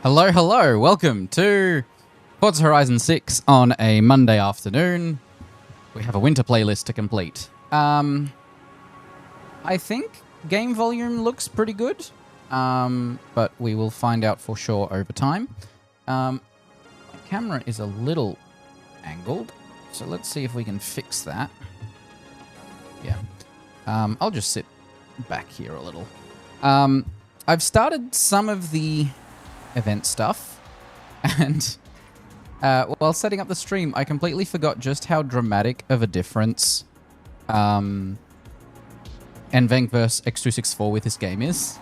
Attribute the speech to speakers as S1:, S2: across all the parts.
S1: Hello, hello. Welcome to Forza Horizon 6 on a Monday afternoon. We have a winter playlist to complete. I think game volume looks pretty good, but we will find out for sure over time. My camera is a little angled, so let's see if we can fix that. Yeah. I'll just sit back here a little. I've started some of the event stuff, and while setting up the stream, I completely forgot just how dramatic of a difference NVENC vs X264 with this game is.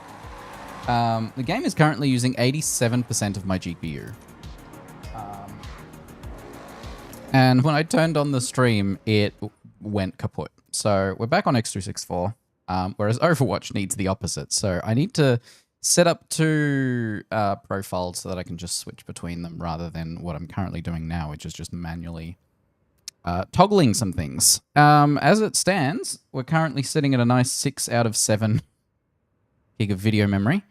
S1: The game is currently using 87% of my GPU. And when I turned on the stream, it went kaput. So we're back on X264, whereas Overwatch needs the opposite. So I need to set up two profiles so that I can just switch between them rather than what I'm currently doing now, which is just manually toggling some things. As it stands, we're currently sitting at a nice 6 out of 7 gig of video memory.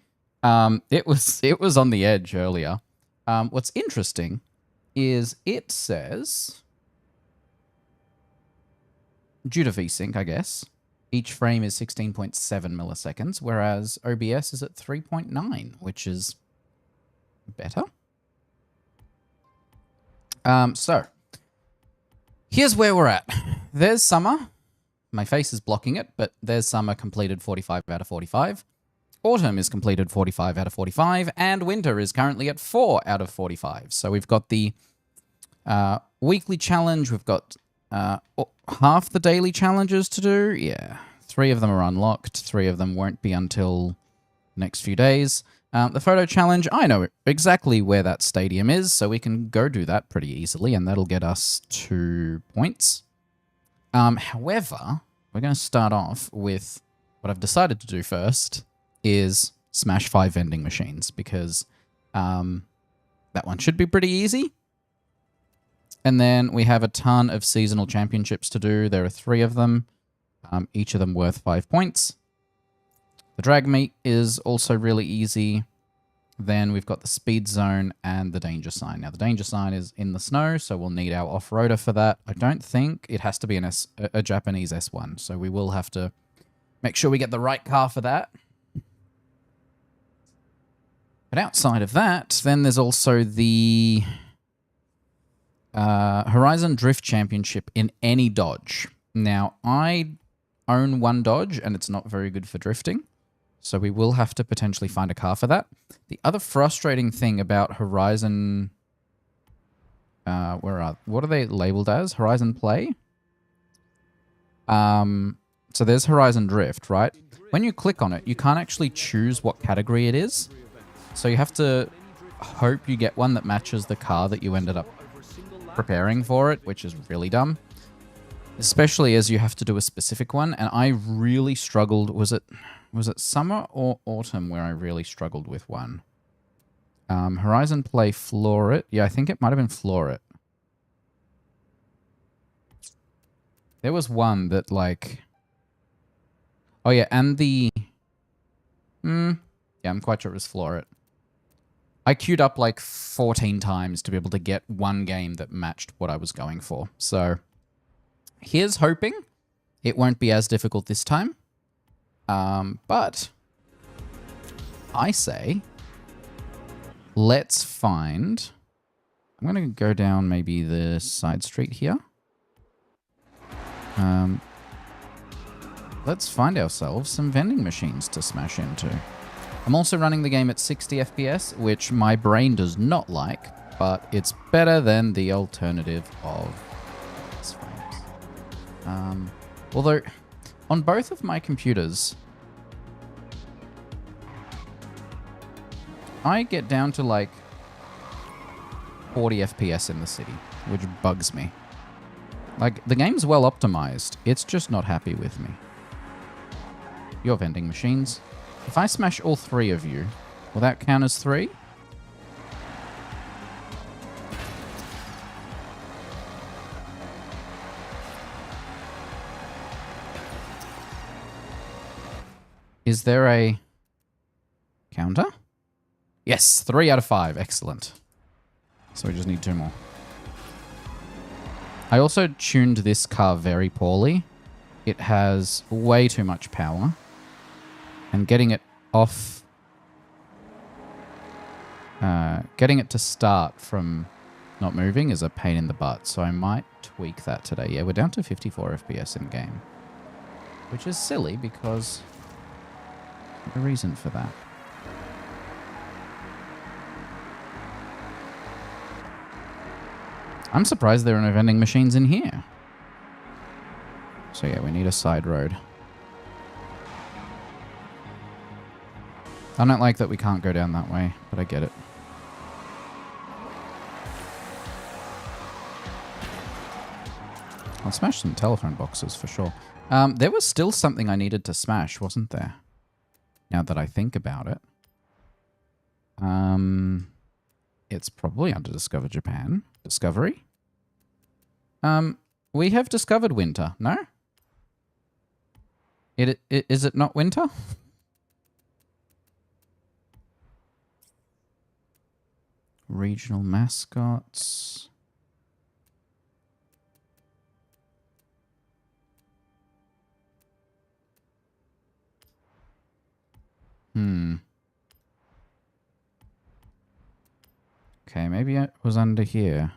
S1: It was on the edge earlier. What's interesting is it says, due to VSync, I guess, each frame is 16.7 milliseconds, whereas OBS is at 3.9, which is better. So, here's where we're at. There's summer. My face is blocking it, but there's summer completed 45 out of 45. Autumn is completed 45 out of 45, and winter is currently at 4 out of 45. So we've got the weekly challenge, we've got half the daily challenges to do. Yeah, 3 of them are unlocked. 3 of them won't be until the next few days. The photo challenge, I know exactly where that stadium is, so we can go do that pretty easily, and that'll get us 2 points. However, we're going to start off with what I've decided to do first is smash 5 vending machines, because that one should be pretty easy. And then we have a ton of seasonal championships to do. There are 3 of them, each of them worth 5 points. The drag meet is also really easy. Then we've got the speed zone and the danger sign. Now, the danger sign is in the snow, so we'll need our off-roader for that. I don't think it has to be a Japanese S1, so we will have to make sure we get the right car for that. But outside of that, then there's also the Horizon Drift Championship in any Dodge. Now, I own one Dodge, and it's not very good for drifting, so we will have to potentially find a car for that. The other frustrating thing about Horizon... what are they labeled as? Horizon Play? So there's Horizon Drift, right? When you click on it, you can't actually choose what category it is. So you have to hope you get one that matches the car that you ended up preparing for it, which is really dumb. Especially as you have to do a specific one, and I really struggled. Was it summer or autumn where I really struggled with one? Horizon Play Floor It. Yeah, I think it might have been Floor It. There was one that like... Oh yeah, and the... Yeah, I'm quite sure it was Floor It. I queued up like 14 times to be able to get one game that matched what I was going for. So here's hoping it won't be as difficult this time. But I say let's find... I'm going to go down maybe the side street here. Let's find ourselves some vending machines to smash into. I'm also running the game at 60 FPS, which my brain does not like, but it's better than the alternative of S frames. Although, on both of my computers, I get down to like 40 FPS in the city, which bugs me. Like, the game's well optimized, it's just not happy with me. Your vending machines. If I smash all 3 of you, will that count as 3? Is there a counter? Yes, 3 out of 5. Excellent. So we just need 2 more. I also tuned this car very poorly. It has way too much power. And getting it off... getting it to start from not moving is a pain in the butt. So I might tweak that today. Yeah, we're down to 54 FPS in game. Which is silly because... there's a reason for that. I'm surprised there are no vending machines in here. So yeah, we need a side road. I don't like that we can't go down that way, but I get it. I'll smash some telephone boxes for sure. There was still something I needed to smash, wasn't there? Now that I think about it. It's probably under Discover Japan. Discovery? We have discovered winter, no? Is it not winter? Regional mascots. Okay, maybe it was under here.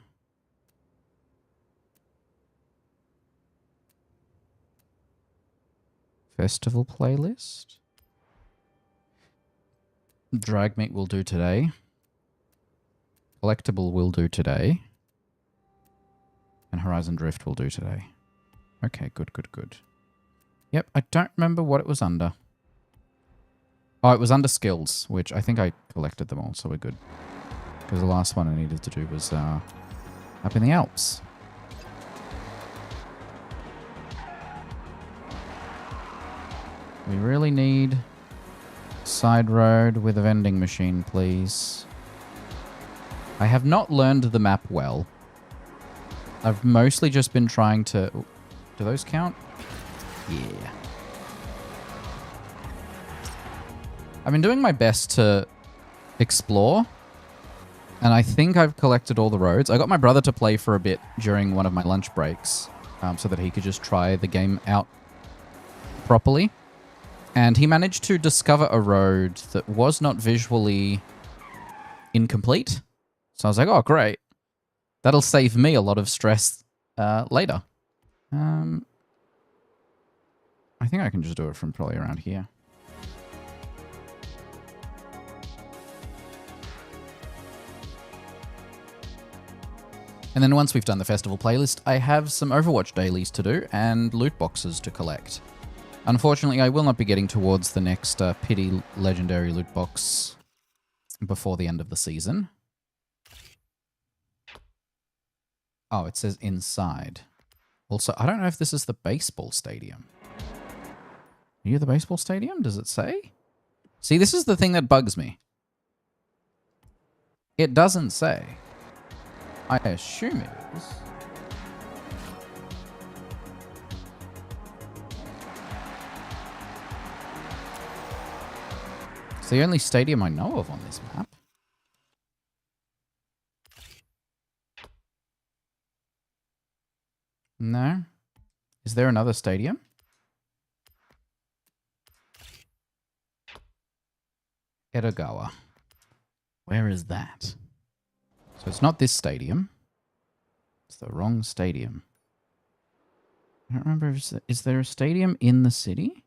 S1: Festival playlist. Drag meet will do today. Collectible will do today. And Horizon Drift will do today. Okay, good, good, good. Yep, I don't remember what it was under. Oh, it was under skills, which I think I collected them all, so we're good. Because the last one I needed to do was up in the Alps. We really need side road with a vending machine, please. I have not learned the map well. I've mostly just been trying to... do those count? Yeah. I've been doing my best to explore. And I think I've collected all the roads. I got my brother to play for a bit during one of my lunch breaks. So that he could just try the game out properly. And he managed to discover a road that was not visually incomplete. So I was like, oh, great. That'll save me a lot of stress later. I think I can just do it from probably around here. And then once we've done the festival playlist, I have some Overwatch dailies to do and loot boxes to collect. Unfortunately, I will not be getting towards the next pity legendary loot box before the end of the season. Oh, it says inside. Also, I don't know if this is the baseball stadium. Are you the baseball stadium? Does it say? See, this is the thing that bugs me. It doesn't say. I assume it is. It's the only stadium I know of on this map. No. Is there another stadium? Edogawa. Where is that? So it's not this stadium. It's the wrong stadium. I don't remember if is there a stadium in the city?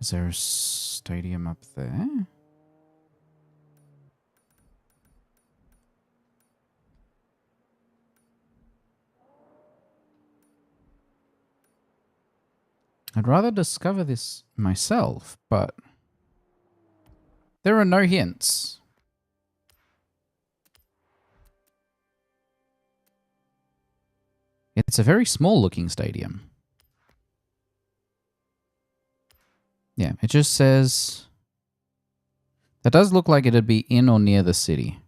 S1: Is there a stadium up there? I'd rather discover this myself, but there are no hints. It's a very small looking stadium. Yeah, it just says That does look like it'd be in or near the city.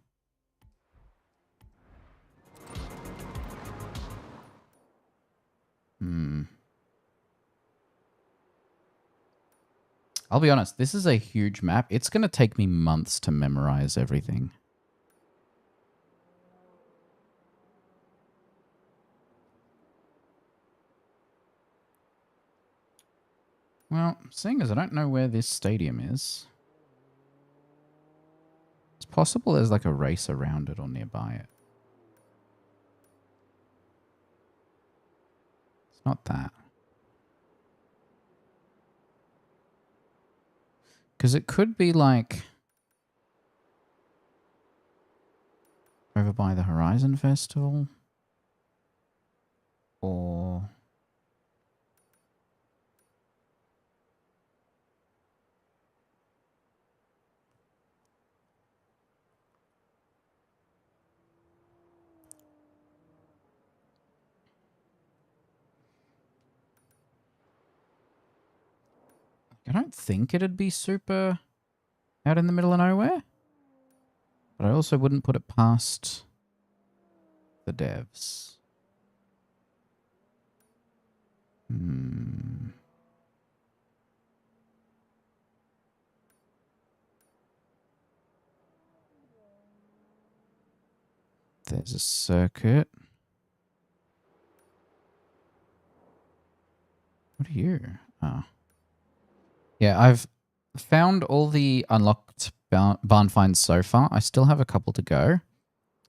S1: I'll be honest, this is a huge map. It's going to take me months to memorize everything. Well, seeing as I don't know where this stadium is, it's possible there's like a race around it or nearby it. It's not that. Because it could be like over by the Horizon Festival or I don't think it'd be super out in the middle of nowhere. But I also wouldn't put it past the devs. There's a circuit. What are you? Oh. Yeah, I've found all the unlocked barn finds so far. I still have a couple to go.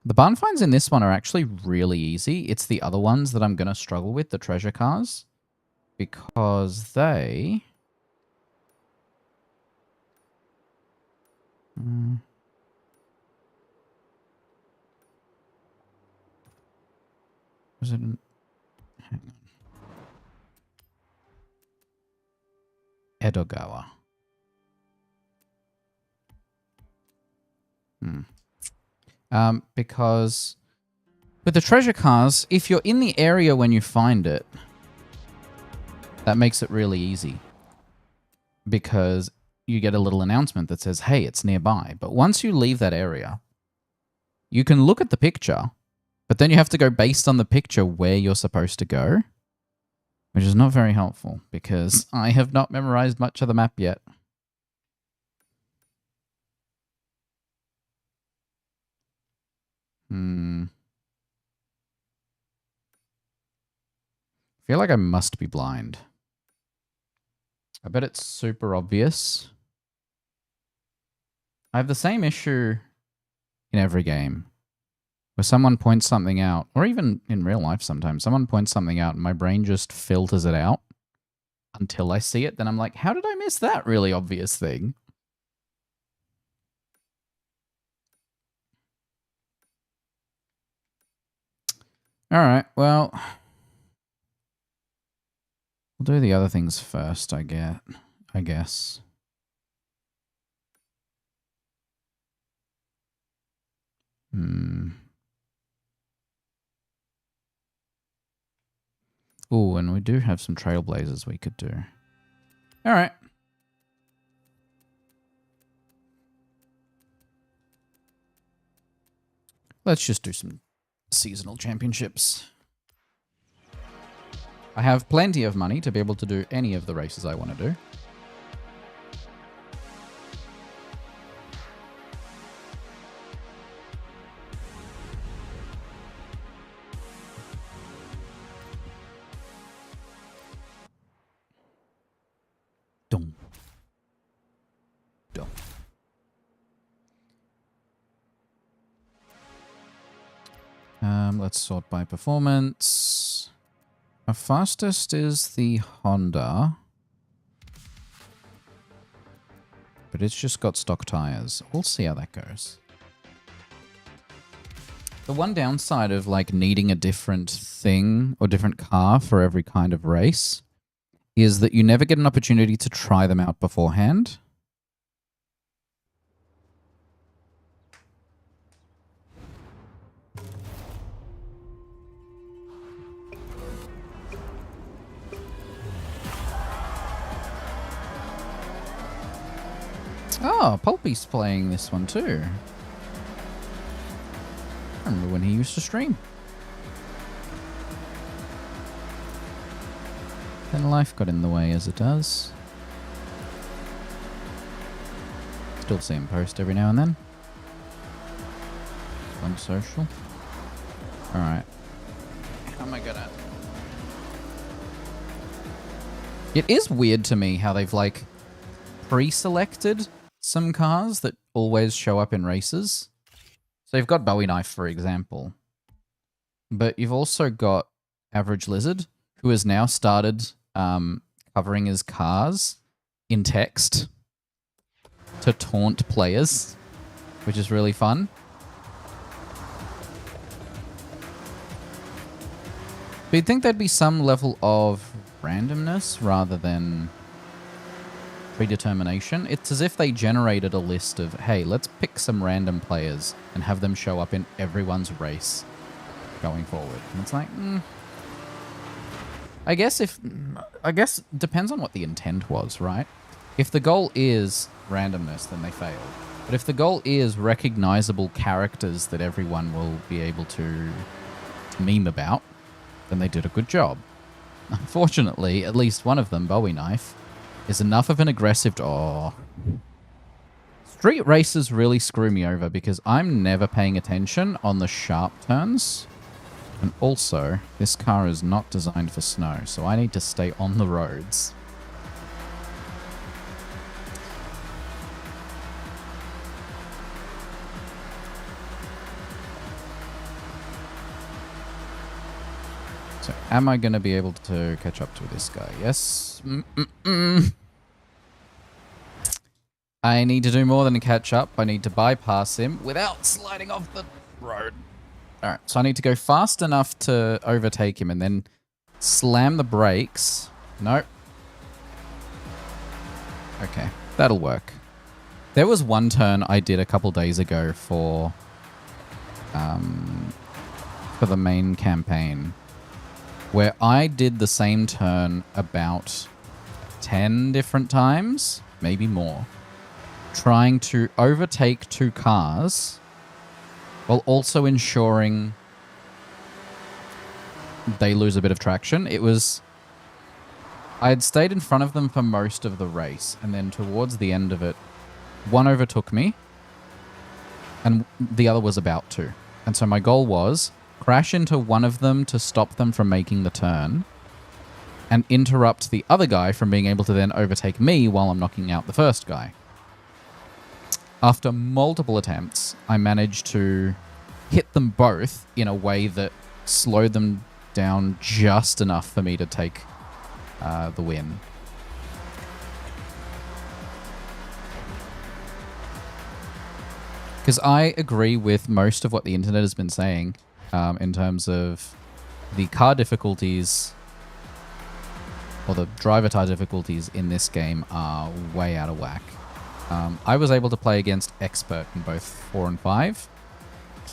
S1: The barn finds in this one are actually really easy. It's the other ones that I'm going to struggle with, the treasure cars. Because they... Was it an... Hang on. Edogawa. Because with the treasure cars, if you're in the area when you find it, that makes it really easy. Because you get a little announcement that says, hey, it's nearby. But once you leave that area, you can look at the picture, but then you have to go based on the picture where you're supposed to go, which is not very helpful because I have not memorized much of the map yet. I feel like I must be blind. I bet it's super obvious. I have the same issue in every game where someone points something out, or even in real life sometimes, someone points something out and my brain just filters it out until I see it. Then I'm like, how did I miss that really obvious thing? All right, well, we'll do the other things first, I guess. Oh, and we do have some trailblazers we could do. All right. Let's just do some seasonal championships. I have plenty of money to be able to do any of the races I want to do. Dum. Dum. Let's sort by performance. Our fastest is the Honda. But it's just got stock tires. We'll see how that goes. The one downside of like needing a different thing or different car for every kind of race is that you never get an opportunity to try them out beforehand. Oh, Pulpy's playing this one too. I remember when he used to stream. Then life got in the way as it does. Still see him post every now and then. On social. Alright. How am I gonna... It is weird to me how they've, like, pre-selected some cars that always show up in races. So you've got Bowie Knife, for example. But you've also got Average Lizard, who has now started covering his cars in text to taunt players, which is really fun. But you'd think there'd be some level of randomness rather than predetermination. It's as if they generated a list of, hey, let's pick some random players and have them show up in everyone's race going forward. And it's like, I guess depends on what the intent was, right? If the goal is randomness, then they failed. But if the goal is recognizable characters that everyone will be able to meme about, then they did a good job. Unfortunately, at least one of them, Bowie Knife, is enough of an aggressive... Oh. Street races really screw me over because I'm never paying attention on the sharp turns. And also, this car is not designed for snow, so I need to stay on the roads. So, am I going to be able to catch up to this guy? Yes. I need to do more than catch up. I need to bypass him without sliding off the road. Alright, so I need to go fast enough to overtake him and then slam the brakes. Nope. Okay, that'll work. There was one turn I did a couple days ago for the main campaign where I did the same turn about 10 different times, maybe more, trying to overtake two cars while also ensuring they lose a bit of traction. It was... I had stayed in front of them for most of the race, and then towards the end of it, one overtook me, and the other was about to. And so my goal was crash into one of them to stop them from making the turn, and interrupt the other guy from being able to then overtake me while I'm knocking out the first guy. After multiple attempts, I managed to hit them both in a way that slowed them down just enough for me to take the win. Because I agree with most of what the internet has been saying in terms of the car difficulties or the driver tar difficulties in this game are way out of whack. I was able to play against expert in both 4 and 5.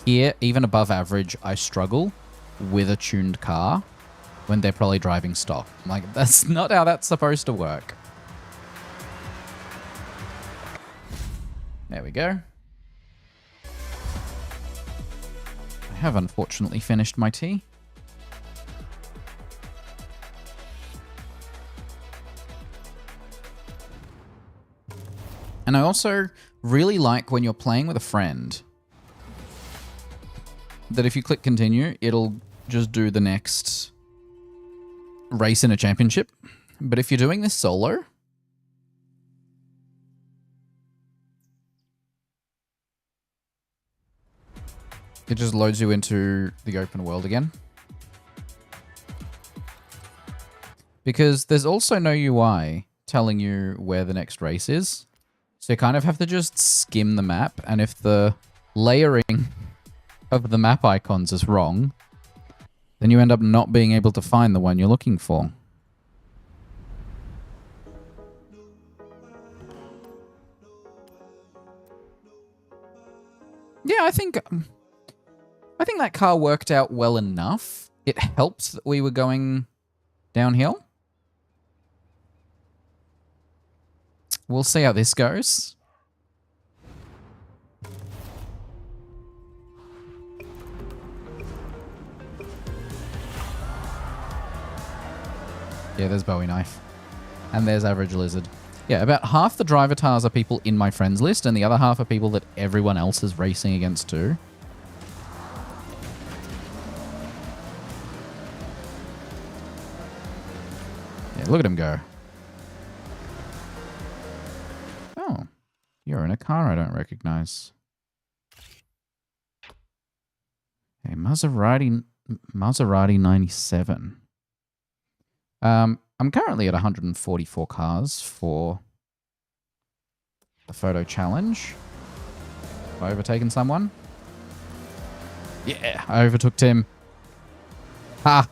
S1: Here, even above average, I struggle with a tuned car when they're probably driving stock. I'm like, that's not how that's supposed to work. There we go. I have unfortunately finished my tea. And I also really like when you're playing with a friend that if you click continue, it'll just do the next race in a championship. But if you're doing this solo, it just loads you into the open world again. Because there's also no UI telling you where the next race is. So you kind of have to just skim the map, and if the layering of the map icons is wrong, then you end up not being able to find the one you're looking for. Yeah, I think that car worked out well enough. It helped that we were going downhill. We'll see how this goes. Yeah, there's Bowie Knife. And there's Average Lizard. Yeah, about half the drivatars are people in my friends list, and the other half are people that everyone else is racing against too. Yeah, look at him go. Oh, you're in a car I don't recognize. Hey, Maserati 97. I'm currently at 144 cars for the photo challenge. Have I overtaken someone? Yeah, I overtook Tim. Ha!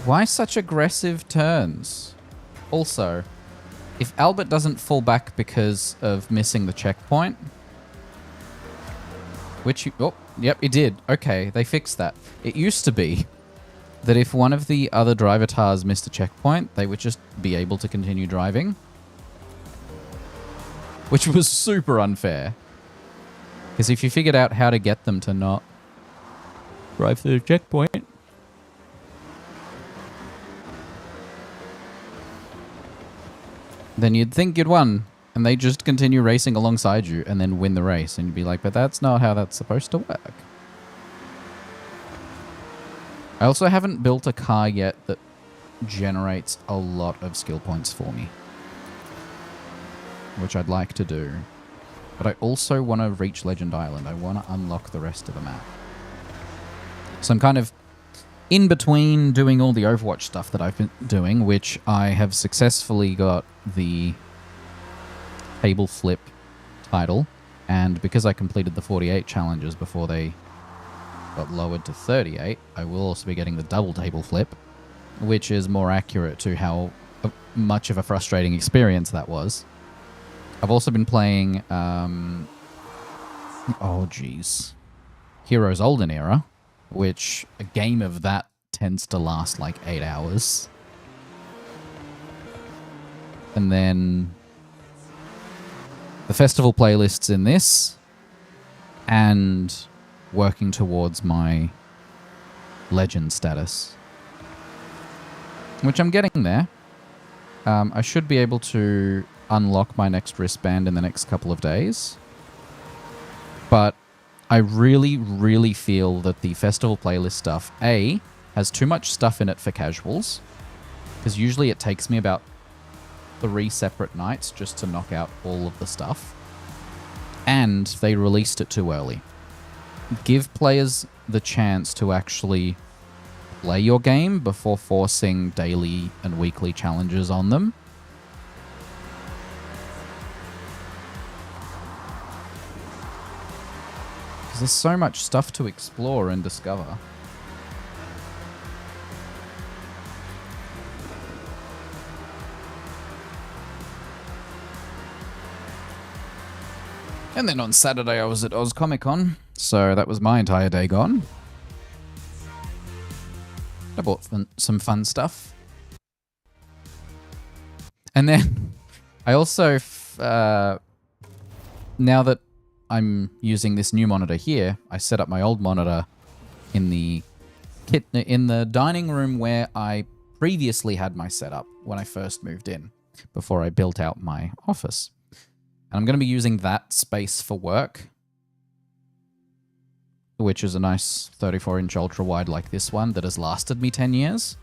S1: Why such aggressive turns? Also, if Albert doesn't fall back because of missing the checkpoint, which you... Oh, yep, it did. Okay, they fixed that. It used to be that if one of the other drivatars missed a checkpoint, they would just be able to continue driving. Which was super unfair. Because if you figured out how to get them to not drive through the checkpoint... then you'd think you'd won. And they just continue racing alongside you and then win the race. And you'd be like, but that's not how that's supposed to work. I also haven't built a car yet that generates a lot of skill points for me. Which I'd like to do. But I also want to reach Legend Island. I want to unlock the rest of the map. So I'm kind of in between doing all the Overwatch stuff that I've been doing, which I have successfully got the table flip title, and because I completed the 48 challenges before they got lowered to 38, I will also be getting the double table flip, which is more accurate to how much of a frustrating experience that was. I've also been playing Heroes Olden Era, which a game of that tends to last like 8 hours. And then the festival playlists in this, and working towards my legend status, which I'm getting there. I should be able to unlock my next wristband in the next couple of days, but I really, really feel that the festival playlist stuff, A, has too much stuff in it for casuals, because usually it takes me about 3 separate nights just to knock out all of the stuff. And they released it too early. Give players the chance to actually play your game before forcing daily and weekly challenges on them. Because there's so much stuff to explore and discover. And then on Saturday I was at Oz Comic Con, so that was my entire day gone. I bought some fun stuff. And then I also, now that I'm using this new monitor here, I set up my old monitor in the dining room where I previously had my setup when I first moved in, before I built out my office. And I'm going to be using that space for work, which is a nice 34-inch ultra-wide like this one that has lasted me 10 years.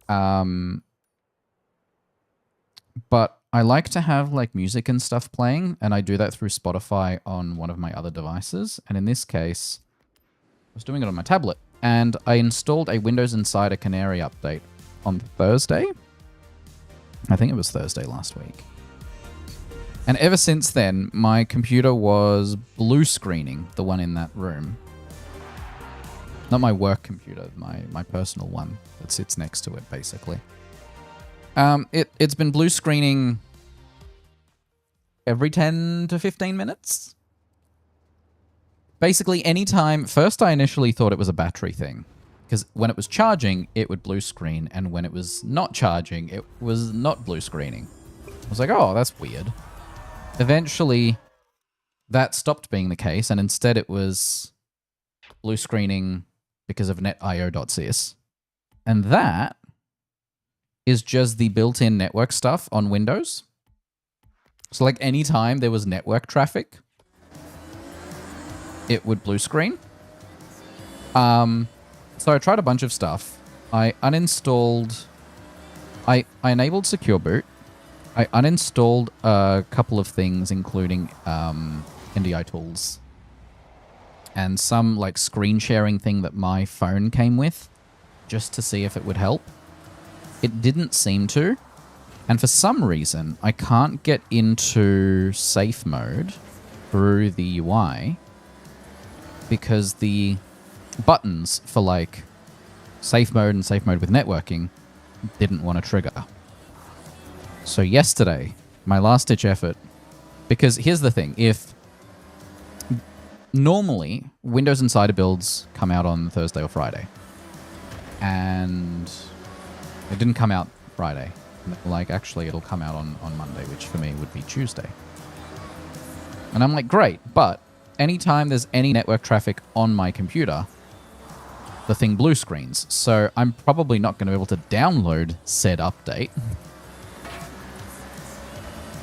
S1: But I like to have like music and stuff playing, and I do that through Spotify on one of my other devices. And in this case, I was doing it on my tablet, and I installed a Windows Insider Canary update on Thursday. I think it was Thursday last week. And ever since then, my computer was blue screening, the one in that room. Not my work computer, my personal one that sits next to it, basically. It's been blue screening every 10 to 15 minutes. Basically, anytime... First, I initially thought it was a battery thing, because when it was charging, it would blue screen, and when it was not charging, it was not blue screening. I was like, oh, that's weird. eventually that stopped being the case, and instead it was blue screening because of netio.sys. And that is just the built-in network stuff on Windows. So like anytime there was network traffic, it would blue screen. So I tried a bunch of stuff. I uninstalled... I enabled Secure Boot. I uninstalled a couple of things, including NDI tools and some like screen sharing thing that my phone came with, just to see if it would help. It didn't seem to. And for some reason, I can't get into safe mode through the UI because the buttons for like safe mode and safe mode with networking didn't want to trigger. So yesterday, my last-ditch effort, because here's the thing, if normally Windows Insider builds come out on Thursday or Friday, and it didn't come out Friday. Like, actually, it'll come out on Monday, which for me would be Tuesday. And I'm like, great, but anytime there's any network traffic on my computer, the thing blue screens. So I'm probably not going to be able to download said update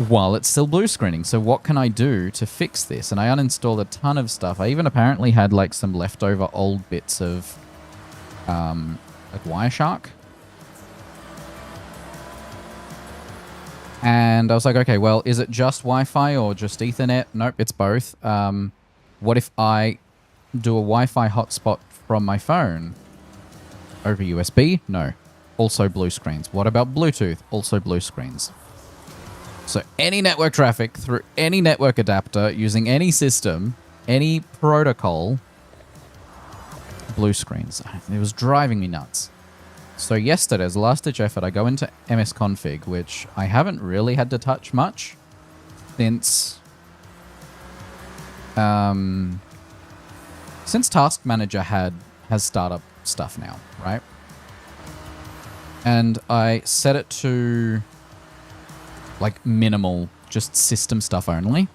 S1: while it's still blue screening. So what can I do to fix this? And I uninstalled a ton of stuff. I even apparently had like some leftover old bits of like Wireshark. And I was like, okay, well, is it just Wi-Fi or just Ethernet? Nope, it's both. What if I do a Wi-Fi hotspot from my phone over USB? No. Also blue screens. What about Bluetooth? Also blue screens. So any network traffic through any network adapter using any system, any protocol, blue screens. It was driving me nuts. So yesterday, as a last-ditch effort, I go into msconfig, which I haven't really had to touch much since Task Manager has startup stuff now, right? And I set it to like minimal, just system stuff only.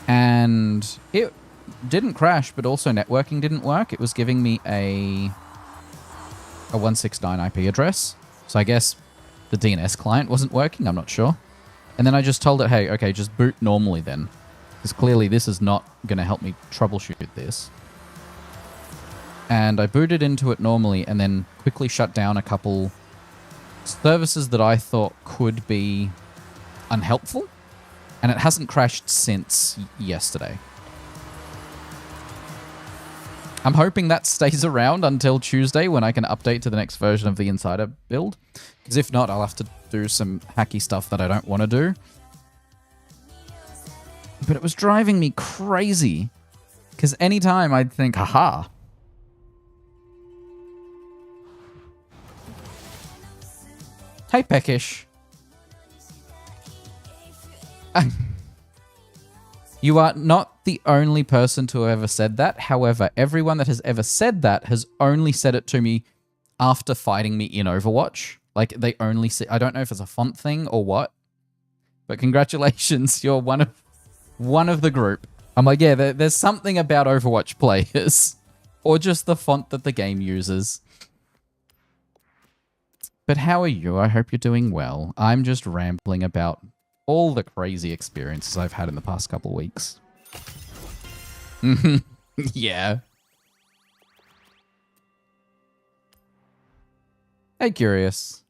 S1: And it didn't crash, but also networking didn't work. It was giving me a 169 IP address. So I guess the DNS client wasn't working. I'm not sure. And then I just told it, hey, okay, just boot normally then. Because clearly this is not going to help me troubleshoot this. And I booted into it normally and then quickly shut down a couple services that I thought could be unhelpful. And it hasn't crashed since yesterday. I'm hoping that stays around until Tuesday when I can update to the next version of the Insider build. Because if not, I'll have to do some hacky stuff that I don't want to do. But it was driving me crazy. Because anytime I'd think, haha. Hey, Peckish. You are not the only person to have ever said that. However, everyone that has ever said that has only said it to me after fighting me in Overwatch. Like, they only say... I don't know if it's a font thing or what. But congratulations, you're one of the group. I'm like, yeah, there's something about Overwatch players. Or just the font that the game uses. But how are you? I hope you're doing well. I'm just rambling about all the crazy experiences I've had in the past couple weeks. Yeah. Hey, Curious.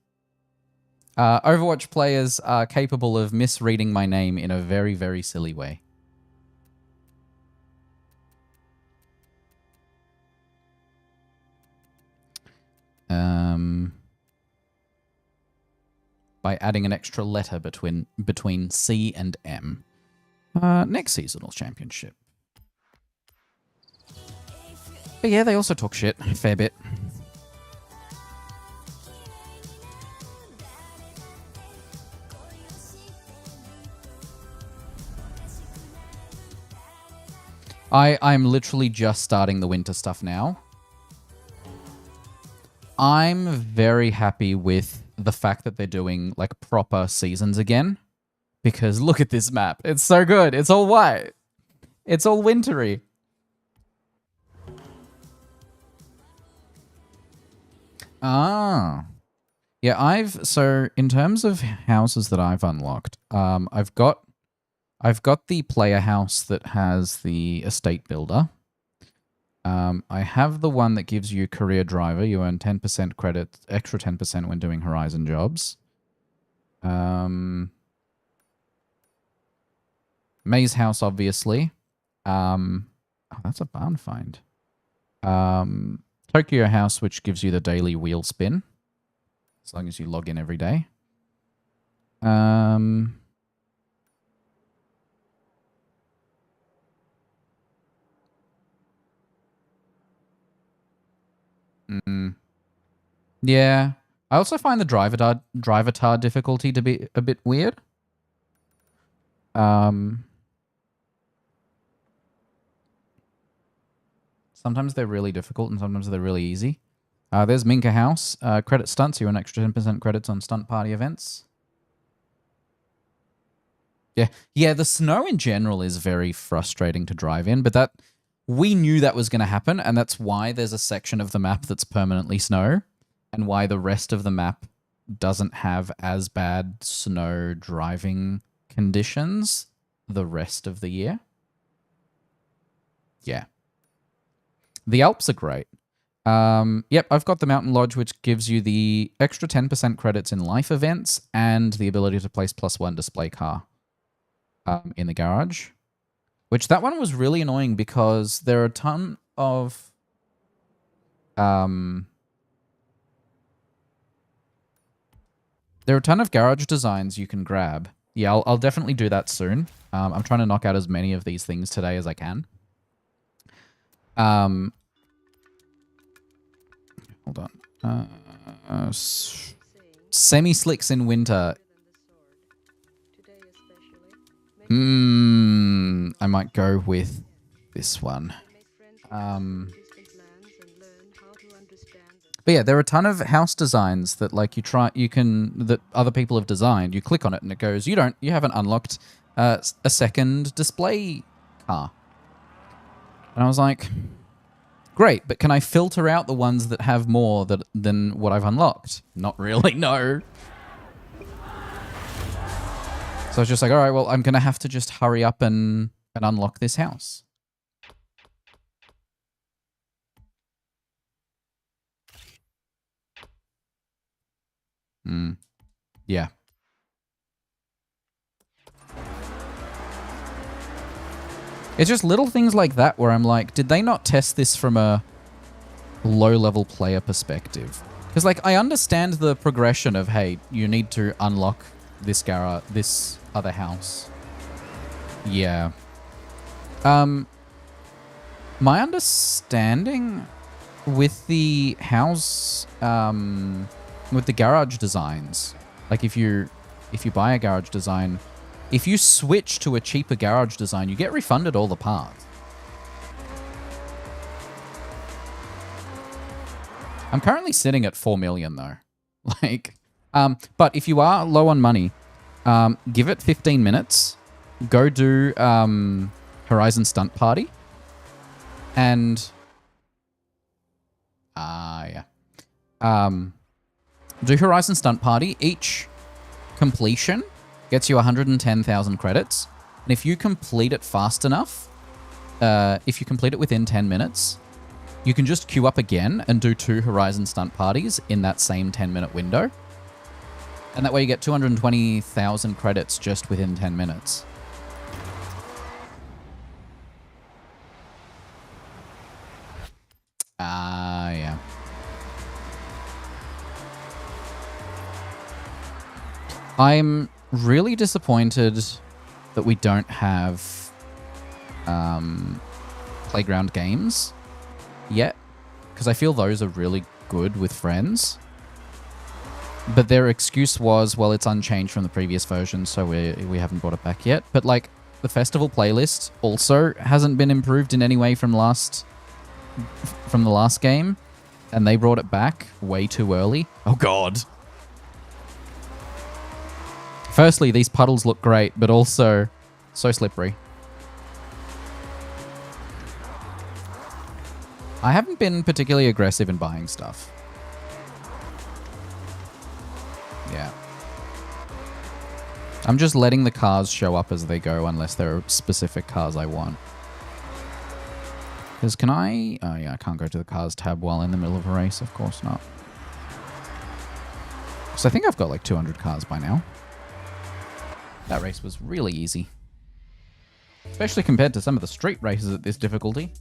S1: Overwatch players are capable of misreading my name in a very, very silly way. By adding an extra letter between C and M. Next seasonal championship. But yeah, they also talk shit a fair bit. I'm literally just starting the winter stuff now. I'm very happy with the fact that they're doing like proper seasons again, Because look at this map. It's so good. It's all white. It's all wintry. Ah. Yeah, so in terms of houses that I've unlocked, I've got the player house that has the estate builder. I have the one that gives you career driver. You earn 10% credit, extra 10% when doing Horizon jobs. Maze house, obviously. Oh, that's a barn find. Tokyo house, which gives you the daily wheel spin, as long as you log in every day. Yeah. I also find the driver tar difficulty to be a bit weird. Sometimes they're really difficult and sometimes they're really easy. There's Minka House. Credit stunts. You earn extra 10% credits on stunt party events. Yeah, the snow in general is very frustrating to drive in, but we knew that was going to happen, and that's why there's a section of the map that's permanently snow, and why the rest of the map doesn't have as bad snow driving conditions the rest of the year. Yeah. The Alps are great. Yep, I've got the Mountain Lodge, which gives you the extra 10% credits in life events and the ability to place +1 display car in the garage. Which that one was really annoying because there are a ton of garage designs you can grab. Yeah, I'll definitely do that soon. I'm trying to knock out as many of these things today as I can. Hold on. Semi-slicks in winter. I might go with this one. But yeah, there are a ton of house designs that that other people have designed. You click on it and it goes, you haven't unlocked a second display car. And I was like, great, but can I filter out the ones that have more than what I've unlocked? Not really, no. So I was just like, all right, well, I'm going to have to just hurry up and unlock this house. Yeah. It's just little things like that where I'm like, did they not test this from a low-level player perspective? Because, like, I understand the progression of, hey, you need to unlock this other house. Yeah. My understanding with the house, with the garage designs, like if you buy a garage design, if you switch to a cheaper garage design, you get refunded all the parts. I'm currently sitting at 4 million though. But if you are low on money, give it 15 minutes. Go do Horizon Stunt Party. And do Horizon Stunt Party. Each completion gets you 110,000 credits. And if you complete it fast enough, if you complete it within 10 minutes, you can just queue up again and do 2 Horizon Stunt Parties in that same 10-minute window. And that way you get 220,000 credits just within 10 minutes. Yeah. I'm really disappointed that we don't have playground games yet, because I feel those are really good with friends. But their excuse was, well, it's unchanged from the previous version, so we haven't brought it back yet. But, like, the festival playlist also hasn't been improved in any way from the last game, and they brought it back way too early. Oh, God. Firstly, these puddles look great, but also so slippery. I haven't been particularly aggressive in buying stuff. Yeah. I'm just letting the cars show up as they go unless there are specific cars I want. Because can I... Oh yeah, I can't go to the cars tab while in the middle of a race. Of course not. So I think I've got like 200 cars by now. That race was really easy. Especially compared to some of the street races at this difficulty.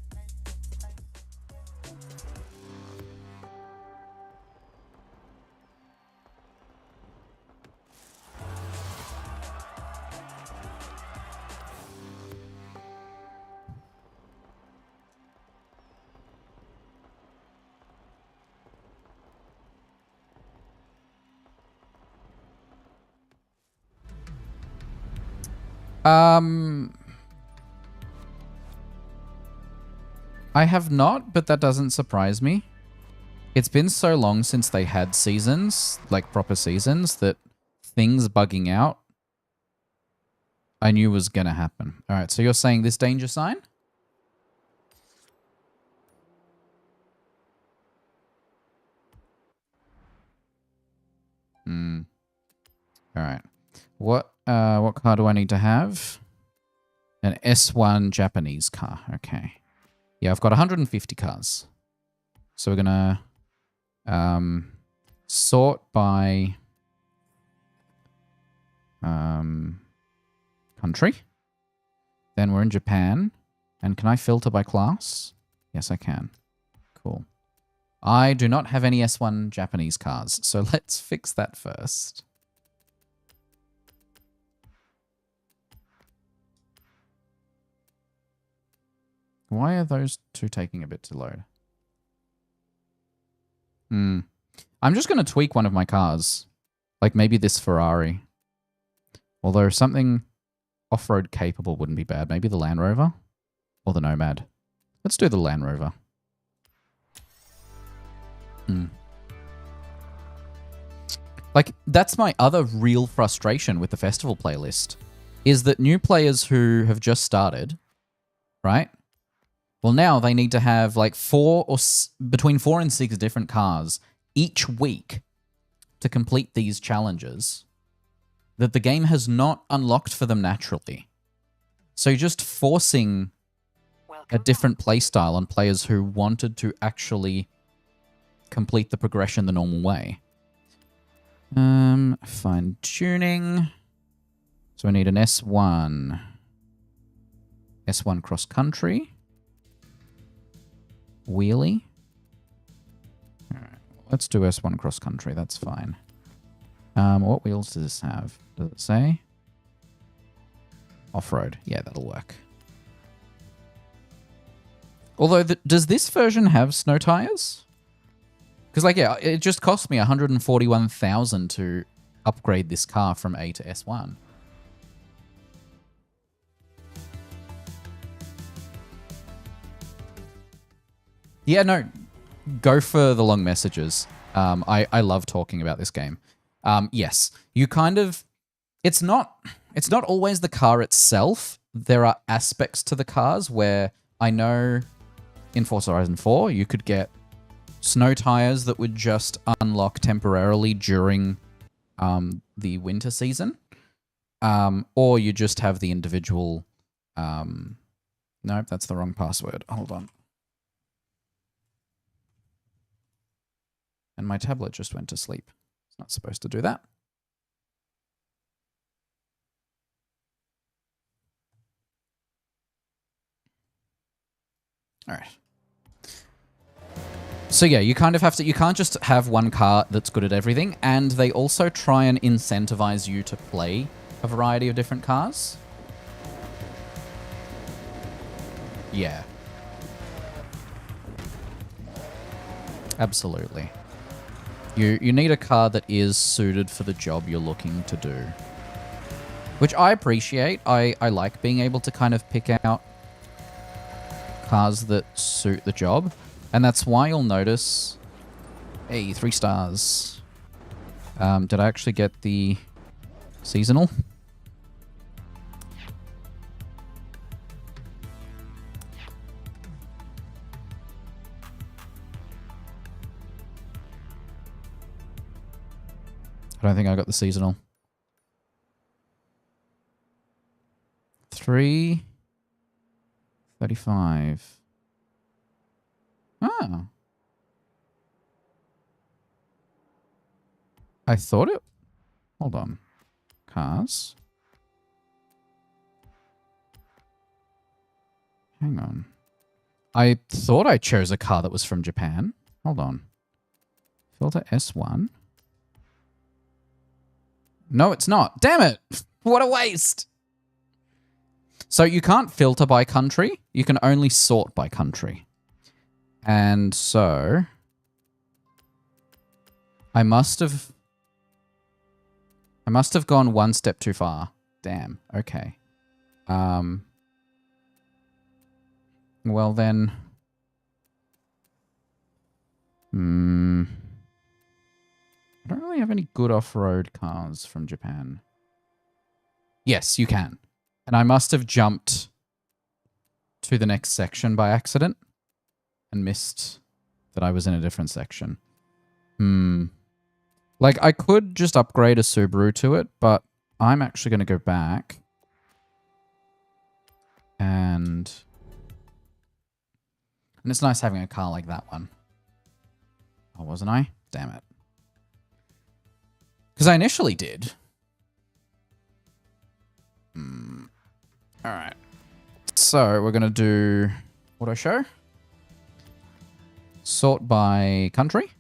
S1: I have not, but that doesn't surprise me. It's been so long since they had seasons, like proper seasons, that things bugging out I knew was going to happen. All right, so you're saying this danger sign? All right. What car do I need to have? An S1 Japanese car. Okay. Yeah, I've got 150 cars. So we're going to sort by country. Then we're in Japan. And can I filter by class? Yes, I can. Cool. I do not have any S1 Japanese cars, so let's fix that first. Why are those two taking a bit to load? I'm just going to tweak one of my cars. Like maybe this Ferrari. Although something off-road capable wouldn't be bad. Maybe the Land Rover or the Nomad. Let's do the Land Rover. Like, that's my other real frustration with the festival playlist. Is that new players who have just started, right? Well, now they need to have like between 4 and 6 different cars each week to complete these challenges that the game has not unlocked for them naturally. So you're just forcing a different playstyle on players who wanted to actually complete the progression the normal way. Fine tuning. So I need an S1. S1 cross country. Wheelie. All right, let's do S1 cross country. That's fine. What wheels does this have? Does it say? Off-road. Yeah, that'll work. Although, does this version have snow tires? Because, like, yeah, it just cost me $141,000 to upgrade this car from A to S1. Yeah, no, go for the long messages. I love talking about this game. Yes, you kind of... It's not always the car itself. There are aspects to the cars where I know in Forza Horizon 4 you could get snow tires that would just unlock temporarily during the winter season. Or you just have the individual... Nope, that's the wrong password. Hold on. And my tablet just went to sleep. It's not supposed to do that. All right. So yeah, you kind of have to, you can't just have one car that's good at everything, and they also try and incentivize you to play a variety of different cars. Yeah. Absolutely. You need a car that is suited for the job you're looking to do. Which I appreciate. I like being able to kind of pick out cars that suit the job. And that's why you'll notice... Hey, 3 stars. Did I actually get the Seasonal. I don't think I got the seasonal. 335. Ah. I thought it... Hold on. Cars. Hang on. I thought I chose a car that was from Japan. Hold on. Filter S1. No, it's not. Damn it! What a waste! So you can't filter by country. You can only sort by country. And so... I must have gone one step too far. Damn. Okay. Well then... I don't really have any good off-road cars from Japan. Yes, you can. And I must have jumped to the next section by accident and missed that I was in a different section. Like, I could just upgrade a Subaru to it, but I'm actually going to go back. And it's nice having a car like that one. Oh, wasn't I? Damn it. Because I initially did. Alright. So, we're going to do auto show. Sort by country.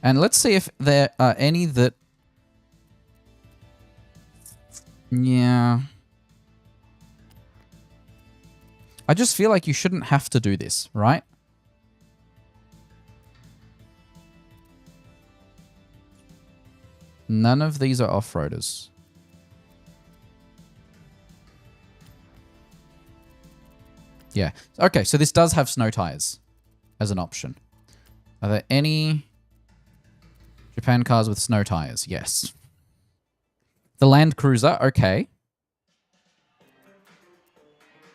S1: And let's see if there are any that... Yeah. I just feel like you shouldn't have to do this, right? None of these are off-roaders. Yeah. Okay, so this does have snow tires as an option. Are there any Japan cars with snow tires? Yes. The Land Cruiser, okay.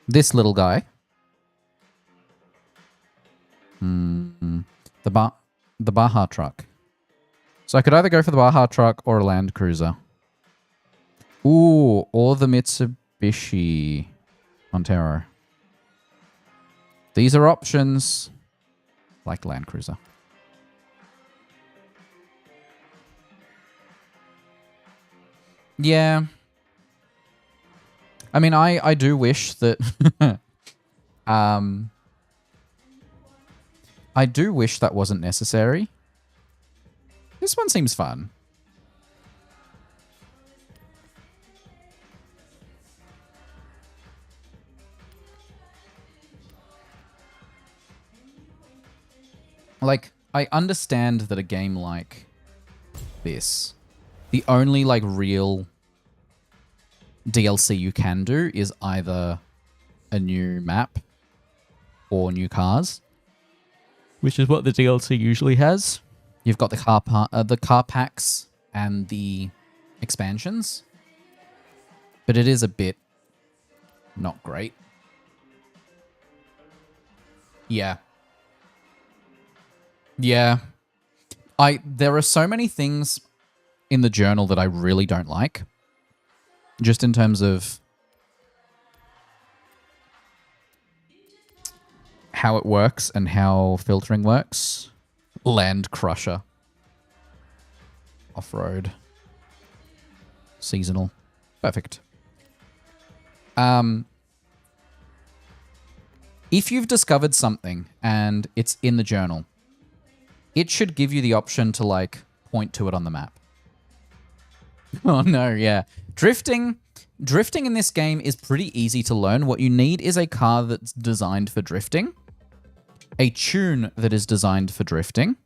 S1: This little guy. The Baja truck. So I could either go for the Baja truck or a Land Cruiser. Ooh, or the Mitsubishi Montero. These are options. Like Land Cruiser. Yeah. I mean, I do wish that... I do wish that wasn't necessary. This one seems fun. Like, I understand that a game like this, the only, like, real DLC you can do is either a new map or new cars, which is what the DLC usually has. You've got the car packs and the expansions, but it is a bit not great. Yeah. Yeah. There are so many things in the journal that I really don't like. Just in terms of how it works and how filtering works. Land Crusher. Off-road. Seasonal. Perfect. If you've discovered something and it's in the journal, it should give you the option to, like, point to it on the map. Oh, no, yeah. Drifting in this game is pretty easy to learn. What you need is a car that's designed for drifting, a tune that is designed for drifting,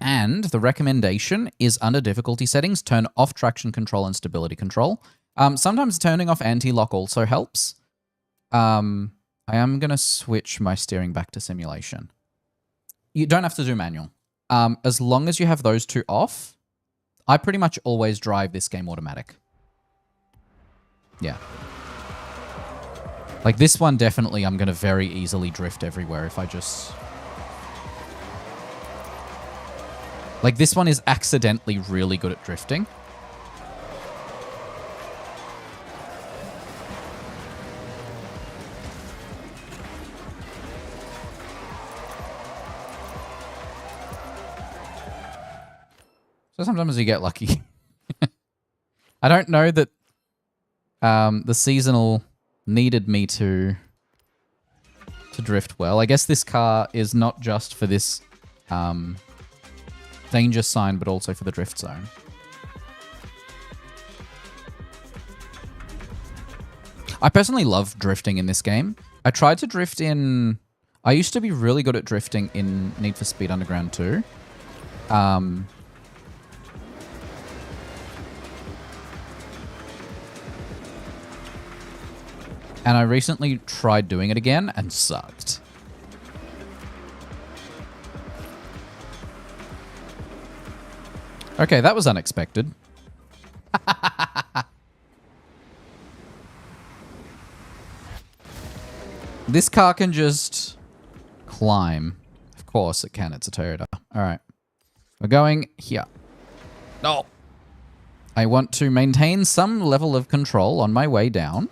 S1: and the recommendation is under difficulty settings, turn off traction control and stability control. Sometimes turning off anti-lock also helps. I am going to switch my steering back to simulation. You don't have to do manual. As long as you have those two off, I pretty much always drive this game automatic. Yeah. Like this one, definitely I'm going to very easily drift everywhere if I just... Like this one is accidentally really good at drifting. So sometimes you get lucky. I don't know that the seasonal needed me to drift well. I guess this car is not just for this danger sign, but also for the drift zone. I personally love drifting in this game. I tried to drift in... I used to be really good at drifting in Need for Speed Underground 2. And I recently tried doing it again and sucked. Okay, that was unexpected. This car can just climb. Of course it can, it's a Toyota. All right. We're going here. No. I want to maintain some level of control on my way down.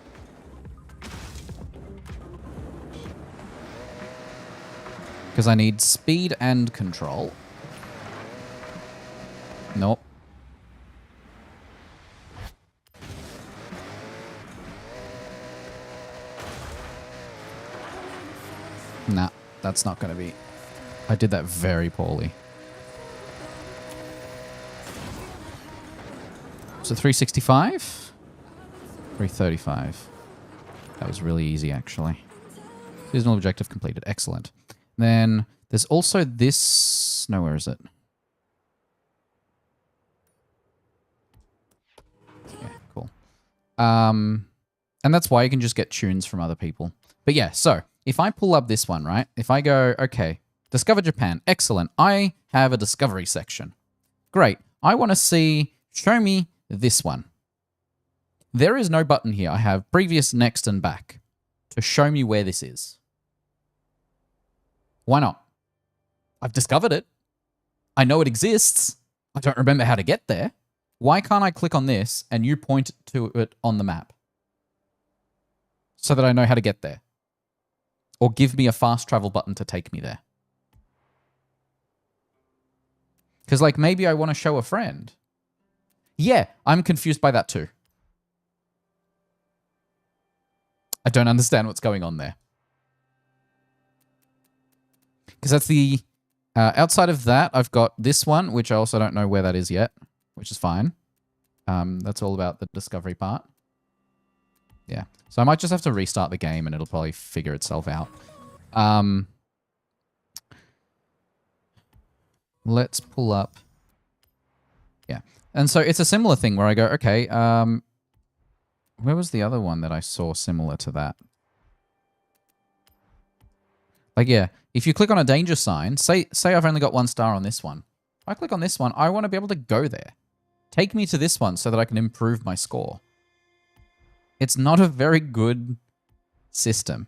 S1: Because I need speed and control. Nope. Nah, that's not going to be... I did that very poorly. So 365? 335. That was really easy, actually. Seasonal objective completed. Excellent. Then there's also this... No, where is it? Yeah, cool. And that's why you can just get tunes from other people. But yeah, so if I pull up this one, right? If I go, okay, Discover Japan. Excellent. I have a discovery section. Great. I want to see... Show me this one. There is no button here. I have previous, next, and back to show me where this is. Why not? I've discovered it. I know it exists. I don't remember how to get there. Why can't I click on this and you point to it on the map? So that I know how to get there. Or give me a fast travel button to take me there. Because, like, maybe I want to show a friend. Yeah, I'm confused by that too. I don't understand what's going on there. Because that's the... outside of that, I've got this one, which I also don't know where that is yet, which is fine. That's all about the discovery part. Yeah. So I might just have to restart the game and it'll probably figure itself out. Let's pull up... Yeah. And so it's a similar thing where I go, okay, where was the other one that I saw similar to that? Like, yeah, if you click on a danger sign, say I've only got 1 star on this one. If I click on this one, I want to be able to go there. Take me to this one so that I can improve my score. It's not a very good system.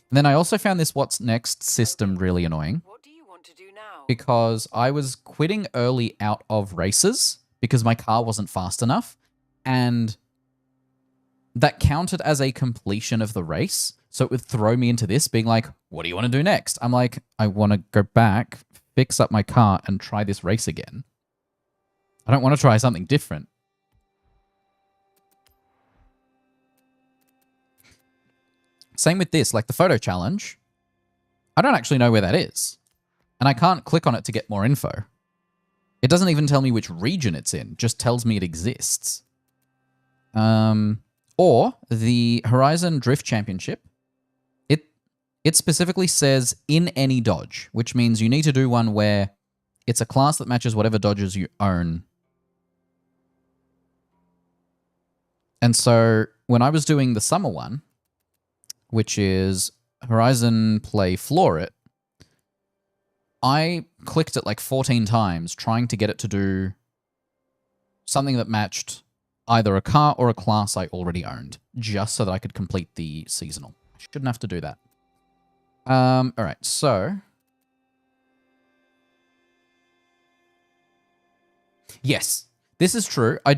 S1: And then I also found this what's next system really annoying.
S2: What do you want to do now?
S1: Because I was quitting early out of races because my car wasn't fast enough. And that counted as a completion of the race. So it would throw me into this being like, what do you want to do next? I'm like, I want to go back, fix up my car, and try this race again. I don't want to try something different. Same with this, like the photo challenge. I don't actually know where that is. And I can't click on it to get more info. It doesn't even tell me which region it's in, just tells me it exists. Or the Horizon Drift Championship. It specifically says in any dodge, which means you need to do one where it's a class that matches whatever dodges you own. And so when I was doing the summer one, which is Horizon Play Floor It, I clicked it like 14 times trying to get it to do something that matched either a car or a class I already owned, just so that I could complete the seasonal. I shouldn't have to do that. All right, so... Yes, this is true. I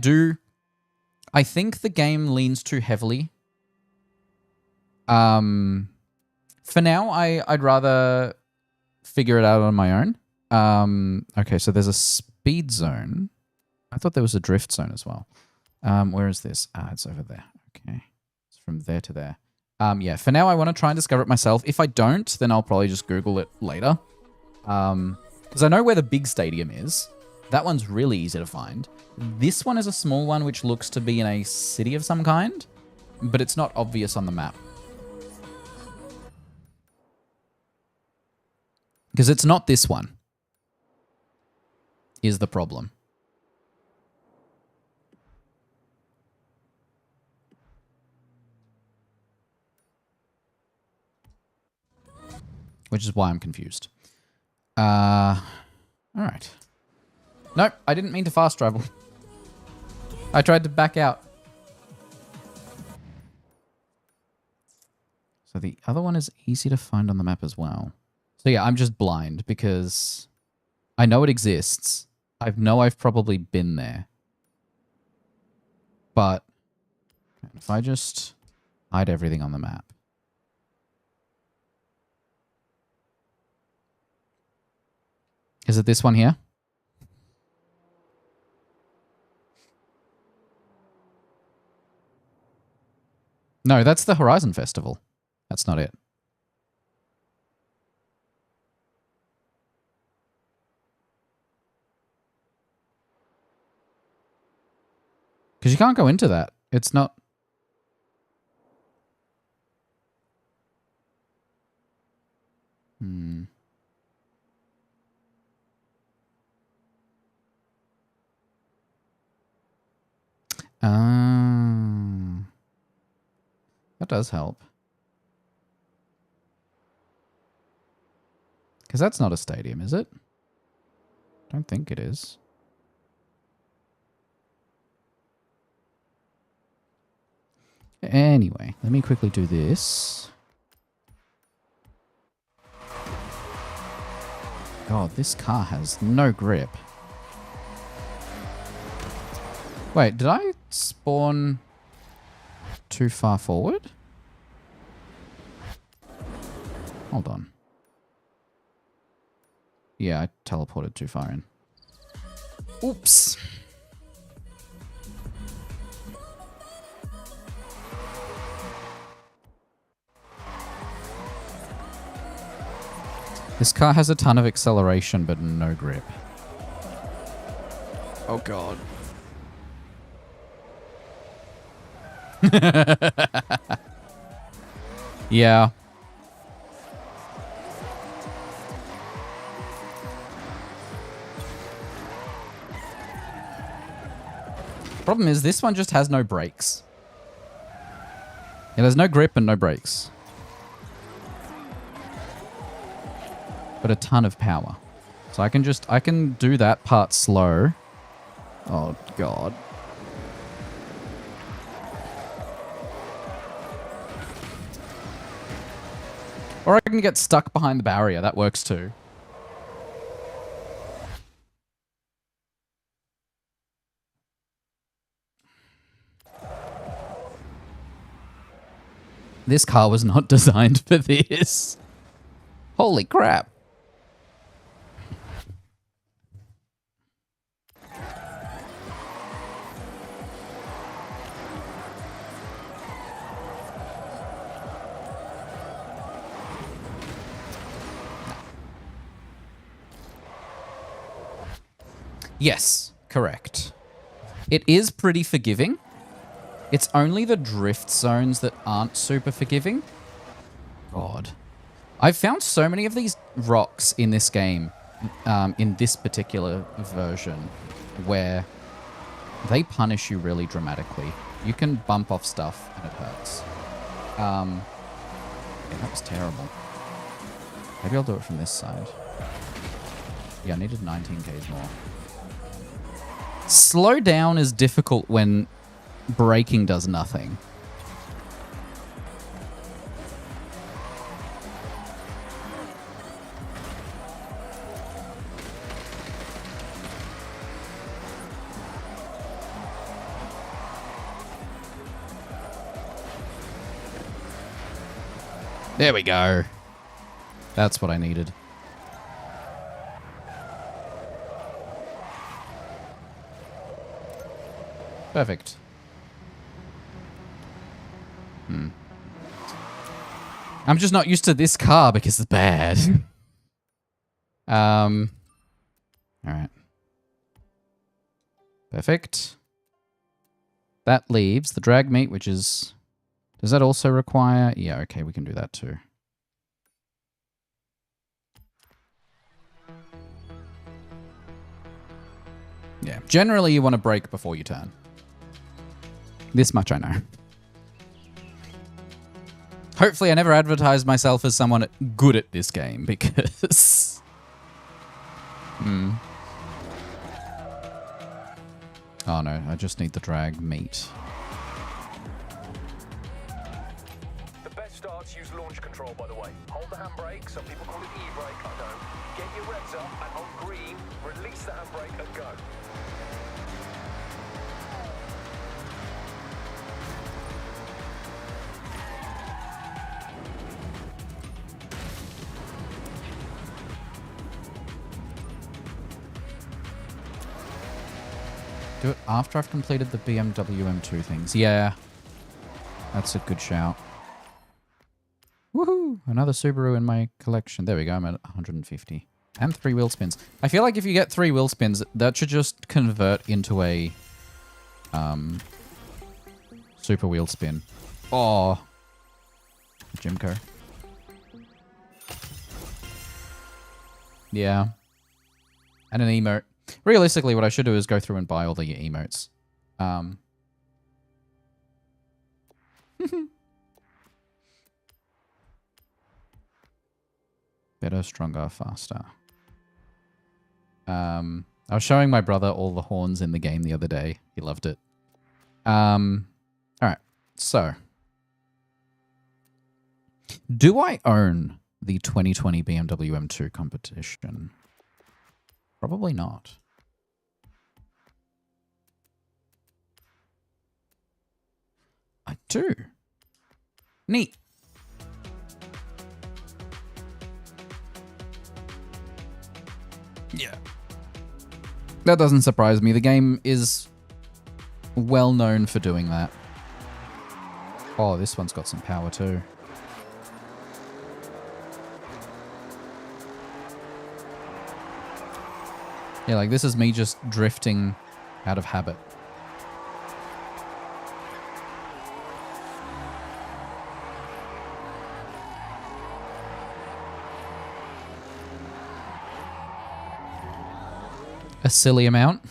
S1: think the game leans too heavily. For now, I'd rather figure it out on my own. Okay, so there's a speed zone. I thought there was a drift zone as well. Where is this? Ah, it's over there. Okay. It's from there to there. Yeah, for now I want to try and discover it myself. If I don't, then I'll probably just Google it later. Because I know where the big stadium is. That one's really easy to find. This one is a small one which looks to be in a city of some kind, but it's not obvious on the map. Because it's not this one, is the problem. Which is why I'm confused. All right. Nope, I didn't mean to fast travel. I tried to back out. So the other one is easy to find on the map as well. So yeah, I'm just blind because I know it exists. I know I've probably been there. But if I just hide everything on the map. Is it this one here? No, that's the Horizon Festival. That's not it. Because you can't go into that. It's not... That does help. Because that's not a stadium, is it? Don't think it is. Anyway, let me quickly do this. God, this car has no grip. Wait, did I spawn too far forward? Hold on. Yeah, I teleported too far in. Oops. This car has a ton of acceleration, but no grip. Oh, God. Yeah. Problem is, this one just has no brakes. Yeah, there's no grip and no brakes. But a ton of power. So I can do that part slow. Oh, God. Or I can get stuck behind the barrier. That works too. This car was not designed for this. Holy crap. Yes, correct. It is pretty forgiving. It's only the drift zones that aren't super forgiving. God. I've found so many of these rocks in this game, in this particular version, where they punish you really dramatically. You can bump off stuff and it hurts. Yeah, that was terrible. Maybe I'll do it from this side. Yeah, I needed 19 Ks more. Slow down is difficult when braking does nothing. There we go. That's what I needed. Perfect. I'm just not used to this car because it's bad. All right. Perfect. That leaves the drag meat, which is... Does that also require... Yeah, okay, we can do that too. Yeah, generally you want to brake before you turn. This much I know. Hopefully I never advertise myself as someone good at this game, because... Oh no, I just need the drag meat.
S2: The best starts use launch control, by the way. Hold the handbrake, some people call it e-brake, I know. Get your revs up and on green, release the handbrake and go.
S1: Do it after I've completed the BMW M2 things. Yeah. That's a good shout. Woohoo! Another Subaru in my collection. There we go. I'm at 150. And 3 wheel spins. I feel like if you get 3 wheel spins, that should just convert into a super wheel spin. Oh. Jimco. Yeah. And an emote. Realistically, what I should do is go through and buy all the emotes. Better, stronger, faster. I was showing my brother all the horns in the game the other day. He loved it. Alright, so. Do I own the 2020 BMW M2 competition? Probably not. I do. Neat. Yeah. That doesn't surprise me. The game is well known for doing that. Oh, this one's got some power too. Yeah, like this is me just drifting out of habit. A silly amount.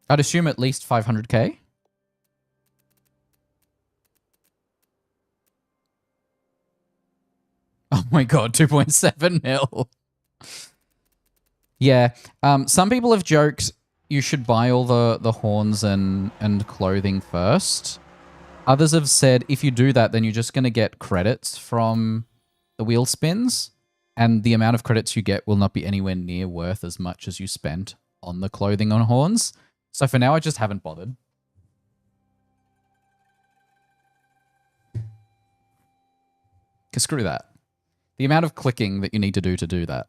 S1: I'd assume at least 500k. Oh my god, 2.7 mil. Yeah, some people have joked you should buy all the horns and clothing first. Others have said if you do that, then you're just going to get credits from the wheel spins, and the amount of credits you get will not be anywhere near worth as much as you spent on the clothing on horns. So for now, I just haven't bothered. Because screw that. The amount of clicking that you need to do that.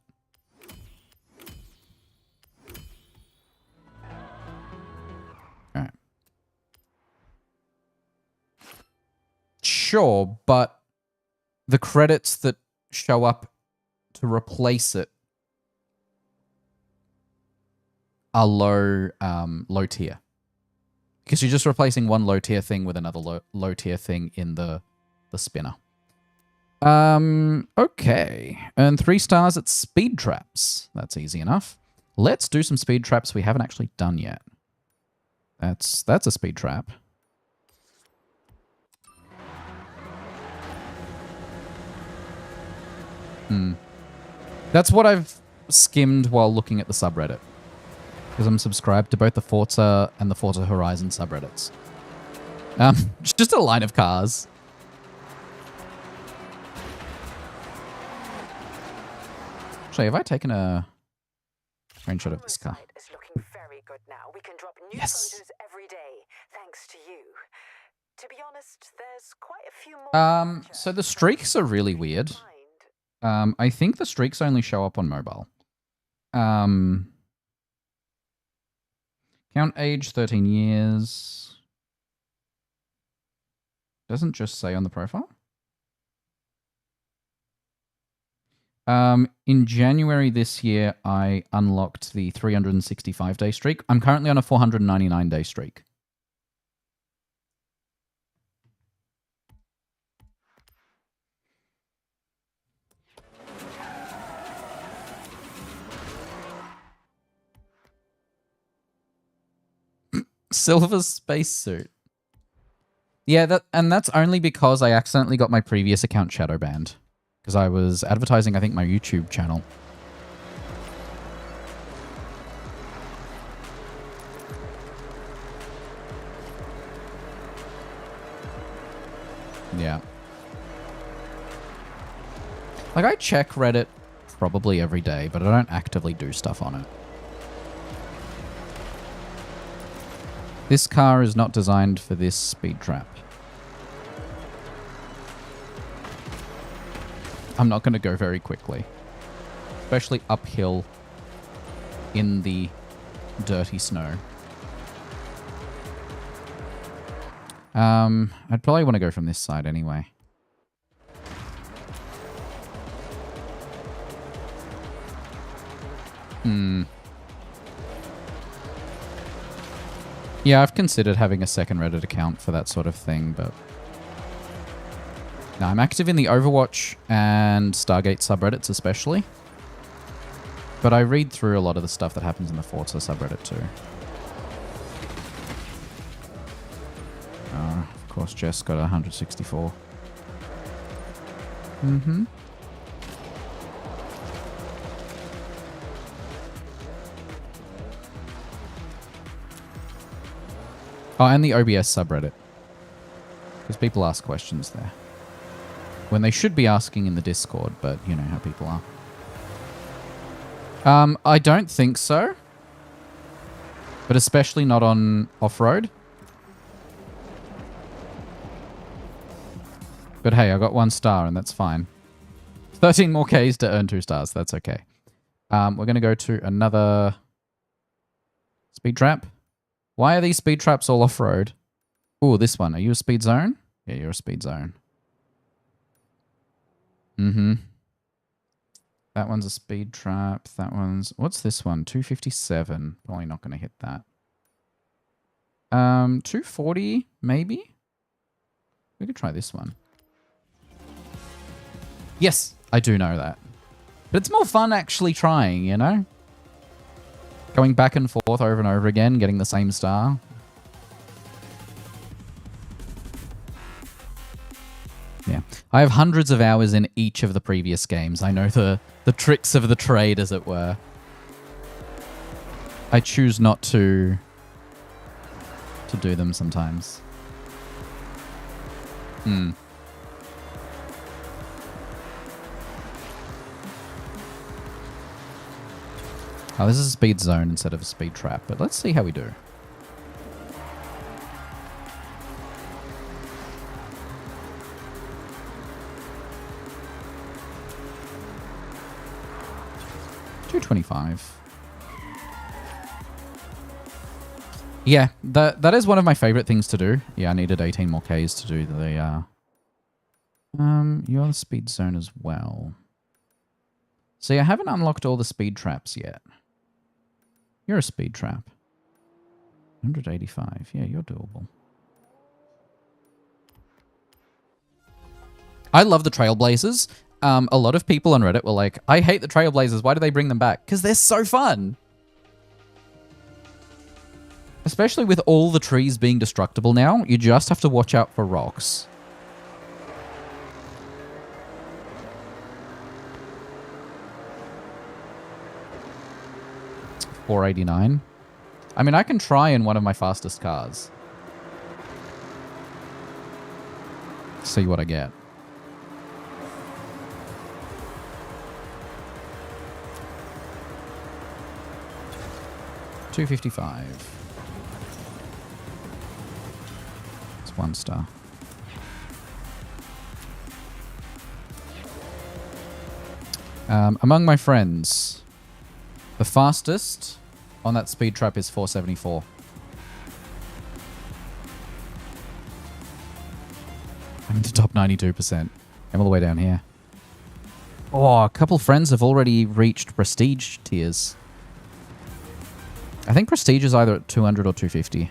S1: Alright. Sure, but the credits that show up to replace it are low tier. Because you're just replacing one low tier thing with another low tier thing in the spinner. Okay. Earn 3 stars at speed traps. That's easy enough. Let's do some speed traps we haven't actually done yet. That's a speed trap. That's what I've skimmed while looking at the subreddit. Because I'm subscribed to both the Forza and the Forza Horizon subreddits. It's just a line of cars. Actually, have I taken a screenshot of this car?
S3: Is looking very good now. We can drop new photos every day, thanks to you. To be honest, there's quite a few more.
S1: So the streaks are really weird. I think the streaks only show up on mobile. Count age 13 years. Doesn't just say on the profile. In January this year, I unlocked the 365-day streak. I'm currently on a 499-day streak. Silver spacesuit. Yeah, that's only because I accidentally got my previous account shadow banned. Because I was advertising, I think, my YouTube channel. Yeah. Like, I check Reddit probably every day, but I don't actively do stuff on it. This car is not designed for this speed trap. I'm not going to go very quickly. Especially uphill in the dirty snow. I'd probably want to go from this side anyway. Yeah, I've considered having a second Reddit account for that sort of thing, but... No, I'm active in the Overwatch and Stargate subreddits especially. But I read through a lot of the stuff that happens in the Forza subreddit too. Of course, Jess got 164. Oh, and the OBS subreddit. Because people ask questions there. When they should be asking in the Discord, but you know how people are. I don't think so. But especially not on off-road. But hey, I got 1 star and that's fine. 13 more Ks to earn 2 stars. That's okay. We're going to go to another speed trap. Why are these speed traps all off-road? Oh, this one. Are you a speed zone? Yeah, you're a speed zone. That one's a speed trap. That one's... What's this one? 257. Probably not going to hit that. 240, maybe? We could try this one. Yes, I do know that. But it's more fun actually trying, you know? Going back and forth over and over again, getting the same star. Yeah. I have hundreds of hours in each of the previous games. I know the tricks of the trade, as it were. I choose not to do them sometimes. Oh, this is a speed zone instead of a speed trap, but let's see how we do. $225. Yeah, that is one of my favorite things to do. Yeah, I needed 18 more Ks to do the you're the speed zone as well. See, I haven't unlocked all the speed traps yet. You're a speed trap. 185. Yeah, you're doable. I love the Trailblazers. A lot of people on Reddit were like, I hate the Trailblazers. Why do they bring them back? Because they're so fun. Especially with all the trees being destructible now, you just have to watch out for rocks. 489. I mean, I can try in one of my fastest cars. See what I get. $255. It's 1 star. Among my friends, the fastest on that speed trap is 474. I'm in the top 92%. I'm all the way down here. Oh, a couple friends have already reached prestige tiers. I think prestige is either at 200 or 250.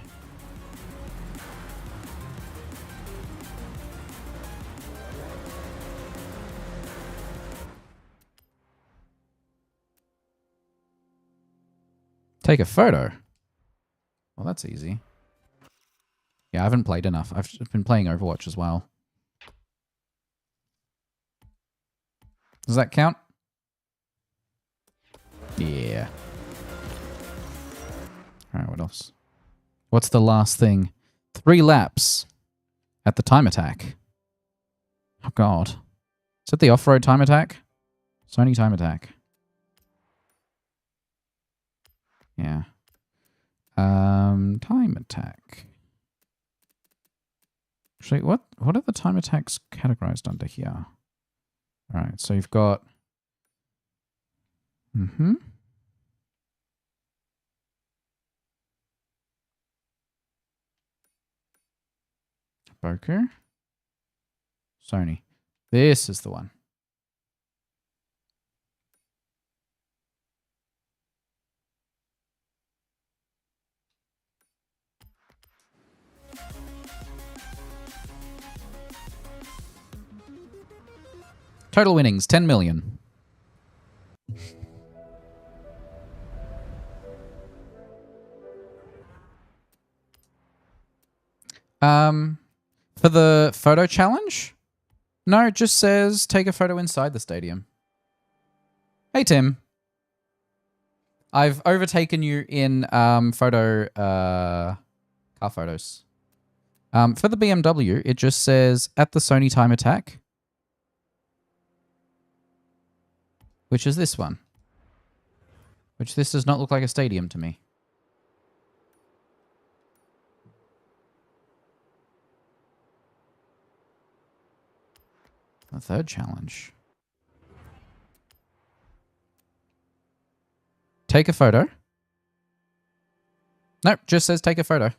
S1: Take a photo. Well, that's easy. Yeah, I haven't played enough. I've been playing Overwatch as well. Does that count? Yeah. Alright, what else? What's the last thing? 3 laps at the time attack. Oh god. Is that the off-road time attack? Sony time attack. Yeah. Time attack. Actually, what are the time attacks categorized under here? Alright, so you've got... Boku. Sony. This is the one. Total winnings, 10 million. For the photo challenge? No, it just says take a photo inside the stadium. Hey, Tim. I've overtaken you in car photos. For the BMW, it just says at the Sony time attack, which is this one. Which this does not look like a stadium to me. The third challenge. Take a photo. Nope, just says take a photo.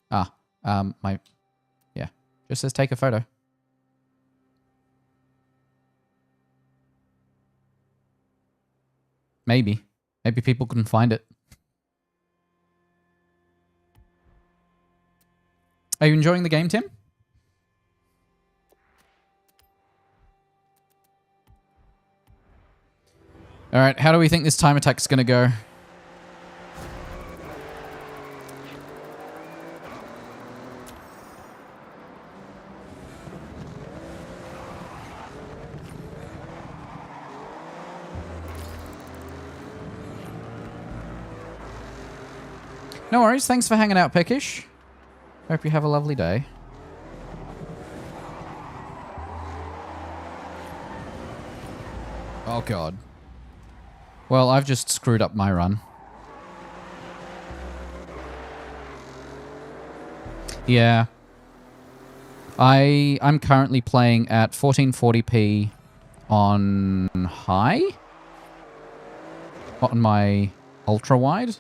S1: Yeah, just says take a photo. Maybe people couldn't find it. Are you enjoying the game, Tim? All right, how do we think this time attack's going to go? No worries. Thanks for hanging out, Peckish. Hope you have a lovely day. Oh, God. Well, I've just screwed up my run. Yeah. I'm currently playing at 1440p on high. On my ultra wide.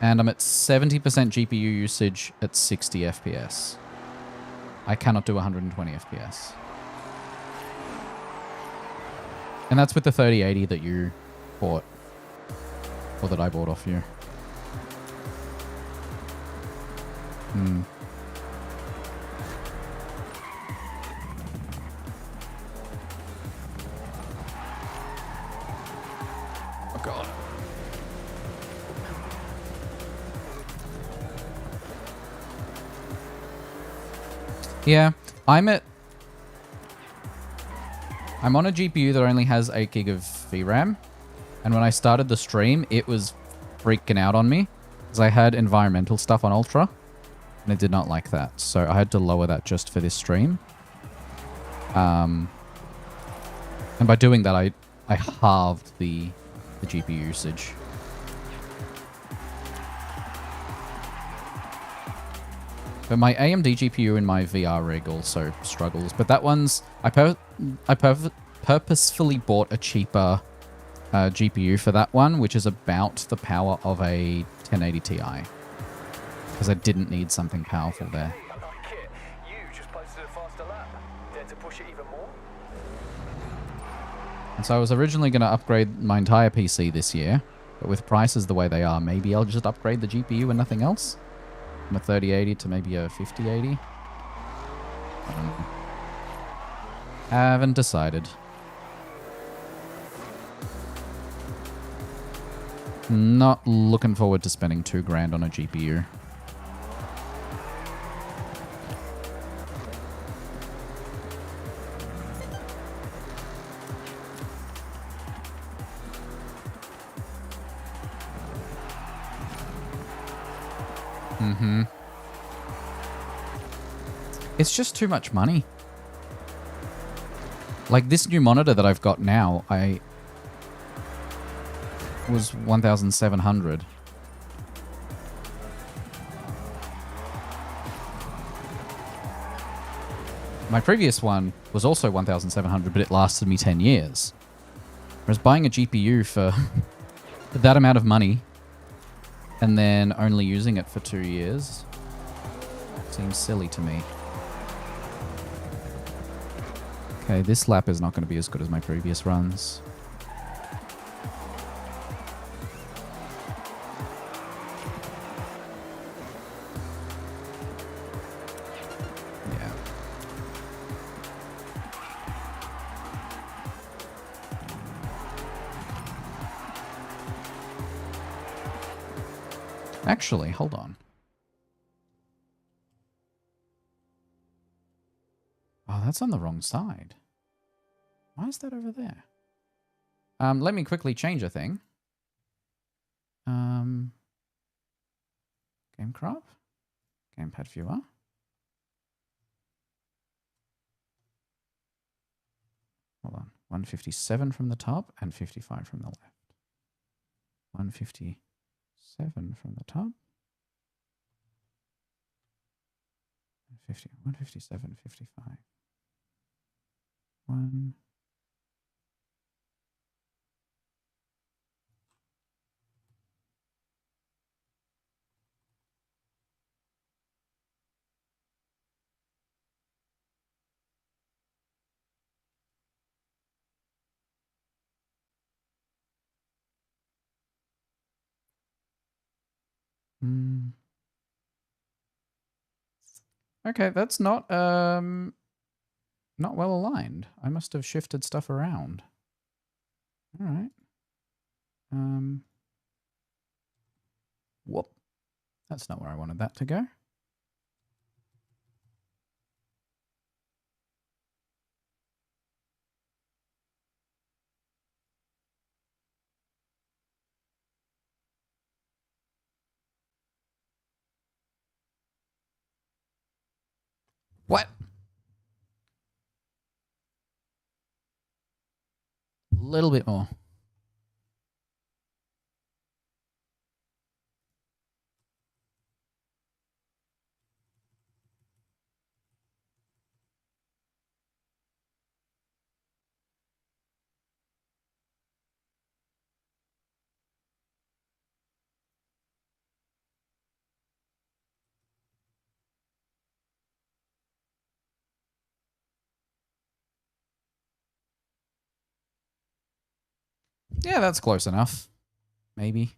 S1: And I'm at 70% GPU usage at 60 FPS. I cannot do 120 FPS. And that's with the 3080 that you bought. Or that I bought off you. Oh, God. Yeah, I'm on a GPU that only has 8 gig of VRAM, and when I started the stream, it was freaking out on me because I had environmental stuff on Ultra and it did not like that. So I had to lower that just for this stream. And by doing that, I halved the GPU usage. But my AMD GPU in my VR rig also struggles. But that one's... I purposefully bought a cheaper GPU for that one, which is about the power of a 1080 Ti. Because I didn't need something powerful there.
S2: Hey, I like it. You just posted a faster lap. Dare to push it even more?
S1: And so I was originally going to upgrade my entire PC this year. But with prices the way they are, maybe I'll just upgrade the GPU and nothing else. From a 3080 to maybe a 5080. I don't know. Haven't decided. Not looking forward to spending $2,000 on a GPU. It's just too much money. Like this new monitor that I've got now, was 1,700. My previous one was also 1,700, but it lasted me 10 years. Whereas buying a GPU for that amount of money and then only using it for 2 years seems silly to me. Okay, this lap is not going to be as good as my previous runs. Yeah. Actually, hold on. Oh, that's on the wrong side. Why is that over there? Let me quickly change a thing. Game crop. Gamepad viewer. Hold on. 157 from the top and 55 from the left. 157 from the top. 157, 55. 1. Okay, that's not well aligned. I must have shifted stuff around. All right. Whoop. That's not where I wanted that to go. What? A little bit more. Yeah, that's close enough. Maybe.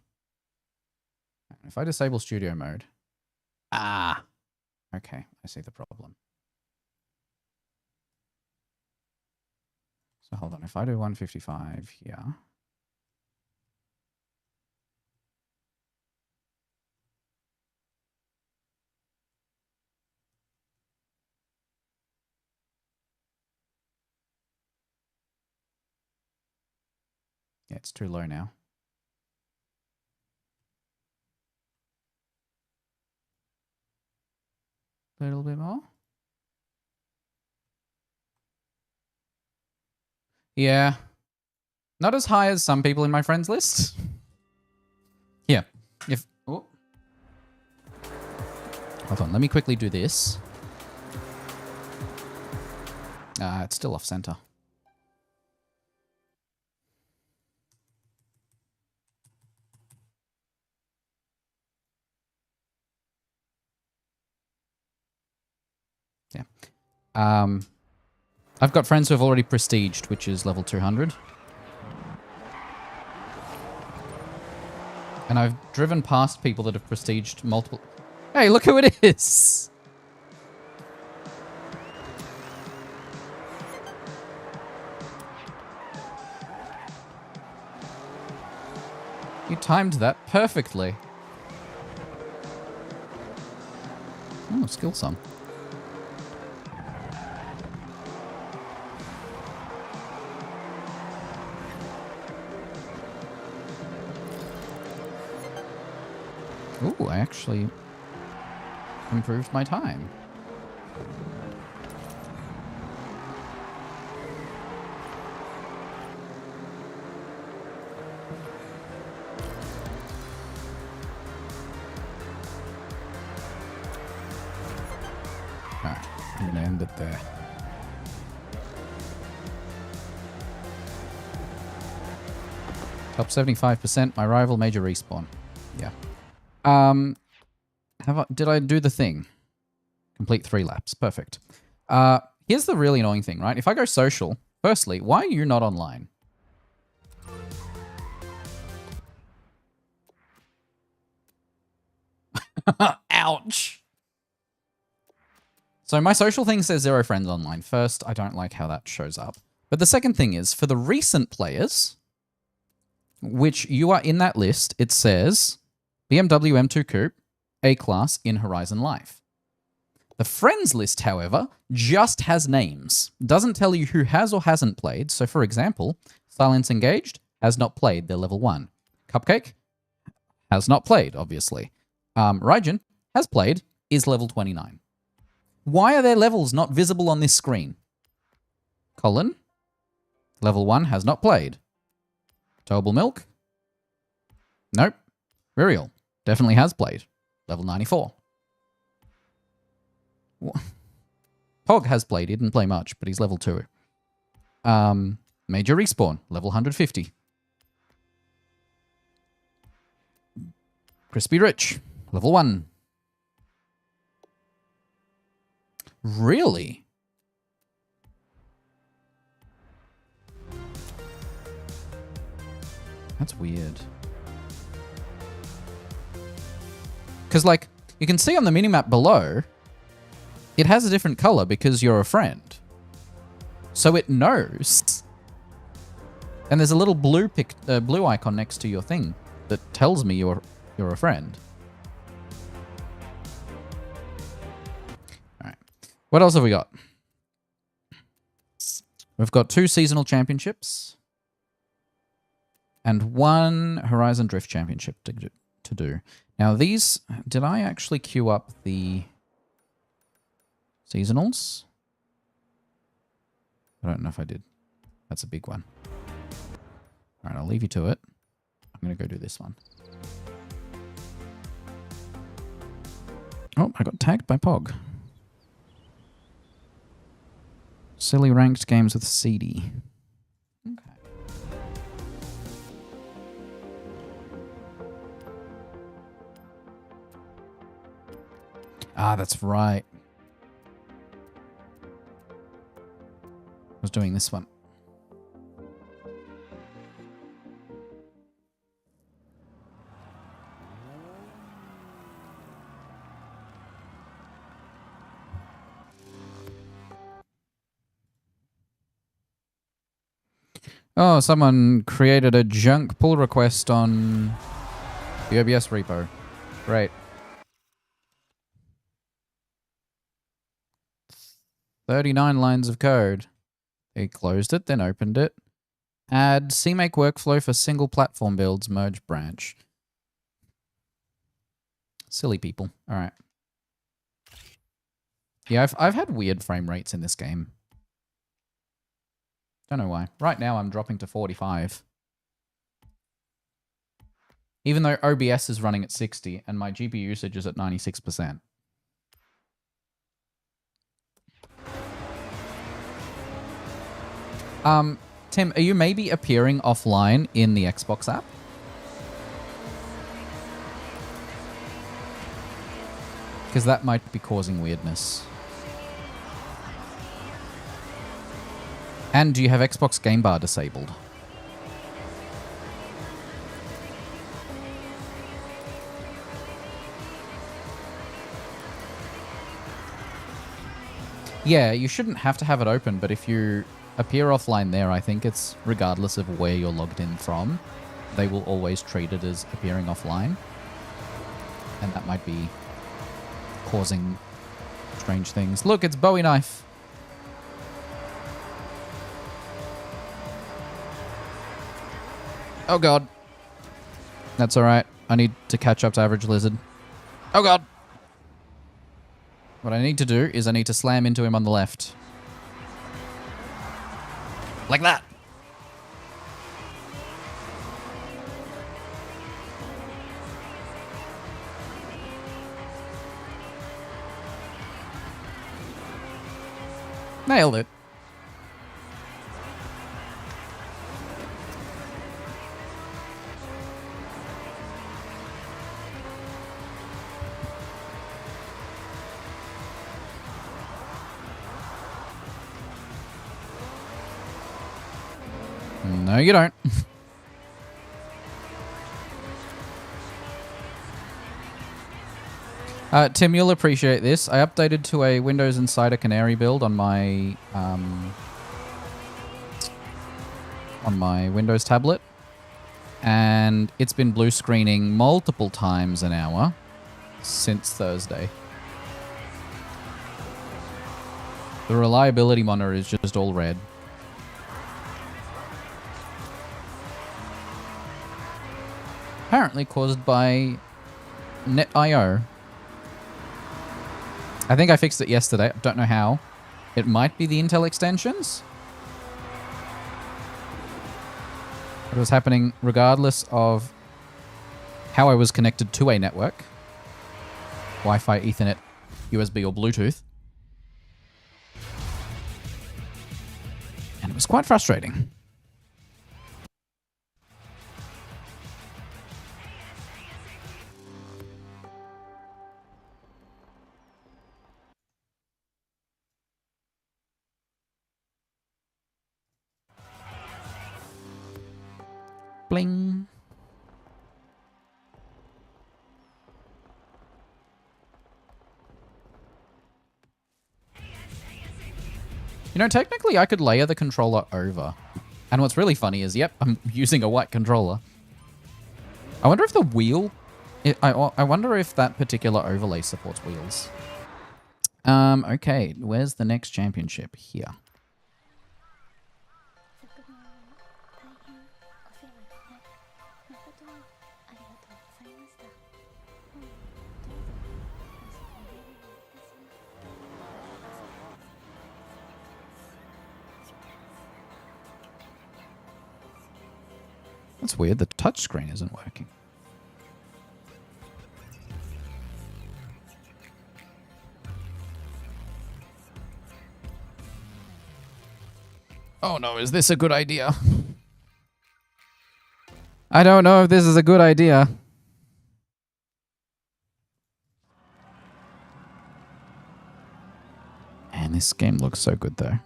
S1: If I disable studio mode. Ah. Okay, I see the problem. So hold on. If I do 155 here. Yeah, it's too low now. A little bit more. Yeah. Not as high as some people in my friends list. Yeah. If... Oh. Hold on, let me quickly do this. It's still off center. Yeah. I've got friends who have already prestiged, which is level 200. And I've driven past people that have prestiged multiple... Hey, look who it is! You timed that perfectly. Oh, skill sum. Ooh, I actually improved my time. Alright, I'm going to end it there. Top 75%, my rival major respawn. Yeah. Did I do the thing? Complete 3 laps. Perfect. Here's the really annoying thing, right? If I go social, firstly, why are you not online? Ouch. So my social thing says 0 friends online. First, I don't like how that shows up. But the second thing is, for the recent players, which you are in that list, it says BMW M2 Coupe, A-Class in Horizon Life. The friends list, however, just has names. Doesn't tell you who has or hasn't played. So, for example, Silence Engaged has not played. They're level 1. Cupcake has not played, obviously. Raijin has played, is level 29. Why are their levels not visible on this screen? Colin, level 1, has not played. Tobal Milk? Nope. Ririel definitely has played. Level 94. Pog has played. He didn't play much, but he's level 2. Major Respawn, level 150. Crispy Rich, level 1. Really? That's weird. Because, like, you can see on the minimap below, it has a different color because you're a friend. So it knows. And there's a little blue blue icon next to your thing that tells me you're a friend. All right. What else have we got? We've got 2 seasonal championships and 1 Horizon Drift championship to do. Now these, did I actually queue up the seasonals? I don't know if I did. That's a big one. All right, I'll leave you to it. I'm going to go do this one. Oh, I got tagged by Pog. Silly ranked games with CD. Okay. Ah, that's right. I was doing this one. Oh, someone created a junk pull request on the OBS repo. Great. 39 lines of code. They closed it, then opened it. Add CMake workflow for single platform builds, merge branch. Silly people. All right. Yeah, I've had weird frame rates in this game. Don't know why. Right now I'm dropping to 45. Even though OBS is running at 60 and my GPU usage is at 96%. Tim, are you maybe appearing offline in the Xbox app? Because that might be causing weirdness. And do you have Xbox Game Bar disabled? Yeah, you shouldn't have to have it open, but if you appear offline there, I think it's regardless of where you're logged in from, they will always treat it as appearing offline. And that might be causing strange things. Look, it's Bowie knife. Oh god. That's alright. I need to catch up to Average Lizard. Oh god. What I need to do is I need to slam into him on the left. Like that. Nailed it. No, you don't. Tim, you'll appreciate this. I updated to a Windows Insider Canary build on my Windows tablet, and it's been blue screening multiple times an hour since Thursday. The reliability monitor is just all red. Apparently caused by NetIO. I think I fixed it yesterday. I don't know how. It might be the Intel extensions. It was happening regardless of how I was connected to a network. Wi-Fi, Ethernet, USB, or Bluetooth. And it was quite frustrating. Bling. You know, technically I could layer the controller over. And what's really funny is, yep, I'm using a white controller. I wonder if the wheel... I wonder if that particular overlay supports wheels. Okay, where's the next championship? Here. That's weird, the touchscreen isn't working. Oh no, is this a good idea? I don't know if this is a good idea. Man, this game looks so good though.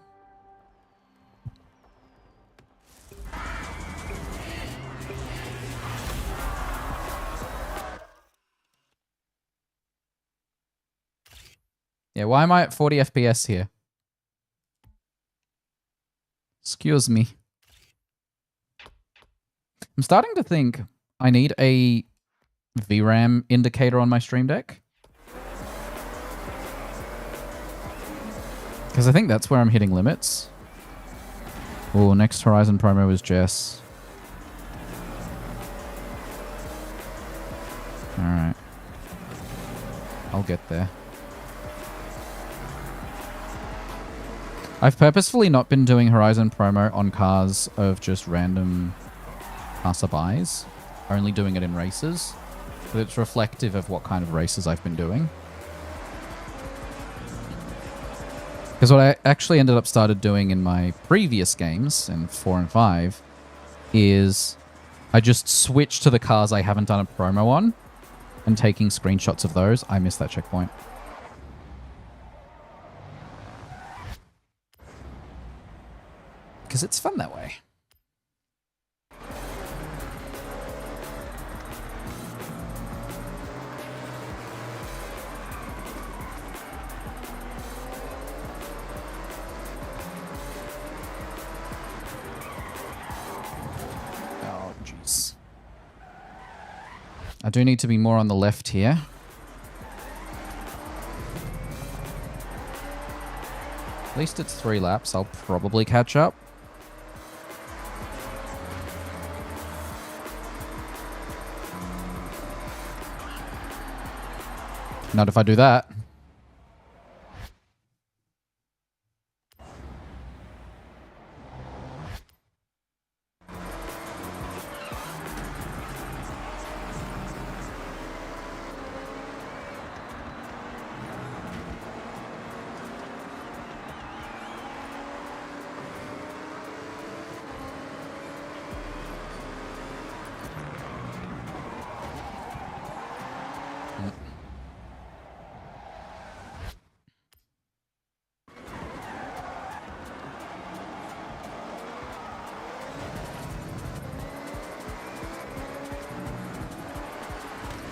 S1: Yeah, why am I at 40 FPS here? Excuse me. I'm starting to think I need a VRAM indicator on my Stream Deck. Because I think that's where I'm hitting limits. Oh, next Horizon promo is Jess. Alright. I'll get there. I've purposefully not been doing Horizon promo on cars of just random passerbys. Only doing it in races. But it's reflective of what kind of races I've been doing. Because what I actually ended up started doing in my previous games, in 4 and 5, is I just switched to the cars I haven't done a promo on and taking screenshots of those. I missed that checkpoint. Because it's fun that way. Oh, jeez. I do need to be more on the left here. At least it's 3 laps. I'll probably catch up. Not if I do that.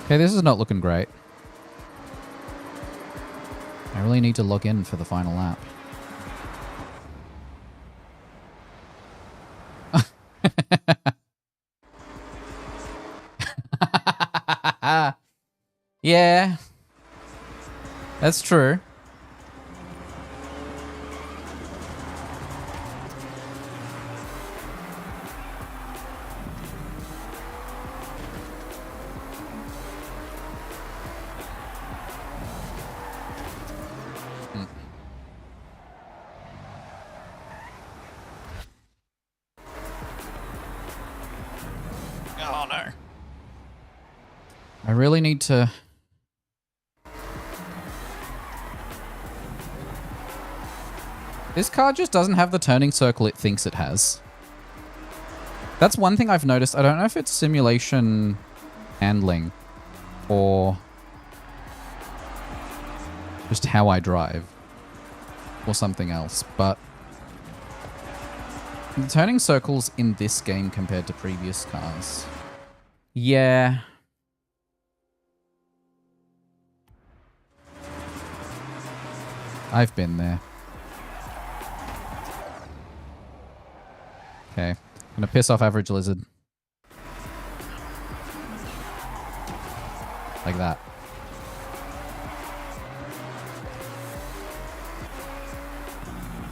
S1: Okay, this is not looking great. I really need to log in for the final lap. Yeah. That's true. Oh no. I really need to... This car just doesn't have the turning circle it thinks it has. That's one thing I've noticed. I don't know if it's simulation handling or just how I drive or something else, but the turning circles in this game compared to previous cars. Yeah. I've been there. Okay. Gonna piss off Average Lizard. Like that.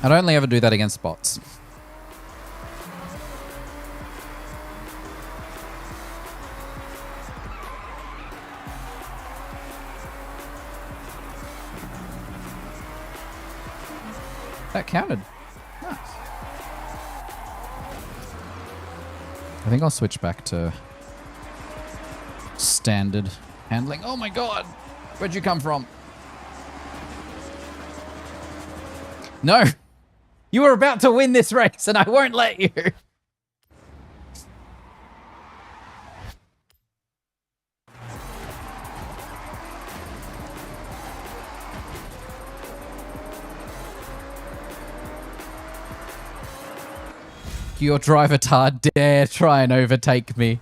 S1: I'd only ever do that against bots. That counted. Nice. I think I'll switch back to standard handling. Oh my god! Where'd you come from? No! You were about to win this race and I won't let you! Your driver tar dare try and overtake me.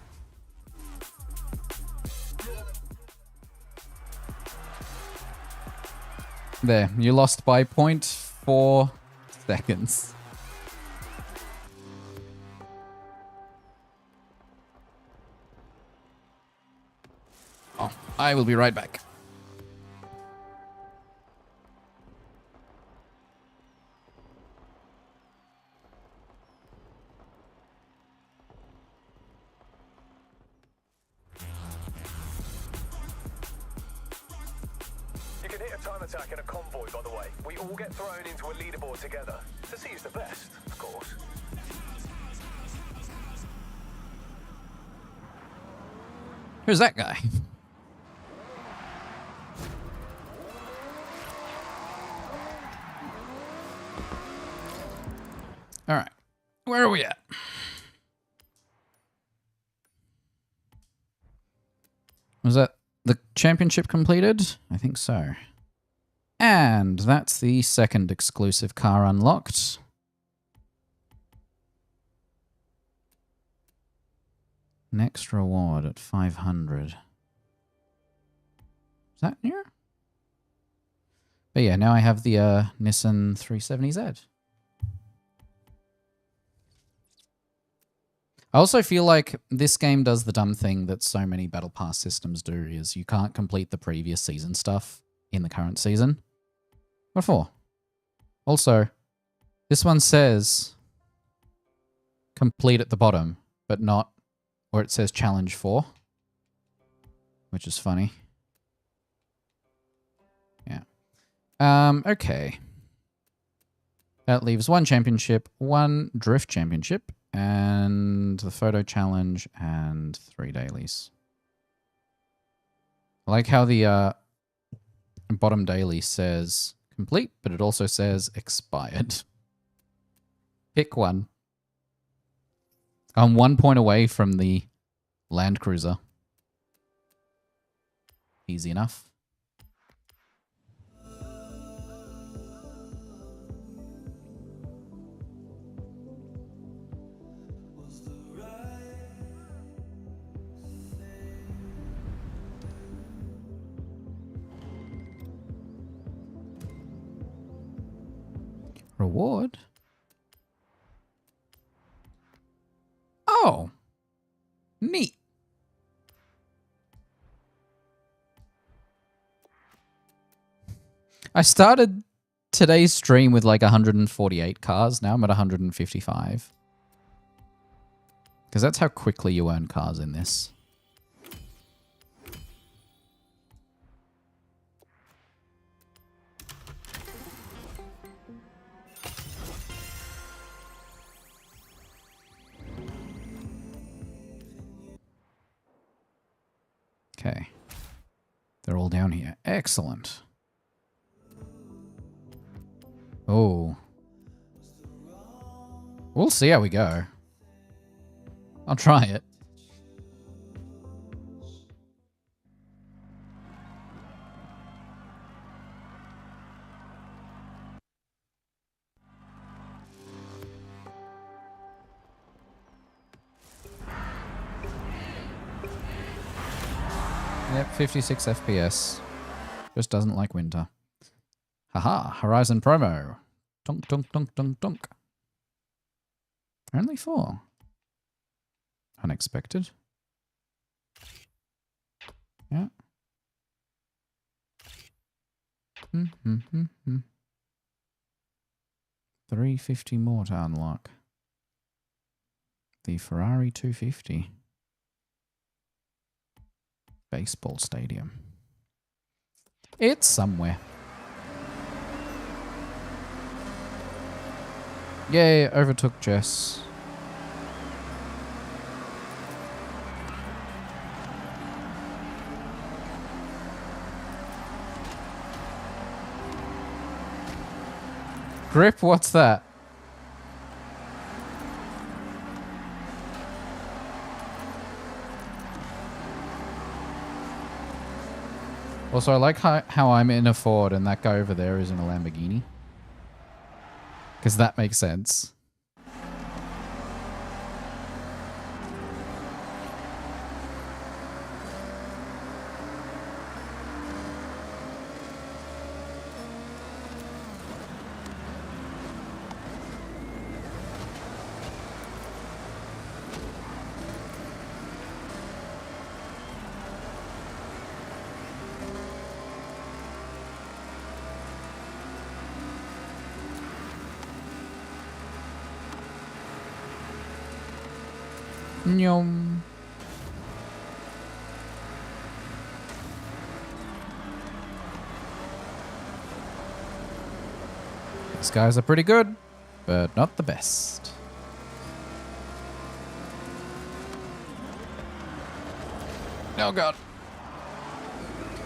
S1: There, you lost by 0.4 seconds. Oh, I will be right back.
S2: You can hit a time attack in a convoy, by the way. We all get thrown into a leaderboard together. to see who's the best, of course.
S1: Who's that guy? All right. Where are we at? Was that the championship completed? I think so. And that's the second exclusive car unlocked. Next reward at 500. Is that new? But yeah, now I have the Nissan 370Z. I also feel like this game does the dumb thing that so many Battle Pass systems do, is you can't complete the previous season stuff in the current season. What for? Also, this one says complete at the bottom, but not where it says challenge 4, which is funny. Yeah. Okay. That leaves one championship, one drift championship, and the photo challenge, and 3 dailies. I like how the bottom daily says complete, but it also says expired. Pick one. I'm 1 point away from the Land Cruiser. Easy enough. Reward? Oh. Neat. I started today's stream with like 148 cars. Now I'm at 155. Because that's how quickly you earn cars in this. Okay. They're all down here. Excellent. Oh. We'll see how we go. I'll try it. Yep, 56 FPS. Just doesn't like winter. Haha, Horizon promo. Dunk, dunk, dunk, dunk, dunk. Only 4. Unexpected. Yeah. 350 more to unlock. The Ferrari 250. Baseball stadium. It's somewhere. Yay, overtook Jess. Grip, what's that? Also, I like how I'm in a Ford and that guy over there is in a Lamborghini. Because that makes sense. Nyom. These guys are pretty good. but not the best. Oh god.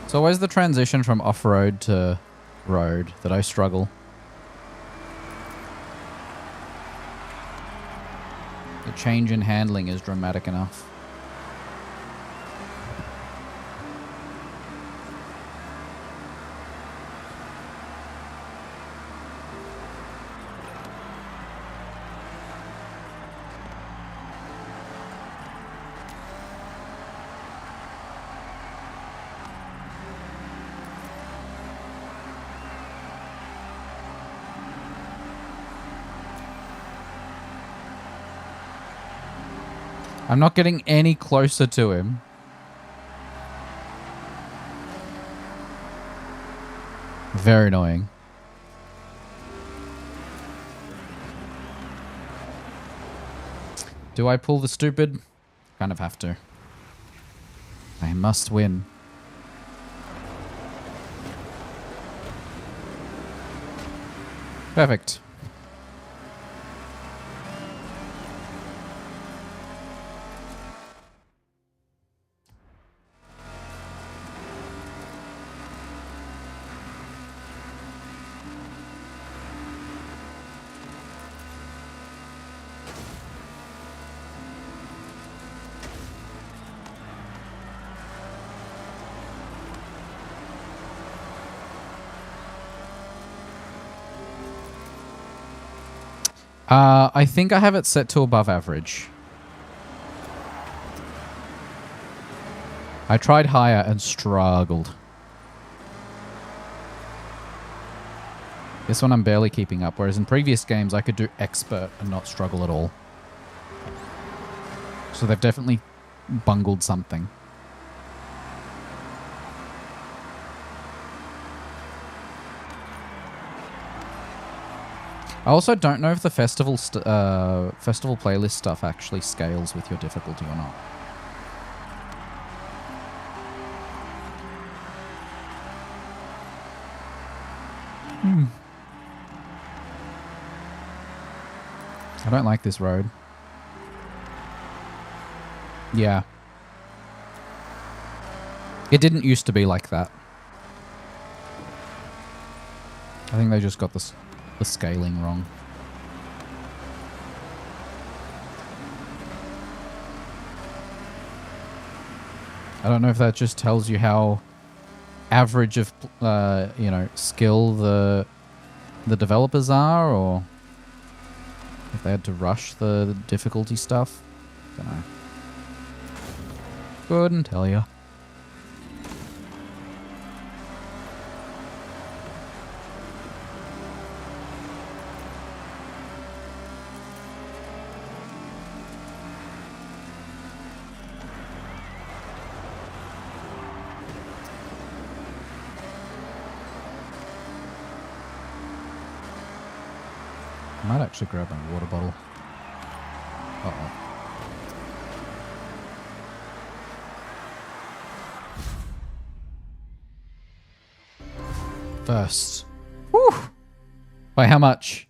S1: It's always the transition from off-road to road that I struggle. The change in handling is dramatic enough. I'm not getting any closer to him. Very annoying. Do I pull the stupid? Kind of have to. I must win. Perfect. I think I have it set to above average. I tried higher and struggled. This one I'm barely keeping up, whereas in previous games I could do expert and not struggle at all. So they've definitely bungled something. I also don't know if the festival playlist stuff actually scales with your difficulty or not. I don't like this road. Yeah. It didn't used to be like that. I think they just got the scaling wrong. I don't know if that just tells you how average of, you know, skill the developers are, or if they had to rush the difficulty stuff. Don't know. Couldn't tell you. I might actually grab my water bottle. Uh-oh. First. Whew! By how much?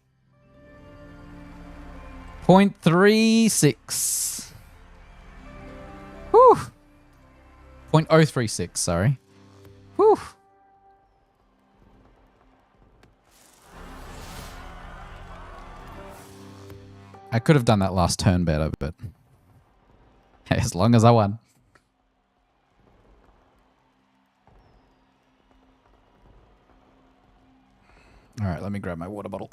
S1: 0.36. Whew! 0.036, sorry. Whew! I could have done that last turn better, but hey, as long as I won. All right, let me grab my water bottle.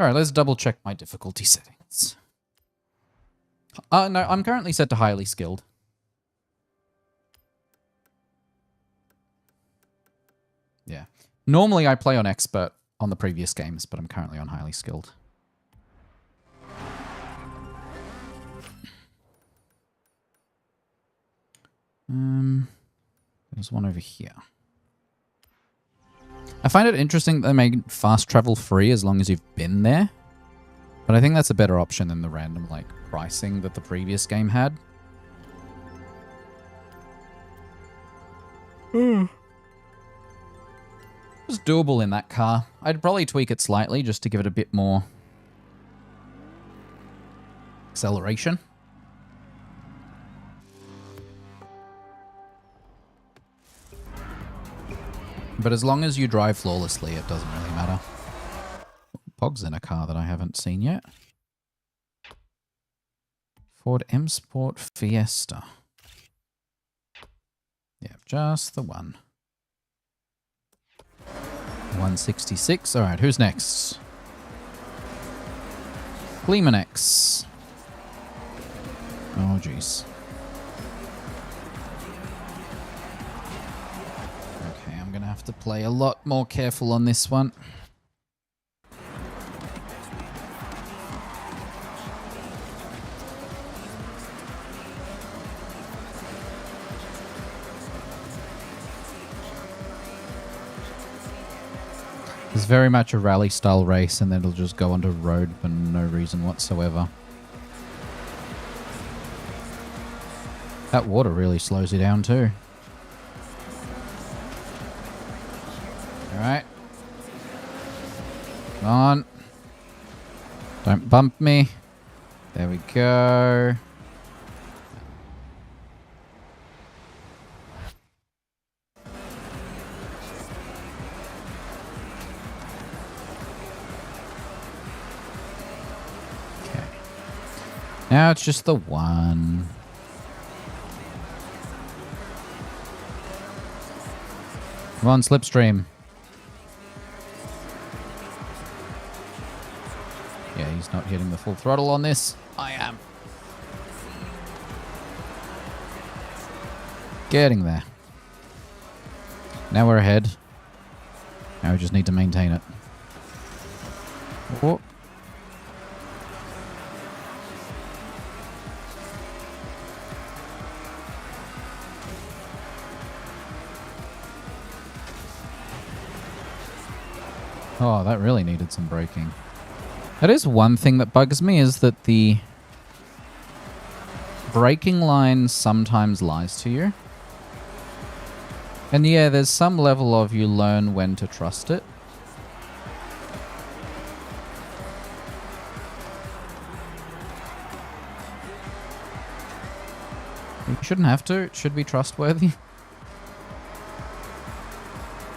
S1: Alright, let's double check my difficulty settings. No, I'm currently set to highly skilled. Yeah. Normally I play on expert on the previous games, but I'm currently on highly skilled. There's one over here. I find it interesting that they make fast travel free as long as you've been there. But I think that's a better option than the random, like, pricing that the previous game had. It was doable in that car. I'd probably tweak it slightly just to give it a bit more acceleration. But as long as you drive flawlessly, it doesn't really matter. Pog's in a car that I haven't seen yet. Ford M Sport Fiesta. Yeah, just the one. 166. Alright, who's next? Gleemanex. Oh, jeez. Okay, I'm gonna have to play a lot more careful on this one. It's very much a rally-style race, and then it'll just go onto road for no reason whatsoever. That water really slows you down too. Alright. Come on. Don't bump me. There we go. Now it's just the one. Come on, Slipstream. Yeah, he's not hitting the full throttle on this. I am. Getting there. Now we're ahead. Now we just need to maintain it. Oh. Oh, that really needed some braking. That is one thing that bugs me, is that the braking line sometimes lies to you. And yeah, there's some level of you learn when to trust it. You shouldn't have to. It should be trustworthy.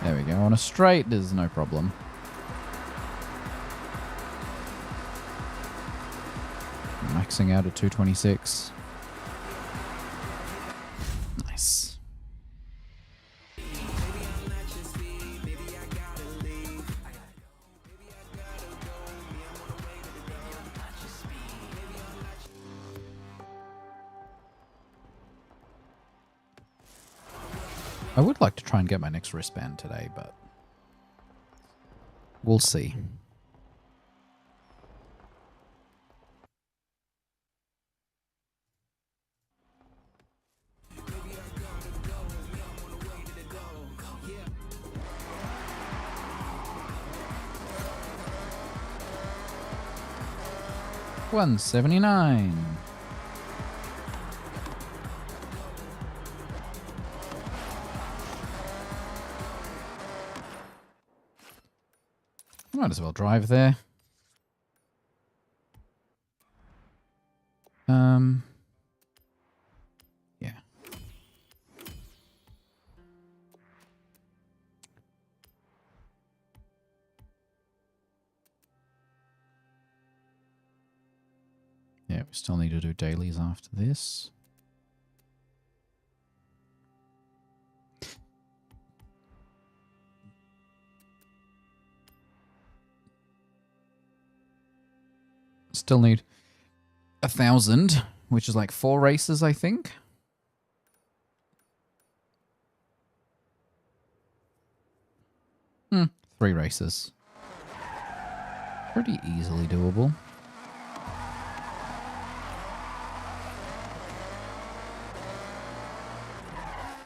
S1: There we go. On a straight, there's no problem. Maxing out at 226. Nice. I would like to try and get my next wristband today, but we'll see. $179. Might as well drive there. Yeah. Yeah, we still need to do dailies after this. Still need 1,000, which is like 4 races, I think. Hmm, 3 races. Pretty easily doable.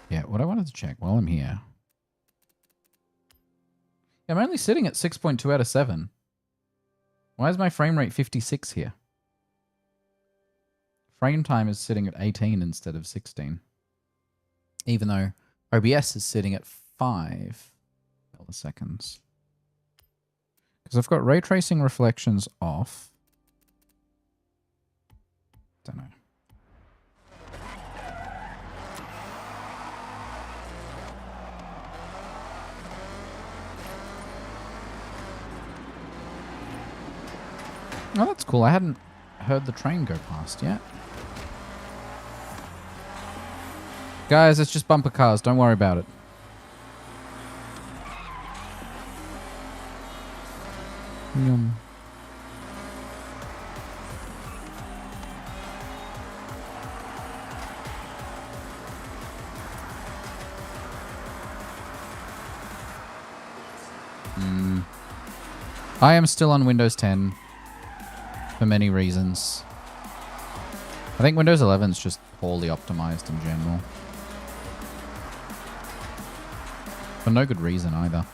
S1: Yeah, what I wanted to check while I'm here. Yeah, I'm only sitting at 6.2 out of 7. Why is my frame rate 56 here? Frame time is sitting at 18 instead of 16. Even though OBS is sitting at 5 milliseconds. Because I've got ray tracing reflections off. Don't know. Oh, that's cool. I hadn't heard the train go past yet. Guys, it's just bumper cars. Don't worry about it. Yum. I am still on Windows 10 for many reasons. I think Windows 11 is just poorly optimized in general. For no good reason either.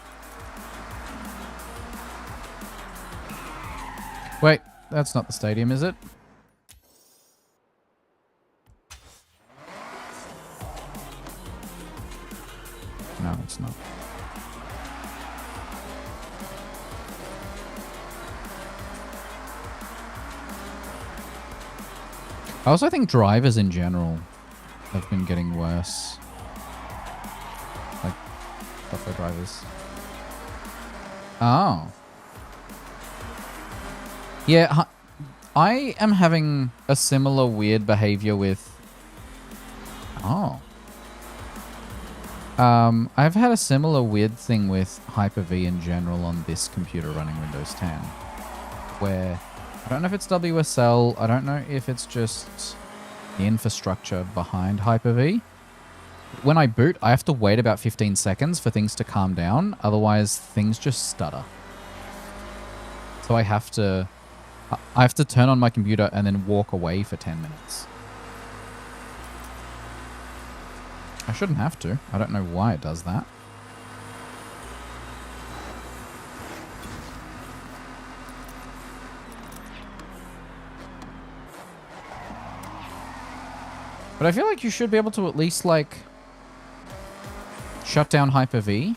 S1: Wait, that's not the stadium, is it? No, it's not. I also think drivers in general have been getting worse. Like, software drivers. Oh. Yeah, I am having a similar weird behavior with... Oh. I've had a similar weird thing with Hyper-V in general on this computer running Windows 10. Where... I don't know if it's WSL, I don't know if it's just the infrastructure behind Hyper-V. When I boot, I have to wait about 15 seconds for things to calm down, otherwise things just stutter. So I have to turn on my computer and then walk away for 10 minutes. I shouldn't have to. I don't know why it does that. But I feel like you should be able to at least, like, shut down Hyper-V.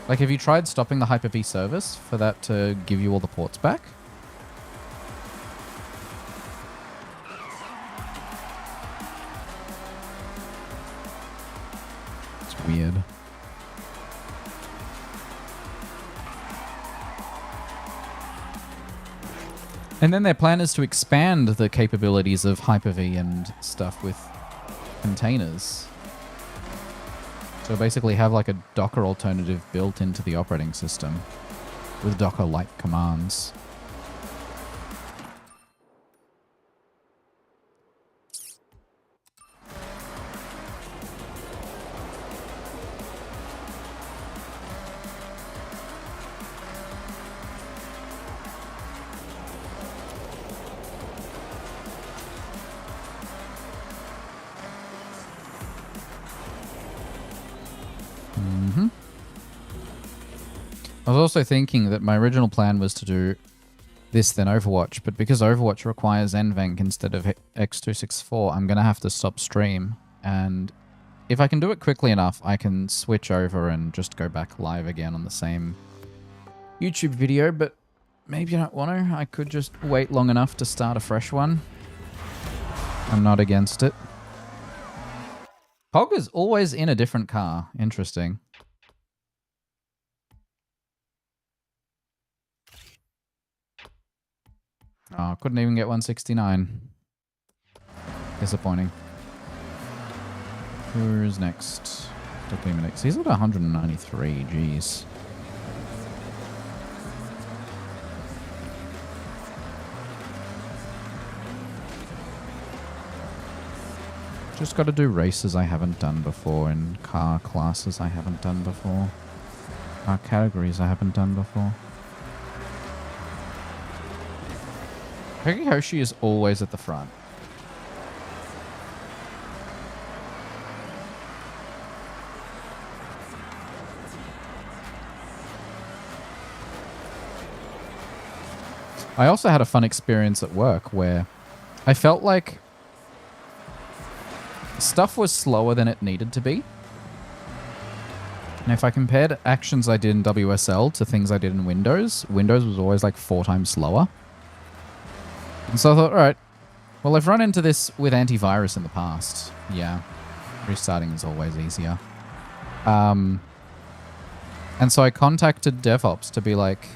S1: Like, have you tried stopping the Hyper-V service for that to give you all the ports back? It's weird. And then their plan is to expand the capabilities of Hyper-V and stuff with containers. So basically have like a Docker alternative built into the operating system with Docker-like commands. I was also thinking that my original plan was to do this then Overwatch, but because Overwatch requires NVENC instead of X264, I'm going to have to stop stream. And if I can do it quickly enough, I can switch over and just go back live again on the same YouTube video, but maybe I don't want to. I could just wait long enough to start a fresh one. I'm not against it. Hog is always in a different car. Interesting. Oh, couldn't even get 169. Disappointing. Who's next? Next. He's at 193. Jeez. Just got to do races I haven't done before and car classes I haven't done before. Car categories I haven't done before. Hoshi is always at the front. I also had a fun experience at work where I felt like stuff was slower than it needed to be. And if I compared actions I did in WSL to things I did in Windows, Windows was always like 4 times slower. And so I thought, all right, well, I've run into this with antivirus in the past. Yeah, restarting is always easier. And so I contacted DevOps to be like,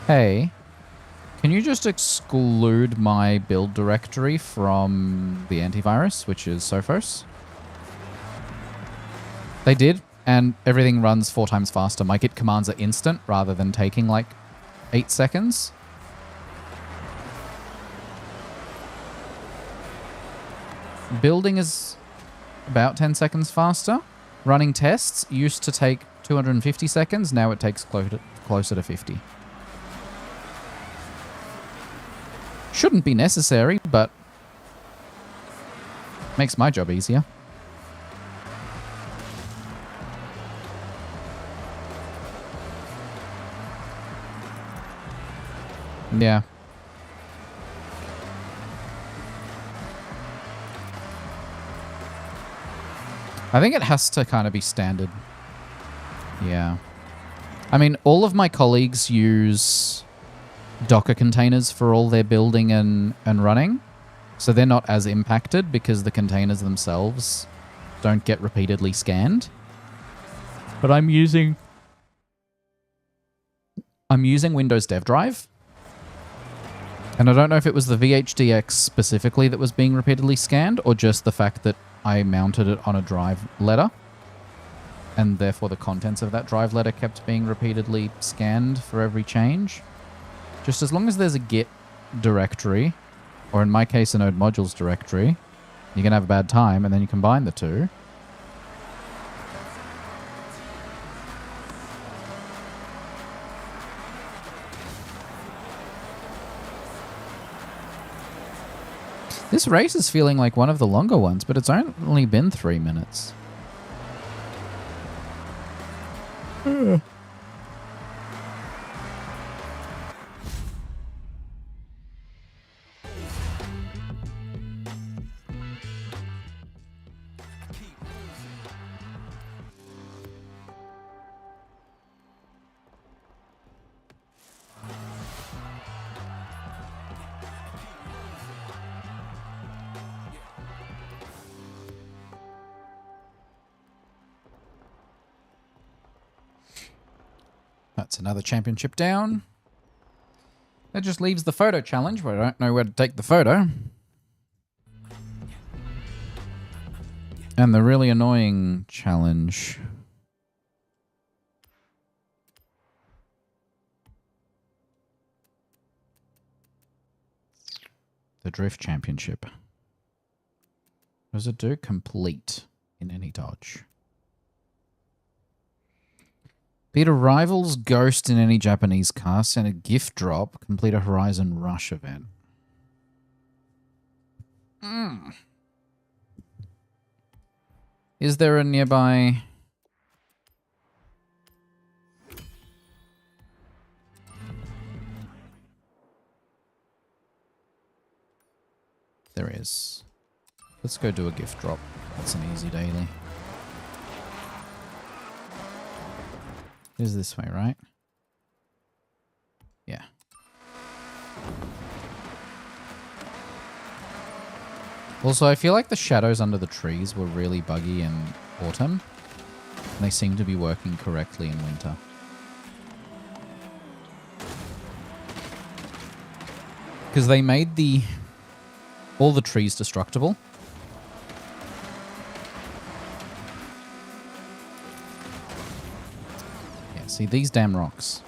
S1: hey, can you just exclude my build directory from the antivirus, which is Sophos? They did, and everything runs 4 times faster. My Git commands are instant rather than taking like 8 seconds. Building is about 10 seconds faster. Running tests used to take 250 seconds. Now it takes closer to 50. Shouldn't be necessary, but makes my job easier. Yeah. I think it has to kind of be standard. Yeah. I mean, all of my colleagues use Docker containers for all their building and running. So they're not as impacted because the containers themselves don't get repeatedly scanned. But I'm using Windows Dev Drive. And I don't know if it was the VHDX specifically that was being repeatedly scanned or just the fact that I mounted it on a drive letter. And therefore the contents of that drive letter kept being repeatedly scanned for every change. Just as long as there's a Git directory, or in my case, a node modules directory, you're going to have a bad time, and then you combine the two. This race is feeling like one of the longer ones, but it's only been 3 minutes. That's another championship down. That just leaves the photo challenge, where I don't know where to take the photo. And the really annoying challenge. The Drift Championship. What does it do? Complete in any dodge. Beat a rival's ghost in any Japanese car, send a gift drop, complete a Horizon Rush event. Is there a nearby... There is. Let's go do a gift drop. That's an easy daily. It is this way, right? Yeah. Also, I feel like the shadows under the trees were really buggy in autumn. And they seem to be working correctly in winter. Because they made all the trees destructible. Yeah, see, these damn rocks.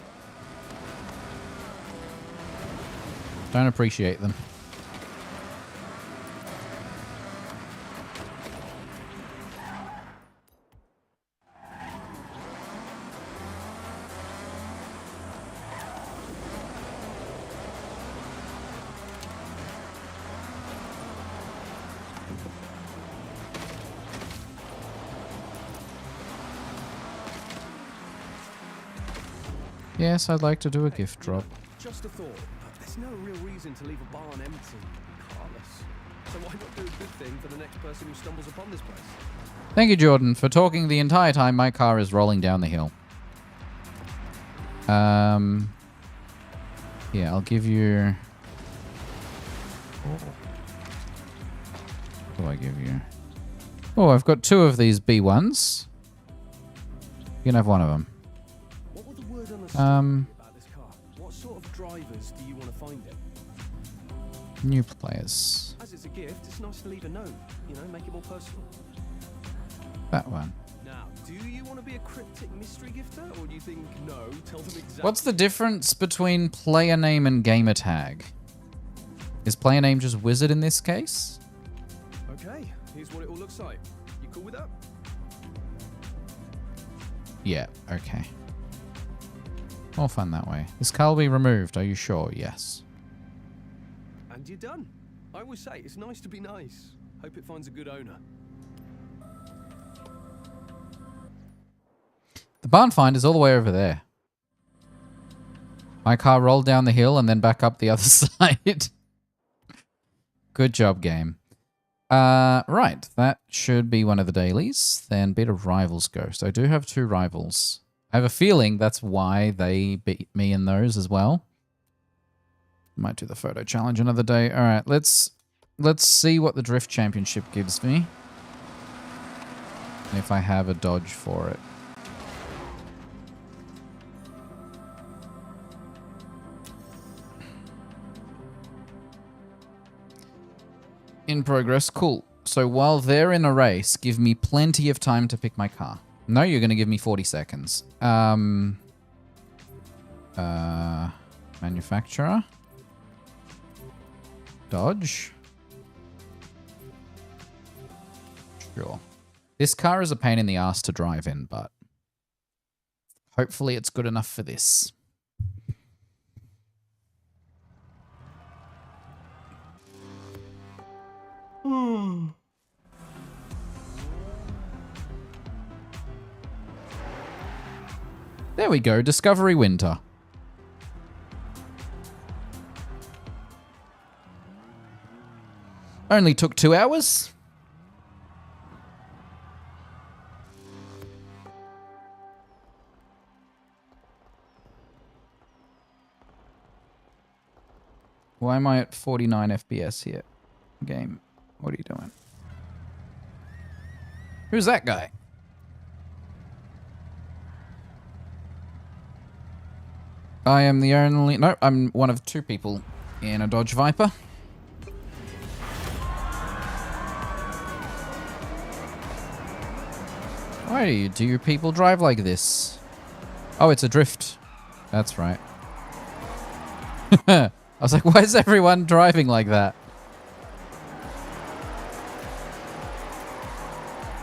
S1: Don't appreciate them. Yes, I'd like to do a gift drop.
S4: Just a thought. There's no real reason to leave a barn empty, Carlos. So why not do a good thing for the next person who stumbles upon this place?
S1: Thank you, Jordan, for talking the entire time my car is rolling down the hill. Yeah, I'll give you... What do I give you? Oh, I've got 2 of these B1s. You can have one of them.
S4: What were the word on the story about this car? What sort of drivers do you want to find it?
S1: New players.
S4: As it's a gift, it's nice to leave a note. You know, make it more personal.
S1: That one.
S4: Now, do you want to be a cryptic mystery gifter, or do you think no? Tell them exactly.
S1: What's the difference between player name and gamer tag? Is player name just wizard in this case?
S4: Okay, here's what it all looks like. You cool with that?
S1: Yeah, okay. More fun that way. This car will be removed, are you sure? Yes.
S4: And you're done. I always say, it's nice to be nice. Hope it finds a good owner.
S1: The barn find is all the way over there. My car rolled down the hill and then back up the other side. Good job, game. Right, that should be one of the dailies. Then bit of rivals ghost. I do have 2 rivals. I have a feeling that's why they beat me in those as well. Might do the photo challenge another day. All right, let's see what the drift championship gives me. And if I have a dodge for it. In progress. Cool. So while they're in a race, give me plenty of time to pick my car. No, you're going to give me 40 seconds. Manufacturer. Dodge. Sure. This car is a pain in the ass to drive in, but hopefully it's good enough for this. There we go, Discovery Winter. Only took 2 hours. Why am I at 49 FPS here? Game, what are you doing? Who's that guy? I am the only... No, I'm one of 2 people in a Dodge Viper. Why do you people drive like this? Oh, it's a drift. That's right. I was like, why is everyone driving like that?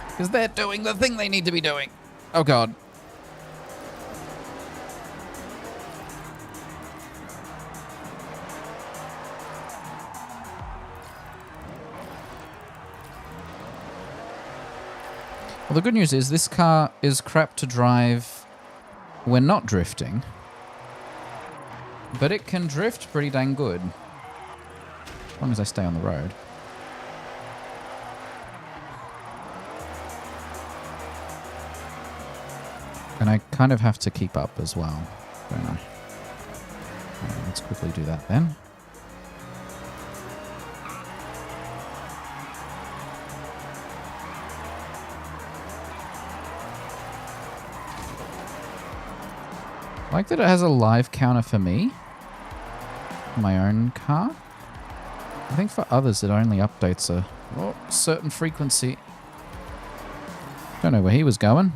S1: Because they're doing the thing they need to be doing. Oh, God. Well, the good news is this car is crap to drive when not drifting. But it can drift pretty dang good. As long as I stay on the road. And I kind of have to keep up as well, don't I? Right, let's quickly do that then. I like that it has a live counter for me. My own car. I think for others it only updates a certain frequency. Don't know where he was going.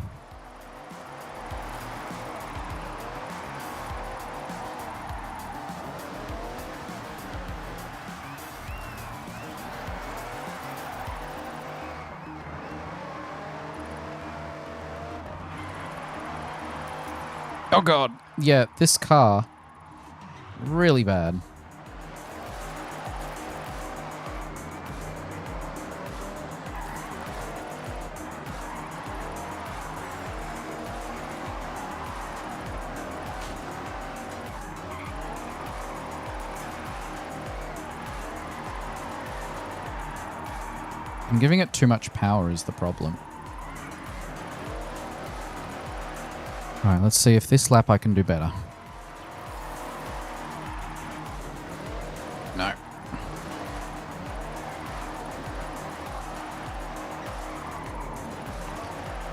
S1: Oh God. Yeah, this car, really bad. I'm giving it too much power is the problem. Alright, let's see if this lap I can do better. No.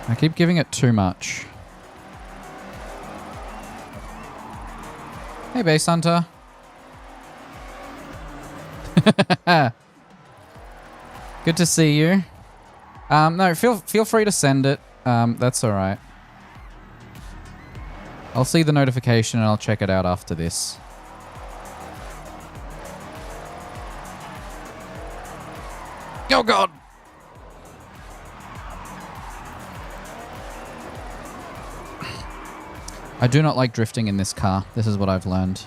S1: I keep giving it too much. Hey, Base Hunter. Good to see you. No, feel free to send it. That's all right. I'll see the notification and I'll check it out after this. Oh God. I do not like drifting in this car. This is what I've learned.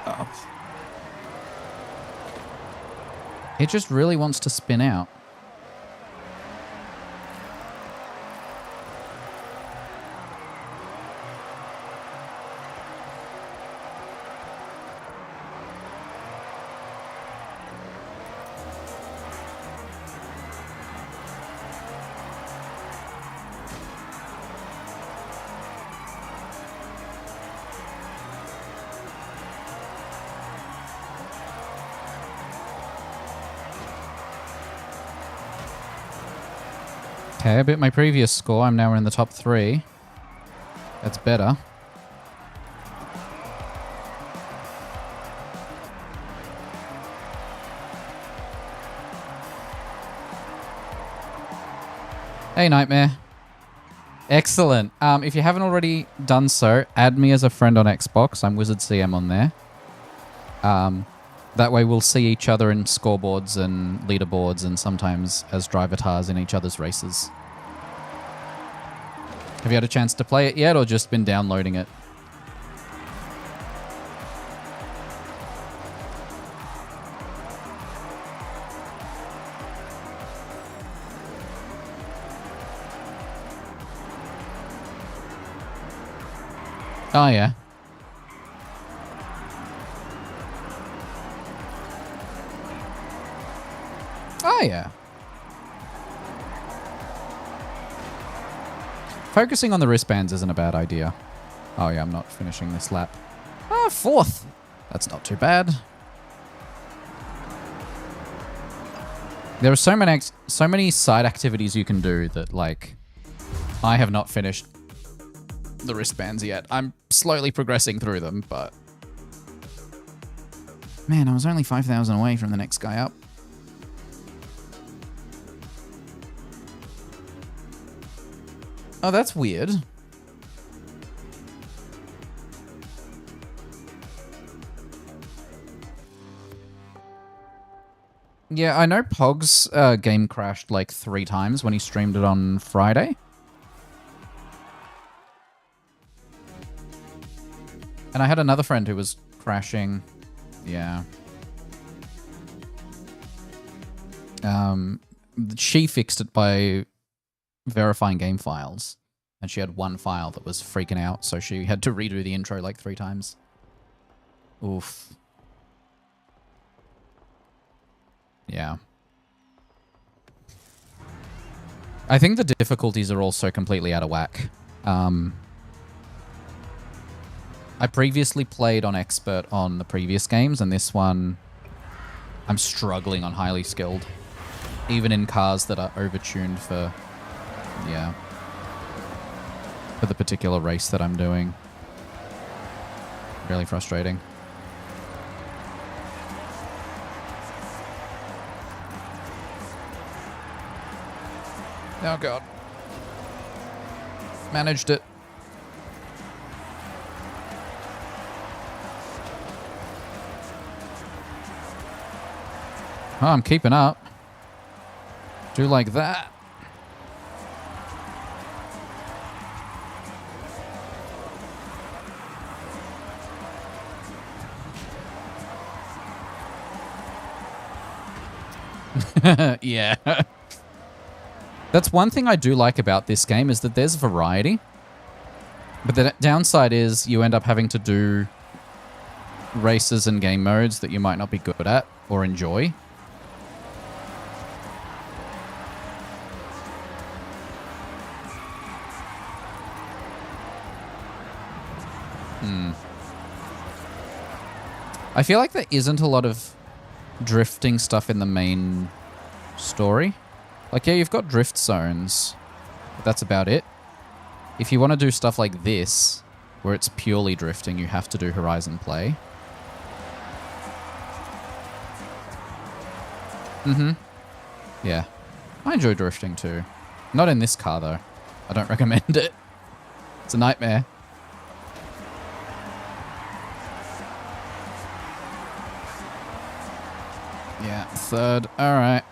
S1: Oh. It just really wants to spin out. Okay, I beat my previous score. I'm now in the top 3. That's better. Hey, Nightmare. Excellent. If you haven't already done so, add me as a friend on Xbox. I'm Wizard CM on there. That way we'll see each other in scoreboards and leaderboards and sometimes as drivatars in each other's races. Have you had a chance to play it yet or just been downloading it? Oh, yeah. Oh, yeah. Focusing on the wristbands isn't a bad idea. Oh, yeah, I'm not finishing this lap. Ah, 4th. That's not too bad. There are so many side activities you can do that, like, I have not finished the wristbands yet. I'm slowly progressing through them, but... Man, I was only 5,000 away from the next guy up. Oh, that's weird. Yeah, I know Pog's game crashed like 3 times when he streamed it on Friday. And I had another friend who was crashing. Yeah. She fixed it by verifying game files, and she had one file that was freaking out, so she had to redo the intro like 3 times. Oof. Yeah. I think the difficulties are also completely out of whack. I previously played on expert on the previous games, and this one I'm struggling on highly skilled, even in cars that are overtuned for... Yeah. For the particular race that I'm doing. Really frustrating. Oh God. Managed it. Oh, I'm keeping up. Do like that. Yeah. That's one thing I do like about this game is that there's variety. But the downside is you end up having to do races and game modes that you might not be good at or enjoy. I feel like there isn't a lot of drifting stuff in the main story. Like, yeah, you've got drift zones, but that's about it. If you want to do stuff like this, where it's purely drifting, you have to do Horizon Play. Yeah. I enjoy drifting too. Not in this car, though. I don't recommend it. It's a nightmare. Yeah, third. Alright.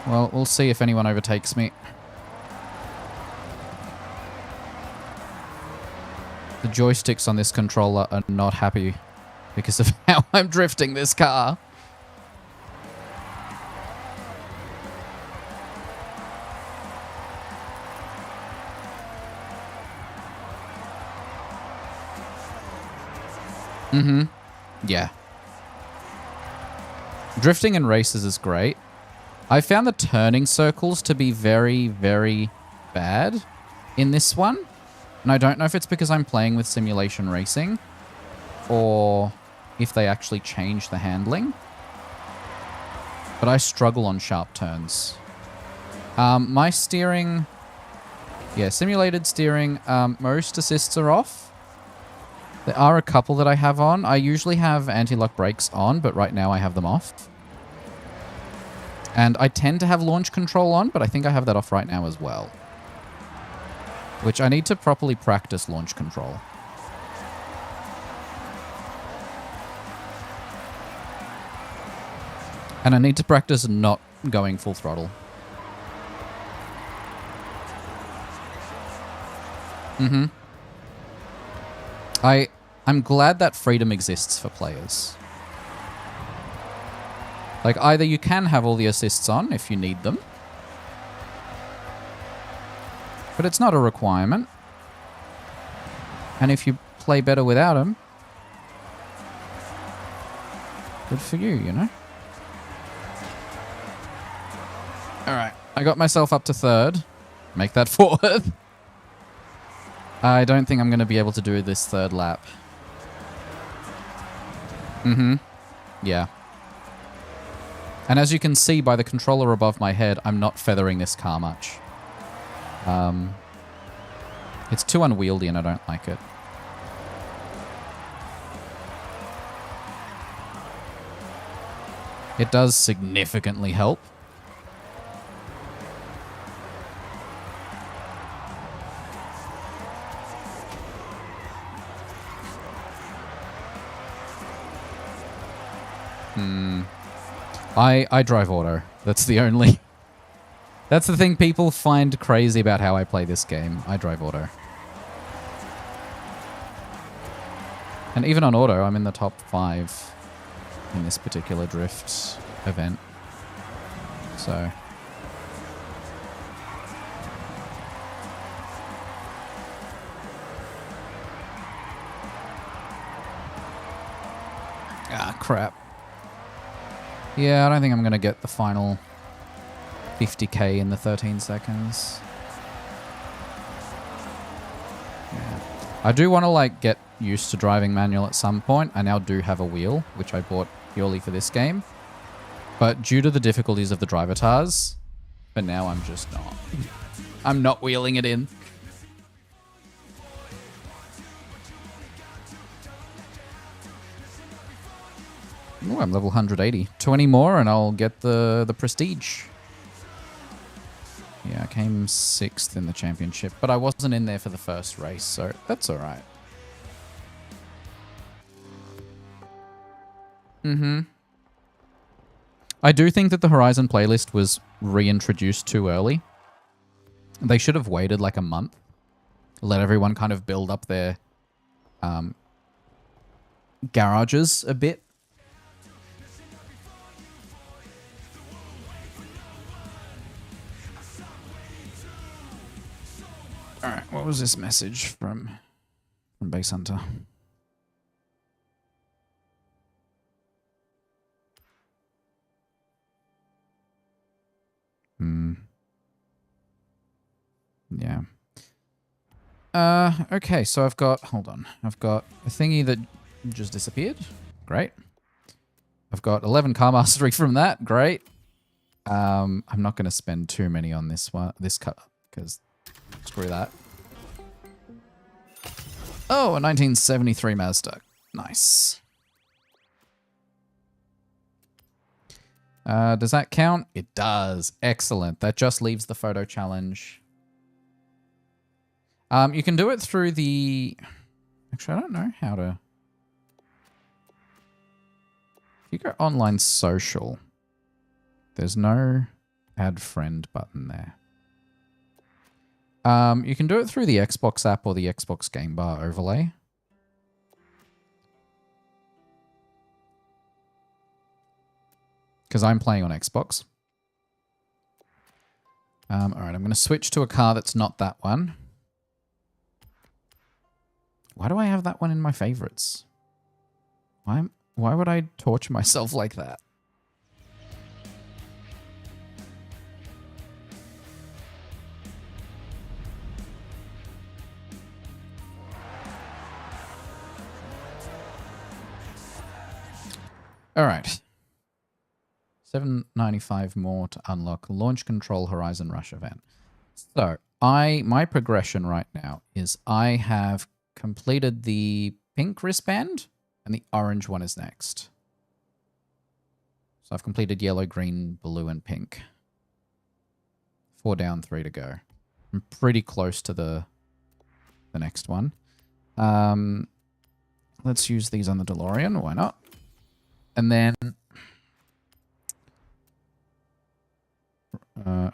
S1: Well, we'll see if anyone overtakes me. The joysticks on this controller are not happy because of how I'm drifting this car. Yeah. Drifting in races is great. I found the turning circles to be very, very bad in this one. And I don't know if it's because I'm playing with simulation racing or if they actually change the handling. But I struggle on sharp turns. My steering... Yeah, simulated steering. Most assists are off. There are a couple that I have on. I usually have anti-lock brakes on, but right now I have them off. And I tend to have launch control on, but I think I have that off right now as well. Which I need to properly practice launch control. And I need to practice not going full throttle. I'm glad that freedom exists for players. Like, either you can have all the assists on if you need them, but it's not a requirement. And if you play better without them, good for you, you know? Alright, I got myself up to third. Make that fourth. I don't think I'm going to be able to do this third lap. Yeah. And as you can see by the controller above my head, I'm not feathering this car much. It's too unwieldy and I don't like it. It does significantly help. I drive auto. That's the only... That's the thing people find crazy about how I play this game. I drive auto. And even on auto, I'm in the top 5 in this particular drift event. So... Ah, crap. Yeah, I don't think I'm going to get the final 50k in the 13 seconds. Yeah. I do want to, like, get used to driving manual at some point. I now do have a wheel, which I bought purely for this game. But due to the difficulties of the drivatars, for now I'm just not. I'm not wheeling it in. Ooh, I'm level 180. 20 more and I'll get the prestige. Yeah, I came 6th in the championship, but I wasn't in there for the first race, so that's alright. I do think that the Horizon playlist was reintroduced too early. They should have waited like a month. Let everyone kind of build up their garages a bit. What was this message from Base Hunter? Yeah. Okay, so I've got, hold on. I've got a thingy that just disappeared. Great. I've got 11 car mastery from that. Great. I'm not going to spend too many on this one, this cut, because screw that. Oh, a 1973 Mazda. Nice. Does that count? It does. Excellent. That just leaves the photo challenge. You can do it through the... Actually, I don't know how to... If you go online social, there's no add friend button there. You can do it through the Xbox app or the Xbox Game Bar overlay. Because I'm playing on Xbox. All right, I'm going to switch to a car that's not that one. Why do I have that one in my favorites? Why would I torture myself like that? All right. 795 more to unlock Launch Control Horizon Rush event. So, my progression right now is I have completed the pink wristband and the orange one is next. So I've completed yellow, green, blue, and pink. 4 down, 3 to go. I'm pretty close to the next one. Let's use these on the DeLorean. Why not? And then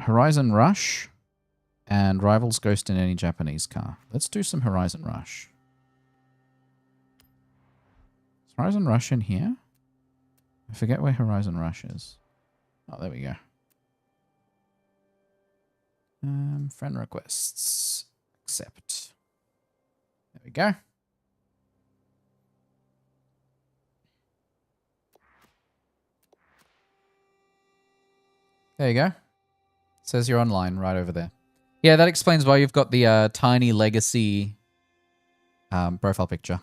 S1: Horizon Rush and Rivals Ghost in any Japanese car. Let's do some Horizon Rush. Is Horizon Rush in here? I forget where Horizon Rush is. Oh, there we go. Friend requests. Accept. There we go. There you go. Says you're online right over there. Yeah, that explains why you've got the tiny legacy profile picture.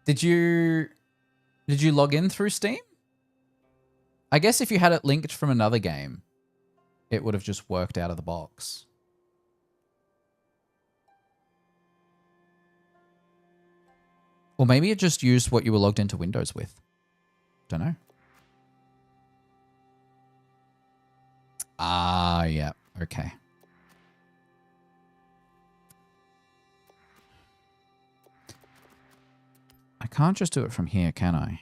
S1: Did you log in through Steam? I guess if you had it linked from another game, it would have just worked out of the box. Or maybe it just used what you were logged into Windows with. Don't know. Ah, yeah. Okay. I can't just do it from here, can I?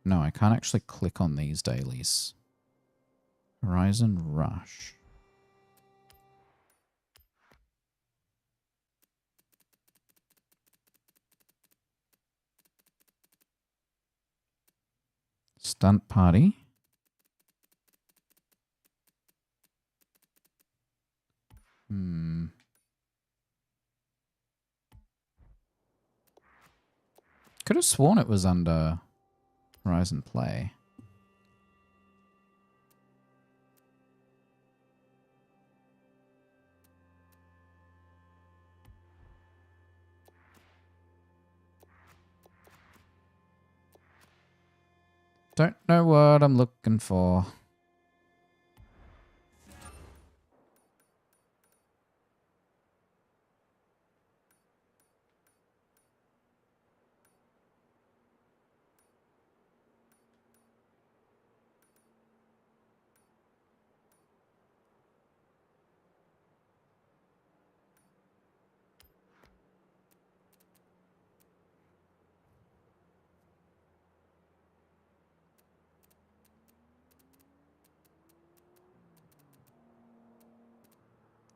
S1: No, I can't actually click on these dailies. Horizon Rush. Stunt Party. Could have sworn it was under Horizon Play. Don't know what I'm looking for.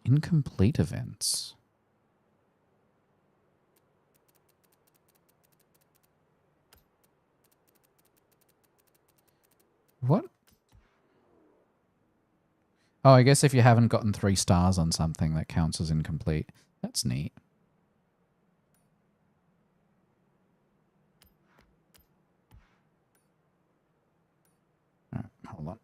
S1: Incomplete events. What? Oh, I guess if you haven't gotten 3 stars on something, that counts as incomplete. That's neat. All right, hold on.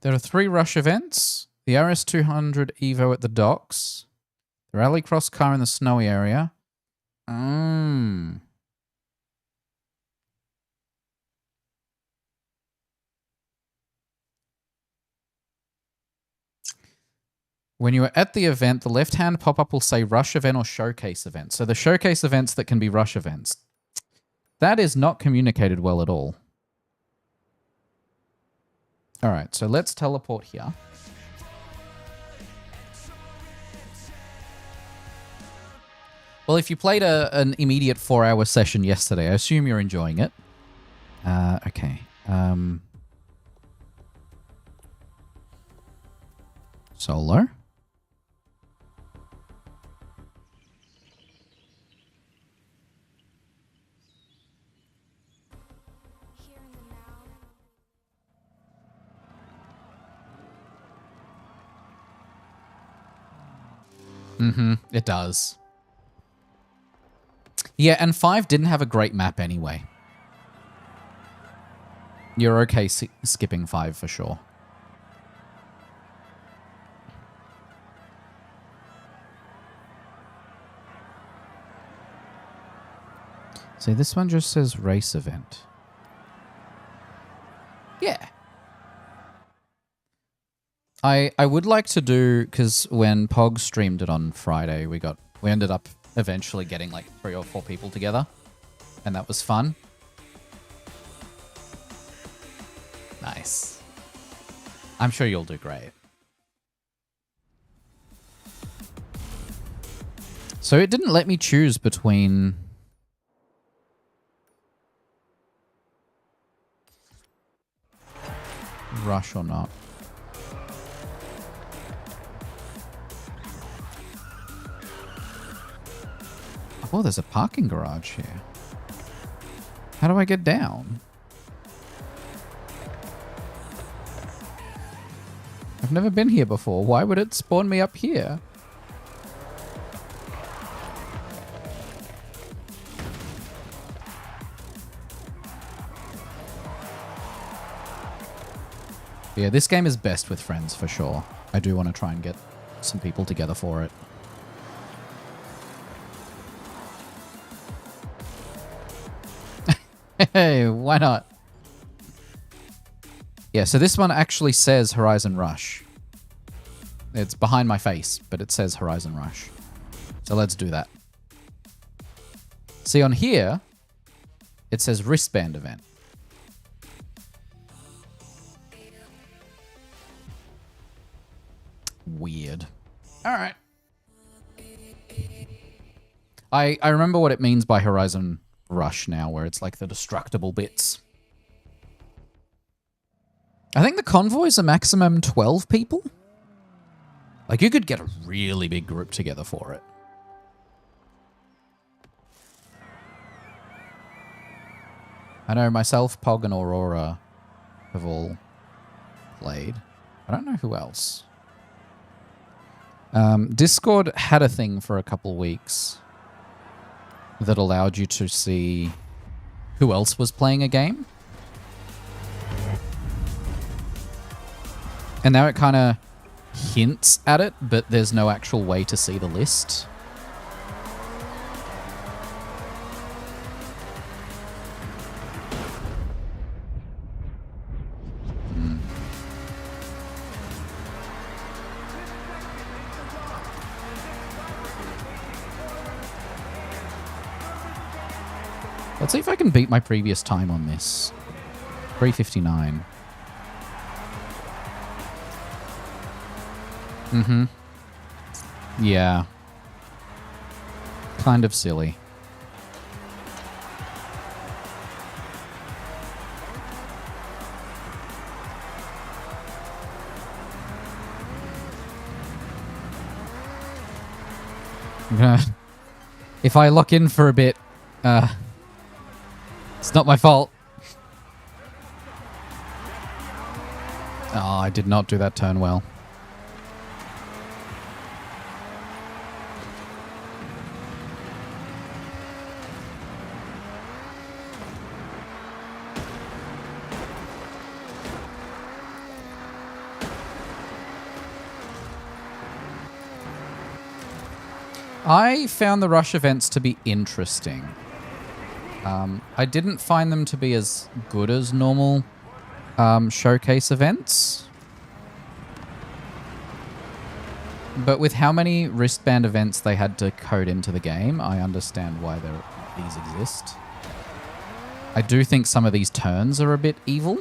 S1: There are 3 rush events. The RS200 Evo at the docks. The rallycross car in the snowy area. When you are at the event, the left-hand pop-up will say rush event or showcase event. So the showcase events that can be rush events. That is not communicated well at all. All right, so let's teleport here. Well, if you played an immediate 4-hour session yesterday, I assume you're enjoying it. Okay. Solo. It does. Yeah, and 5 didn't have a great map anyway. You're okay skipping 5 for sure. See, this one just says race event. Yeah. I would like to do, because when Pog streamed it on Friday, we ended up eventually getting like 3 or 4 people together, and that was fun. Nice. I'm sure you'll do great. So it didn't let me choose between rush or not. Oh, there's a parking garage here. How do I get down? I've never been here before. Why would it spawn me up here? Yeah, this game is best with friends for sure. I do want to try and get some people together for it. Hey, why not? Yeah, so this one actually says Horizon Rush. It's behind my face, but it says Horizon Rush. So let's do that. See, on here, it says wristband event. Weird. All right. I remember what it means by Horizon Rush now, where it's like the destructible bits. I think the convoy is a maximum 12 people. Like, you could get a really big group together for it. I know myself, Pog, and Aurora have all played. I don't know who else. Discord had a thing for a couple weeks that allowed you to see who else was playing a game. And now it kind of hints at it, but there's no actual way to see the list. Let's see if I can beat my previous time on this. 3:59. Mm-hmm. Yeah. Kind of silly. If I lock in for a bit, it's not my fault. Oh, I did not do that turn well. I found the rush events to be interesting. I didn't find them to be as good as normal showcase events. But with how many wristband events they had to code into the game, I understand why these exist. I do think some of these turns are a bit evil.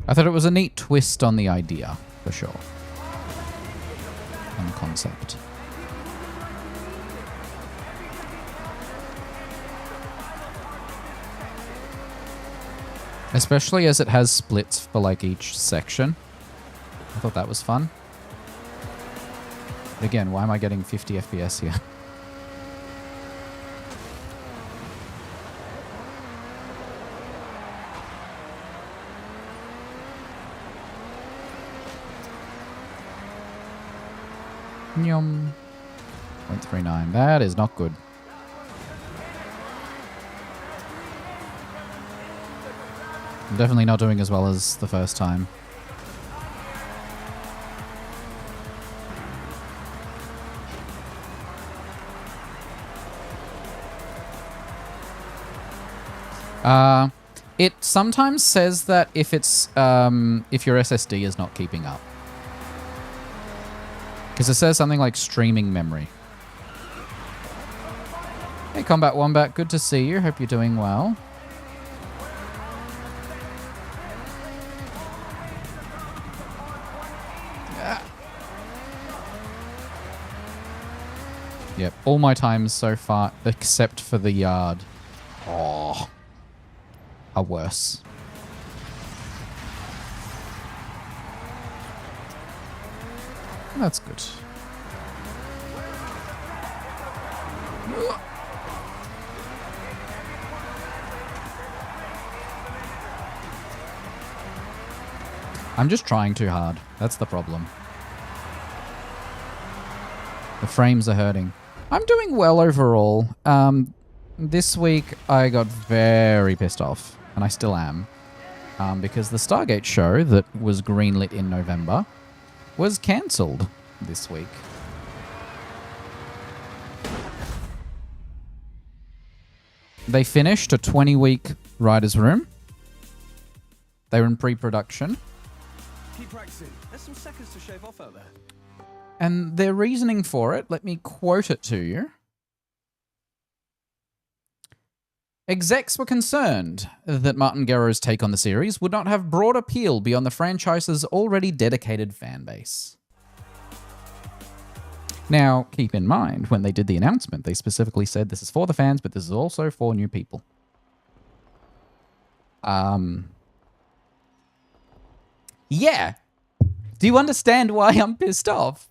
S1: I thought it was a neat twist on the idea, for sure. On the concept. Especially as it has splits for like each section. I thought that was fun. But again, why am I getting 50 FPS here? Yum. 0.39. That is not good. I'm definitely not doing as well as the first time. It sometimes says that if it's if your SSD is not keeping up. Because it says something like streaming memory. Hey, Combat Wombat, good to see you. Hope you're doing well. Yep, all my times so far, except for the yard, are worse. That's good. I'm just trying too hard. That's the problem. The frames are hurting. I'm doing well overall. This week I got very pissed off, and I still am, because the Stargate show that was greenlit in November was cancelled this week. They finished a 20-week writer's room. They were in pre-production.
S4: Keep practicing. There's some seconds to shave off out there.
S1: And their reasoning for it, let me quote it to you. Execs were concerned that Martin Garrow's take on the series would not have broad appeal beyond the franchise's already dedicated fan base. Now, keep in mind, when they did the announcement, they specifically said this is for the fans, but this is also for new people. Yeah. Do you understand why I'm pissed off?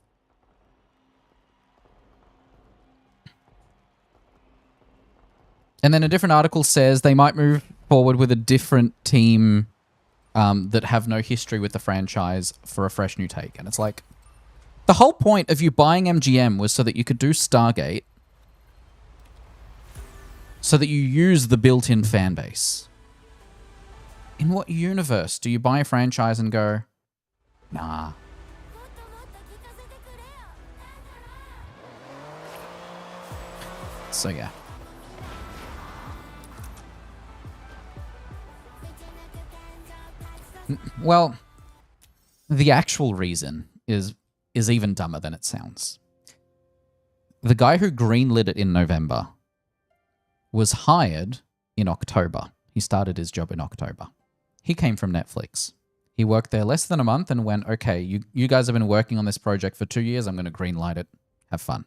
S1: And then a different article says they might move forward with a different team that have no history with the franchise for a fresh new take. And it's like, the whole point of you buying MGM was so that you could do Stargate, so that you use the built-in fan base. In what universe do you buy a franchise and go, nah. So yeah. Well, the actual reason is even dumber than it sounds. The guy who greenlit it in November was hired in October. He started his job in October. He came from Netflix. He worked there less than a month and went, okay, you guys have been working on this project for 2 years. I'm going to greenlight it. Have fun.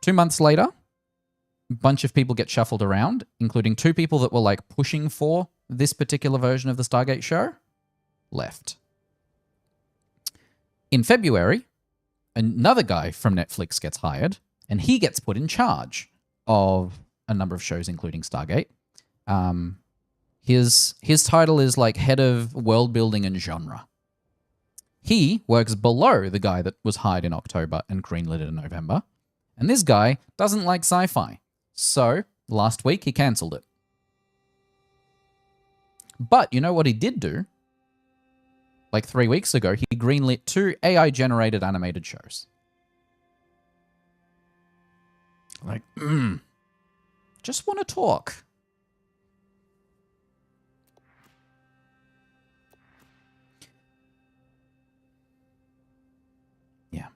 S1: 2 months later, a bunch of people get shuffled around, including 2 people that were like pushing for this particular version of the Stargate show, left. In February, another guy from Netflix gets hired, and he gets put in charge of a number of shows, including Stargate. His title is like head of world building and genre. He works below the guy that was hired in October and greenlit in November. And this guy doesn't like sci-fi. So last week he cancelled it. But you know what he did do? Like 3 weeks ago, he greenlit 2 AI-generated animated shows. Like, just want to talk. Yeah.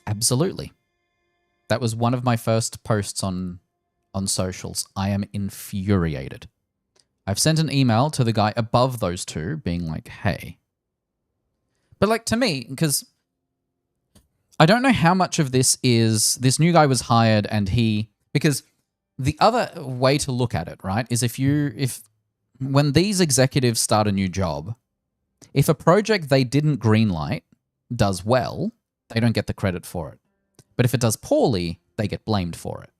S1: Absolutely. That was one of my first posts on socials. I am infuriated. I've sent an email to the guy above those 2 being like, hey. But like to me, because I don't know how much of this is this new guy was hired and because the other way to look at it, right, is when these executives start a new job, if a project they didn't greenlight does well, they don't get the credit for it. But if it does poorly, they get blamed for it.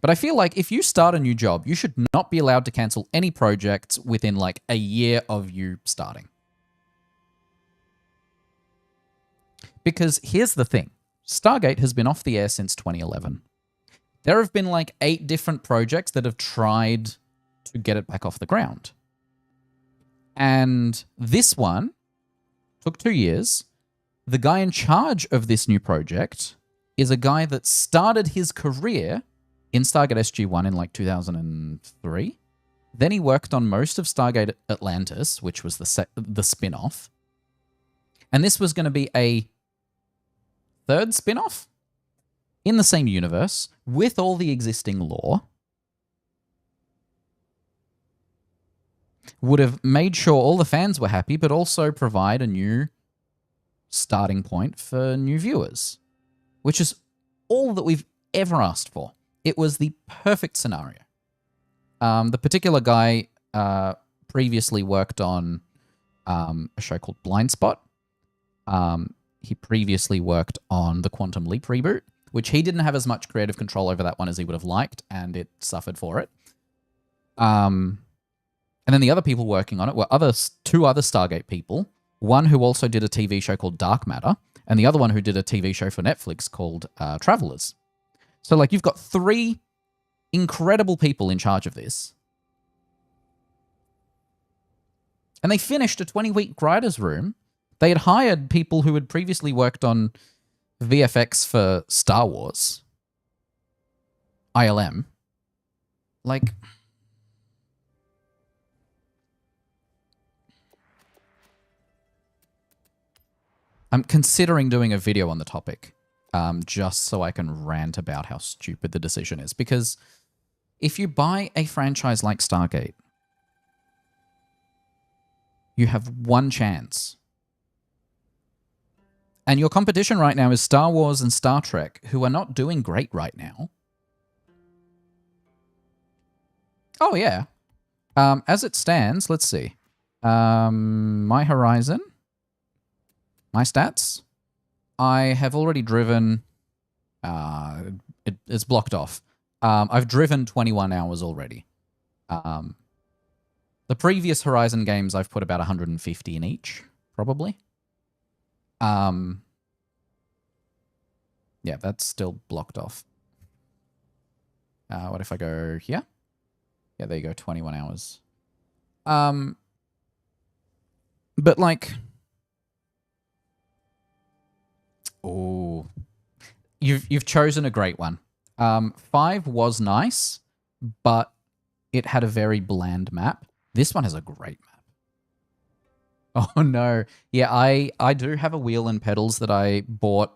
S1: But I feel like if you start a new job, you should not be allowed to cancel any projects within like a year of you starting. Because here's the thing. Stargate has been off the air since 2011. There have been like 8 different projects that have tried to get it back off the ground. And this one took 2 years. The guy in charge of this new project is a guy that started his career in Stargate SG-1 in like 2003. Then he worked on most of Stargate Atlantis, which was the spin-off. And this was going to be a 3rd spin-off in the same universe with all the existing lore. Would have made sure all the fans were happy, but also provide a new starting point for new viewers, which is all that we've ever asked for. It was the perfect scenario. The particular guy previously worked on a show called Blind Spot. He previously worked on the Quantum Leap reboot, which he didn't have as much creative control over that one as he would have liked, and it suffered for it. And then the other people working on it were 2 other Stargate people. One who also did a TV show called Dark Matter, and the other one who did a TV show for Netflix called Travelers. So, like, you've got 3 incredible people in charge of this. And they finished a 20-week writer's room. They had hired people who had previously worked on VFX for Star Wars. ILM. Like, I'm considering doing a video on the topic, just so I can rant about how stupid the decision is. Because if you buy a franchise like Stargate, you have one chance. And your competition right now is Star Wars and Star Trek, who are not doing great right now. Oh, yeah. As it stands, let's see. My Horizon... My stats, I have already driven, it's blocked off. I've driven 21 hours already. The previous Horizon games, I've put about 150 in each, probably. Yeah, that's still blocked off. What if I go here? Yeah, there you go, 21 hours. But like... Oh, you've chosen a great one. 5 was nice, but it had a very bland map. This one has a great map. Oh no. Yeah, I do have a wheel and pedals that I bought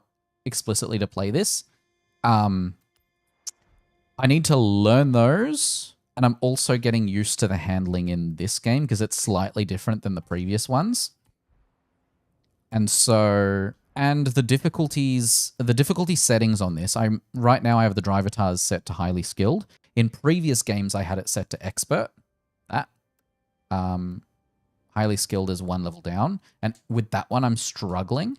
S1: explicitly to play this. I need to learn those, and I'm also getting used to the handling in this game because it's slightly different than the previous ones. And so, and the difficulty settings on this, right now I have the driver tars set to highly skilled. In previous games, I had it set to expert. That. Highly skilled is one level down. And with that one, I'm struggling.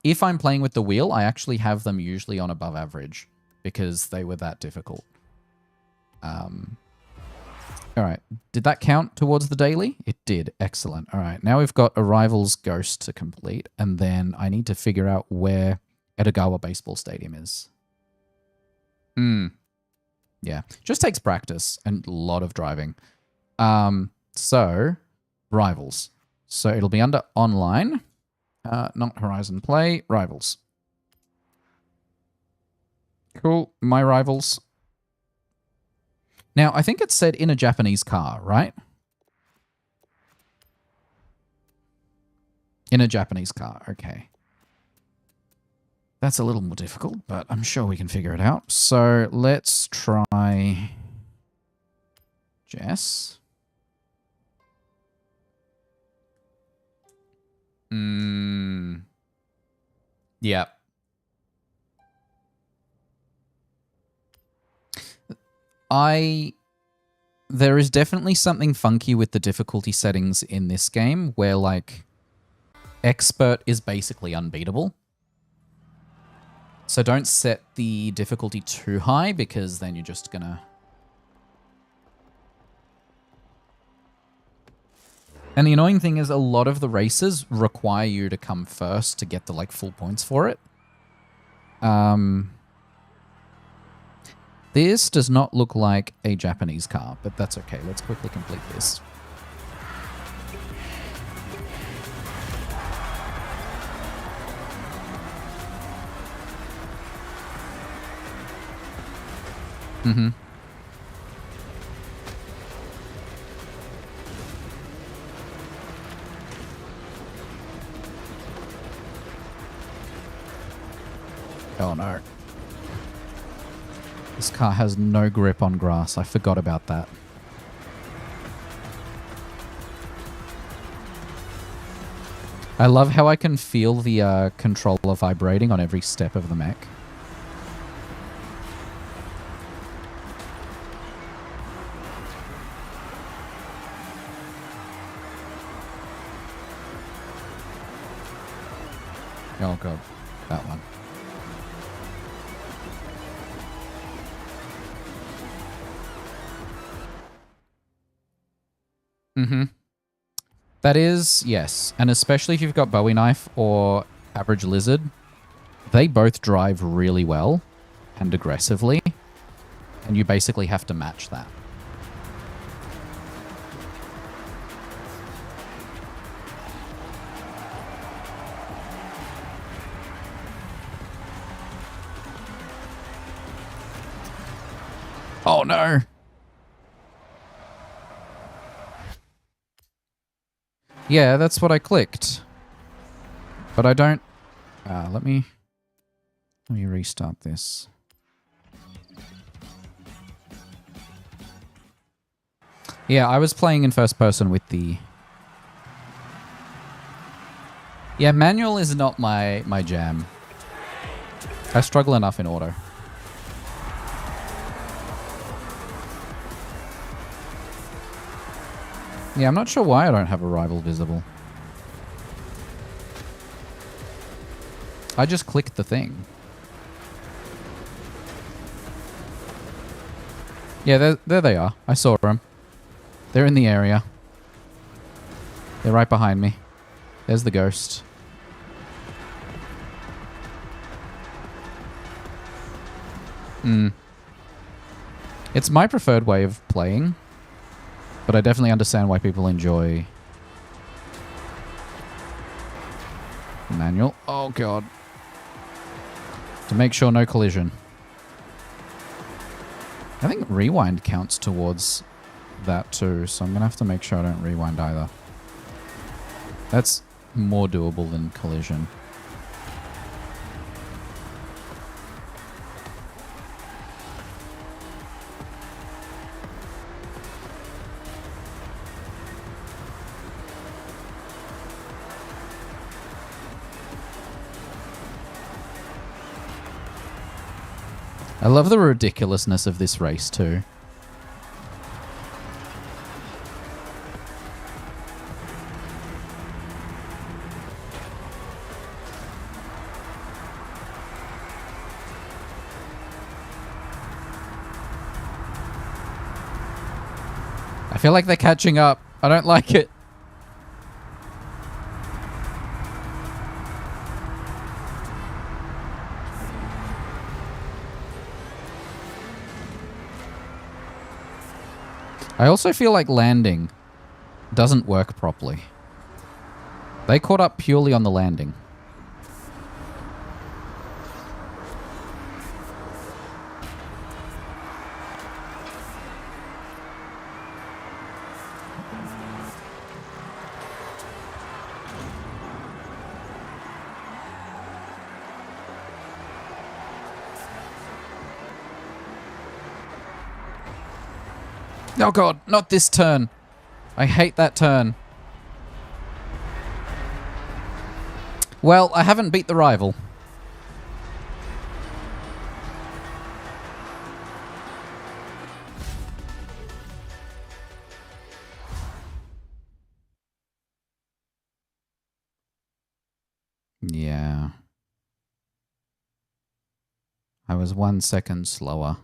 S1: If I'm playing with the wheel, I actually have them usually on above average because they were that difficult. All right. Did that count towards the daily? It did. Excellent. All right. Now we've got Arrival's Ghost to complete, and then I need to figure out where Edagawa Baseball Stadium is. Yeah. Just takes practice and a lot of driving. So, Rivals. So it'll be under Online. Not Horizon Play. Rivals. Cool. My Rivals. Now, I think it said in a Japanese car, right? In a Japanese car, okay. That's a little more difficult, but I'm sure we can figure it out. So let's try Jess. Yeah. There is definitely something funky with the difficulty settings in this game where, like, expert is basically unbeatable. So don't set the difficulty too high because then you're just gonna... And the annoying thing is a lot of the races require you to come first to get the, like, full points for it. This does not look like a Japanese car, but that's okay. Let's quickly complete this. Oh no. This car has no grip on grass. I forgot about that. I love how I can feel the controller vibrating on every step of the mech. Oh god, that one. That is, yes. And especially if you've got Bowie Knife or Average Lizard, they both drive really well and aggressively, and you basically have to match that. Oh no! Yeah, that's what I clicked. But I don't... let me restart this. Yeah, I was playing in first person with the... Yeah, manual is not my jam. I struggle enough in auto. Yeah, I'm not sure why I don't have a rival visible. I just clicked the thing. Yeah, there they are. I saw them. They're in the area. They're right behind me. There's the ghost. It's my preferred way of playing. But I definitely understand why people enjoy manual. Oh god. To make sure no collision. I think rewind counts towards that too, so I'm going to have to make sure I don't rewind either. That's more doable than collision. I love the ridiculousness of this race too. I feel like they're catching up. I don't like it. I also feel like landing doesn't work properly. They caught up purely on the landing. Oh god, not this turn. I hate that turn. Well, I haven't beat the rival. Yeah. I was 1 second slower.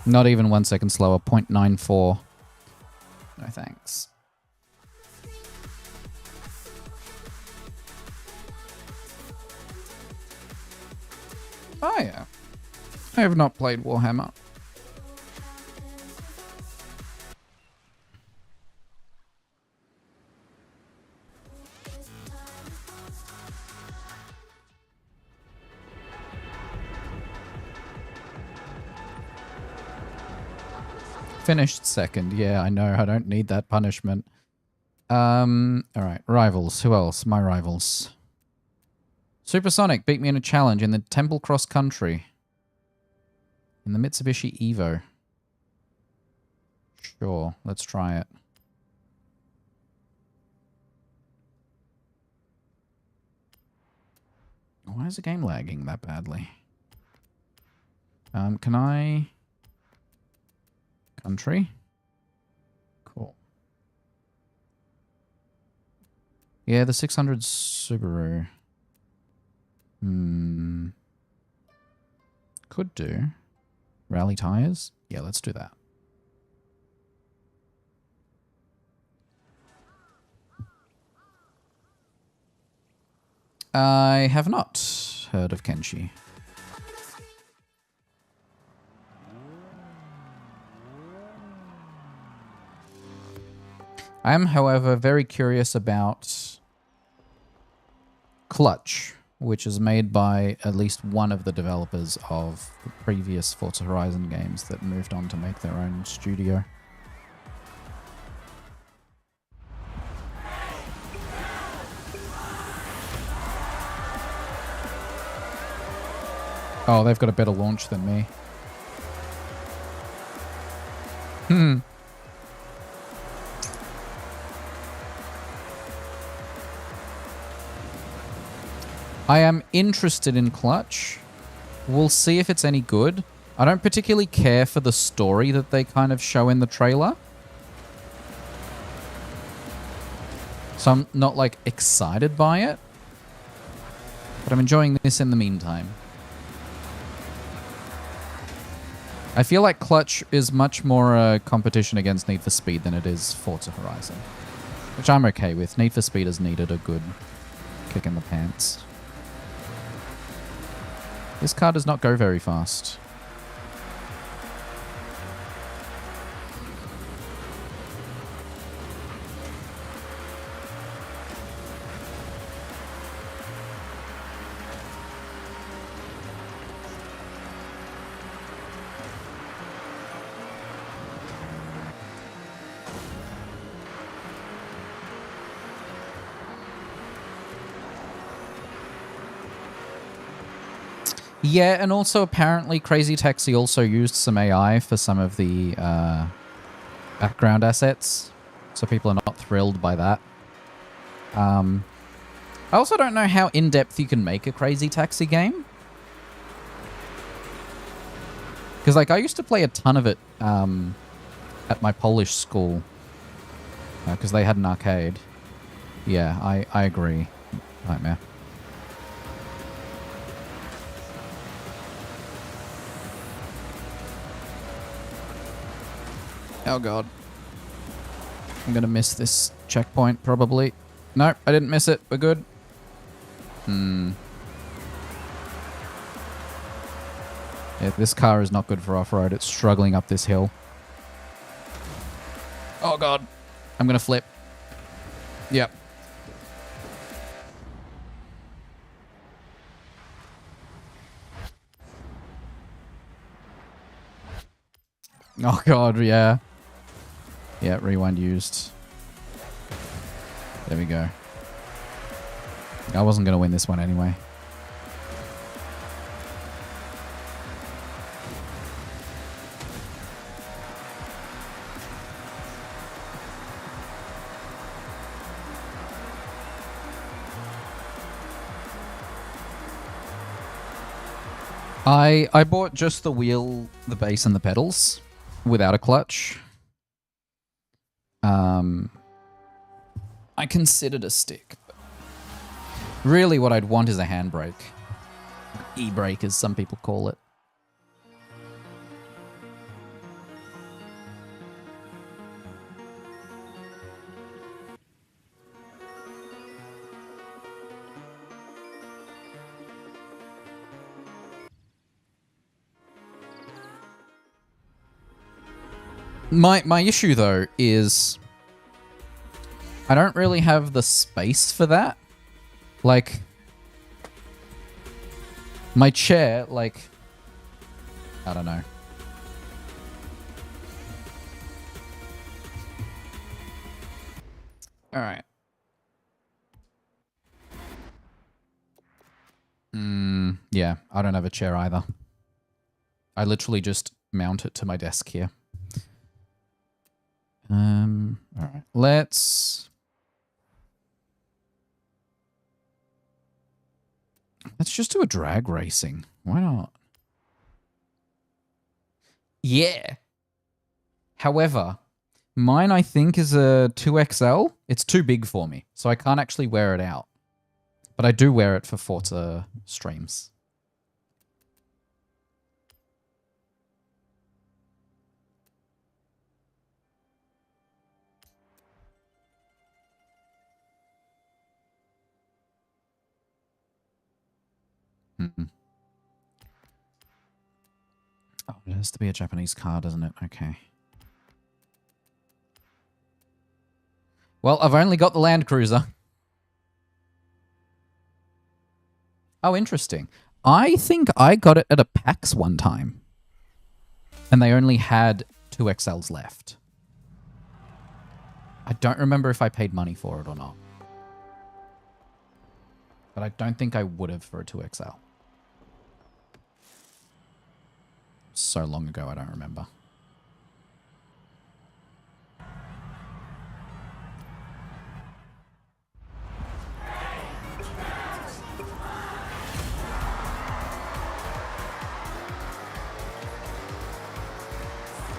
S1: Not even 1 second slower, 0.94. No thanks. Oh yeah. I have not played Warhammer. Finished second. Yeah, I know. I don't need that punishment. Alright. Rivals. Who else? My rivals. Supersonic beat me in a challenge in the Temple Cross Country. In the Mitsubishi Evo. Sure. Let's try it. Why is the game lagging that badly? Can I... Country? Cool. Yeah, the 600 Subaru. Could do. Rally tires? Yeah, let's do that. I have not heard of Kenshi. I am, however, very curious about Clutch, which is made by at least one of the developers of the previous Forza Horizon games that moved on to make their own studio. Oh, they've got a better launch than me. I am interested in Clutch. We'll see if it's any good. I don't particularly care for the story that they kind of show in the trailer. So I'm not, like, excited by it. But I'm enjoying this in the meantime. I feel like Clutch is much more a competition against Need for Speed than it is Forza Horizon. Which I'm okay with. Need for Speed has needed a good kick in the pants. This car does not go very fast. Yeah, and also apparently Crazy Taxi also used some AI for some of the background assets, so people are not thrilled by that. I also don't know how in-depth you can make a Crazy Taxi game. Because, like, I used to play a ton of it at my Polish school. Because they had an arcade. Yeah, I agree. Nightmare. Oh god. I'm gonna miss this checkpoint, probably. Nope, I didn't miss it. We're good. Yeah, this car is not good for off-road. It's struggling up this hill. Oh god. I'm gonna flip. Yep. Oh god, yeah. Yeah, rewind used. There we go. I wasn't gonna win this one anyway. I bought just the wheel, the base, and the pedals without a clutch. I considered a stick. But really what I'd want is a handbrake. E-brake, as some people call it. My issue, though, is I don't really have the space for that. Like, my chair, like, I don't know. All right. Yeah, I don't have a chair either. I literally just mount it to my desk here. All right. Let's just do a drag racing. Why not? Yeah. However, mine I think is a 2XL. It's too big for me, so I can't actually wear it out. But I do wear it for Forza streams. Oh, it has to be a Japanese car, doesn't it? Okay. Well, I've only got the Land Cruiser. Oh, interesting. I think I got it at a PAX one time. And they only had 2XLs left. I don't remember if I paid money for it or not. But I don't think I would have for a 2XL. So long ago, I don't remember.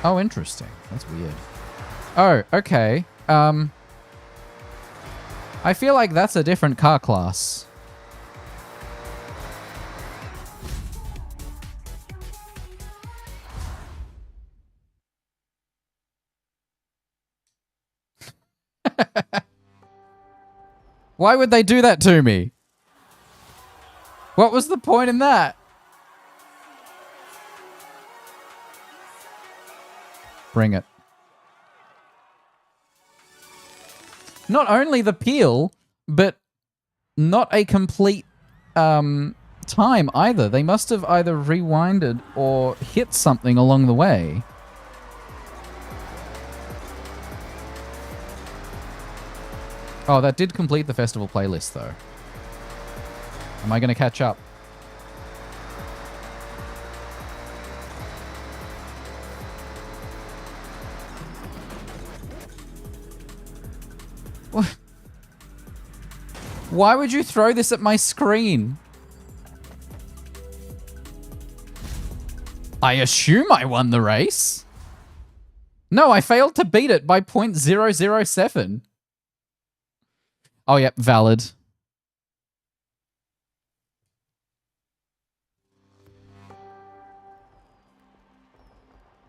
S1: Oh, interesting. That's weird. Oh, okay. I feel like that's a different car class. Why would they do that to me? What was the point in that? Bring it. Not only the peel, but not a complete time either. They must have either rewinded or hit something along the way. Oh, that did complete the festival playlist, though. Am I going to catch up? Why would you throw this at my screen? I assume I won the race. No, I failed to beat it by 0.007. Oh, yep, valid.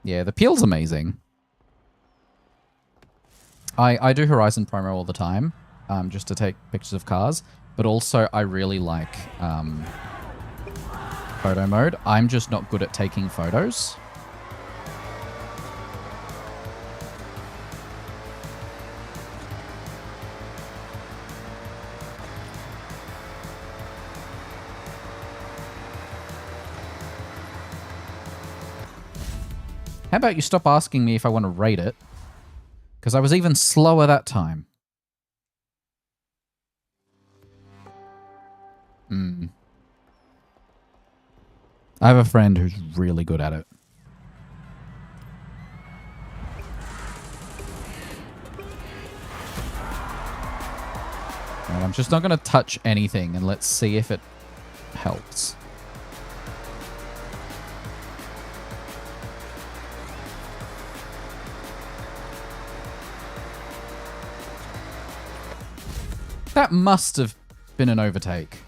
S1: Yeah, the peel's amazing. I do Horizon Promo all the time, just to take pictures of cars, but also I really like photo mode. I'm just not good at taking photos. How about you stop asking me if I want to rate it? Because I was even slower that time. I have a friend who's really good at it. And I'm just not going to touch anything, and let's see if it helps. That must have been an overtake.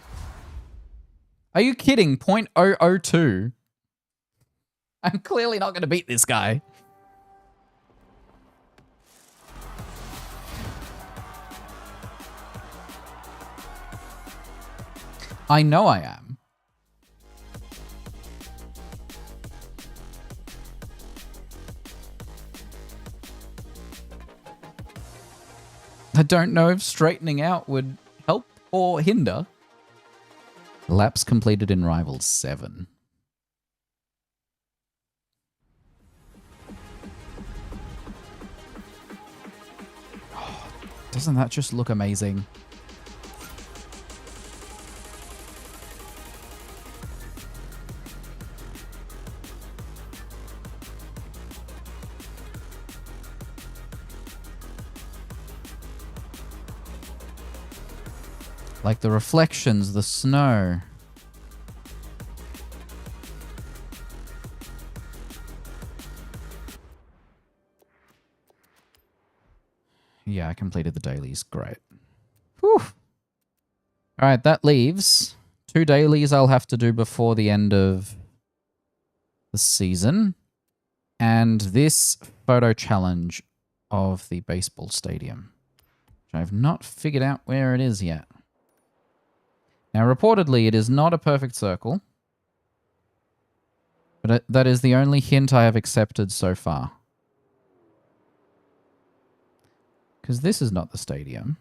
S1: Are you kidding? 0.002. I'm clearly not going to beat this guy. I know I am. I don't know if straightening out would help or hinder. Laps completed in Rivals 7. Oh, doesn't that just look amazing? Like the reflections, the snow. Yeah, I completed the dailies. Great. Whew. All right, that leaves 2 dailies I'll have to do before the end of the season. And this photo challenge of the baseball stadium, which I've not figured out where it is yet. Now, reportedly, it is not a perfect circle, but that is the only hint I have accepted so far. Because this is not the stadium,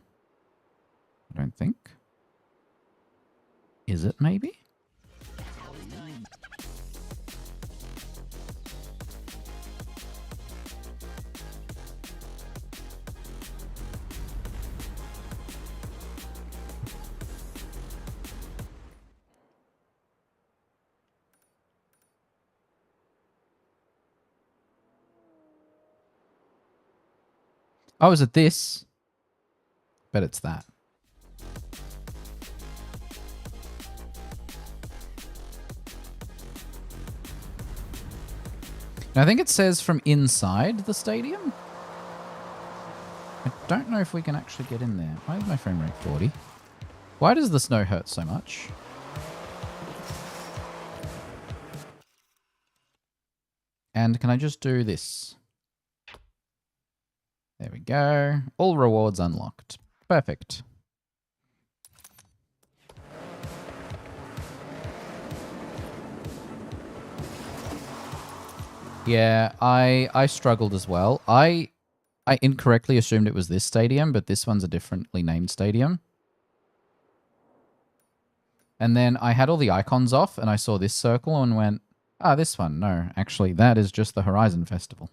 S1: I don't think. Is it, maybe? Oh, is it this? Bet it's that. And I think it says from inside the stadium. I don't know if we can actually get in there. Why is my frame rate 40? Why does the snow hurt so much? And can I just do this? There we go. All rewards unlocked. Perfect. Yeah, I struggled as well. I incorrectly assumed it was this stadium, but this one's a differently named stadium. And then I had all the icons off, and I saw this circle and went, ah, this one. No, actually, that is just the Horizon Festival.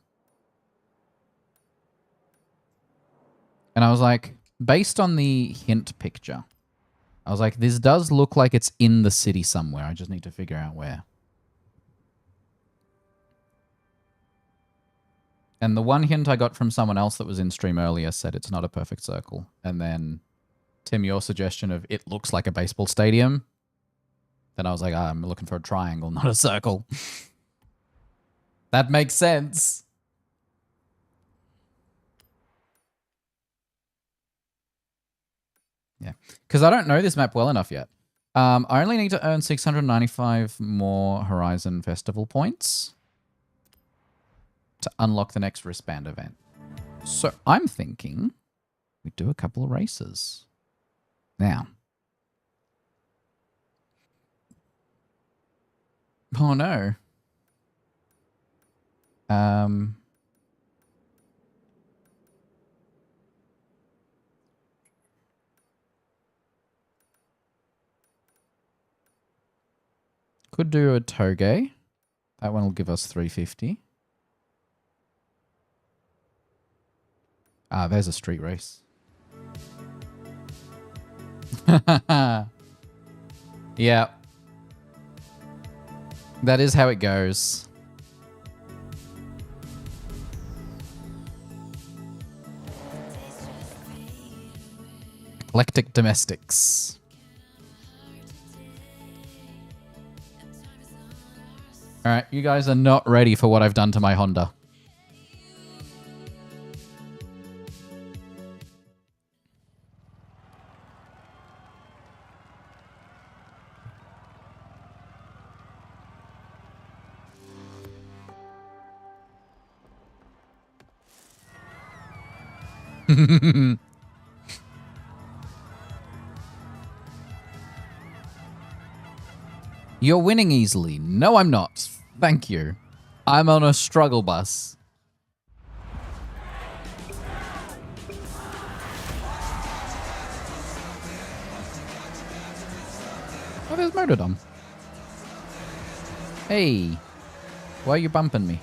S1: And I was like, based on the hint picture, I was like, this does look like it's in the city somewhere. I just need to figure out where. And the one hint I got from someone else that was in stream earlier said it's not a perfect circle. And then, Tim, your suggestion of it looks like a baseball stadium. Then I was like, I'm looking for a triangle, not a circle. That makes sense. Yeah, because I don't know this map well enough yet. I only need to earn 695 more Horizon Festival points to unlock the next wristband event. So I'm thinking we do a couple of races. Now. Oh no. Could do a Toge. That one will give us 350. Ah, there's a street race. Yeah. That is how it goes. Eclectic domestics. Alright, you guys are not ready for what I've done to my Honda. You're winning easily. No, I'm not. Thank you. I'm on a struggle bus. Oh, there's Motordom. Hey. Why are you bumping me?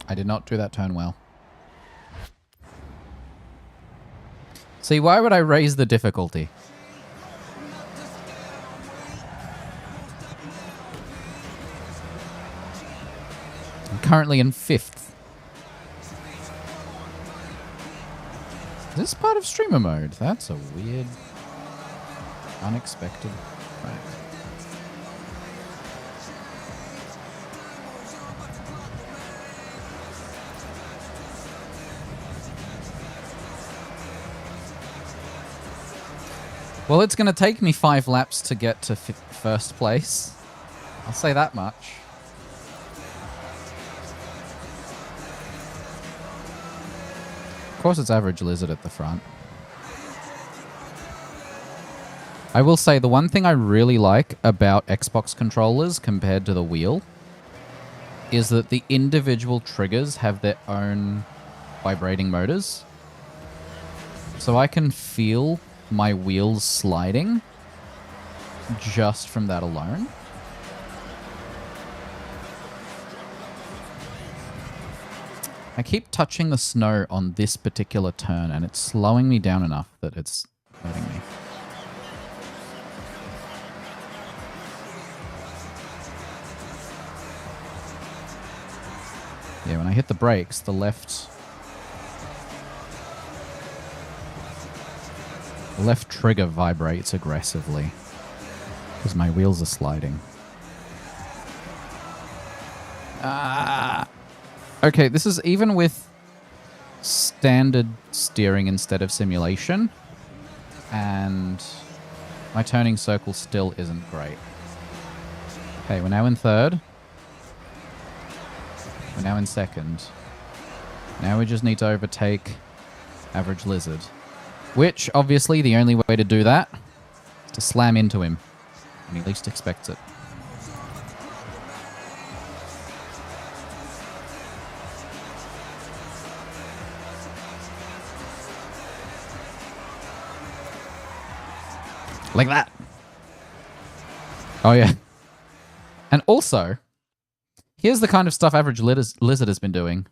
S1: I did not do that turn well. See, why would I raise the difficulty? I'm currently in 5th. Is this part of streamer mode? That's a weird, unexpected fact. Well, it's going to take me 5 laps to get to first place. I'll say that much. Of course, it's average lizard at the front. I will say the one thing I really like about Xbox controllers compared to the wheel is that the individual triggers have their own vibrating motors. So I can feel my wheels sliding just from that alone. I keep touching the snow on this particular turn and it's slowing me down enough that it's hurting me. Yeah, when I hit the brakes, the left trigger vibrates aggressively because my wheels are sliding. Okay, this is even with standard steering instead of simulation, and my turning circle still isn't great. Okay, we're now in 3rd. We're now in 2nd. Now we just need to overtake average lizard. Which, obviously, the only way to do that is to slam into him when he least expects it. Like that. Oh, yeah. And also, here's the kind of stuff average lizard has been doing.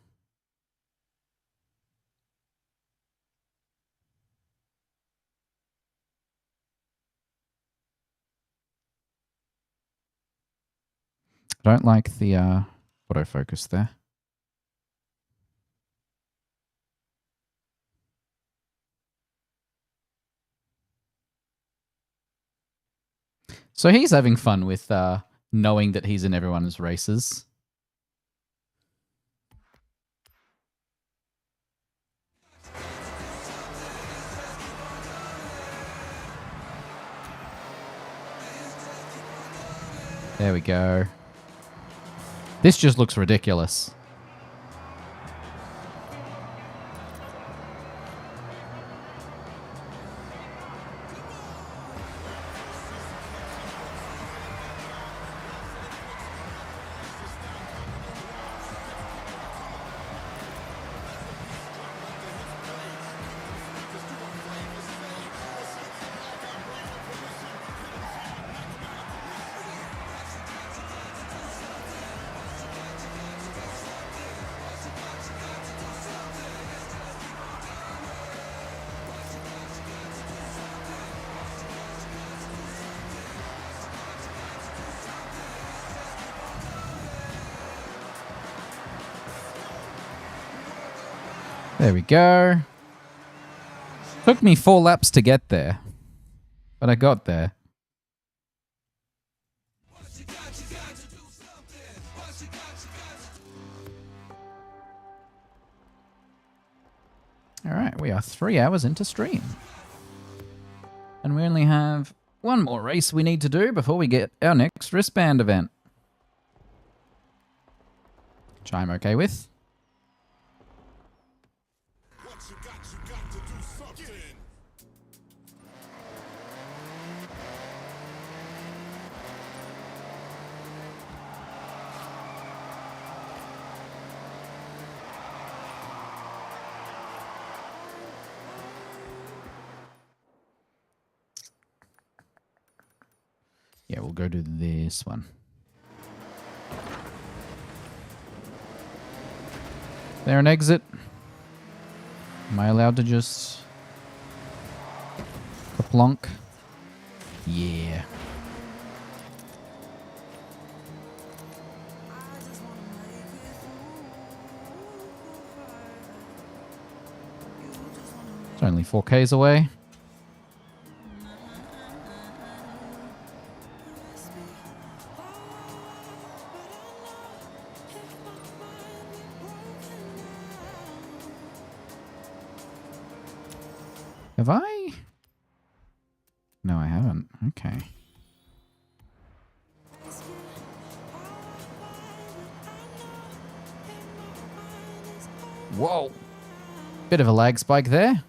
S1: I don't like the autofocus there. So he's having fun with knowing that he's in everyone's races. There we go. This just looks ridiculous. There we go. Took me 4 laps to get there, but I got there. All right, we are 3 hours into stream. And we only have one more race we need to do before we get our next wristband event. Which I'm okay with. Yeah, we'll go to this one. There an exit? Am I allowed to just... Kaplonk? Yeah. It's only 4Ks away. Have I? No, I haven't. Okay. Whoa. Bit of a lag spike there.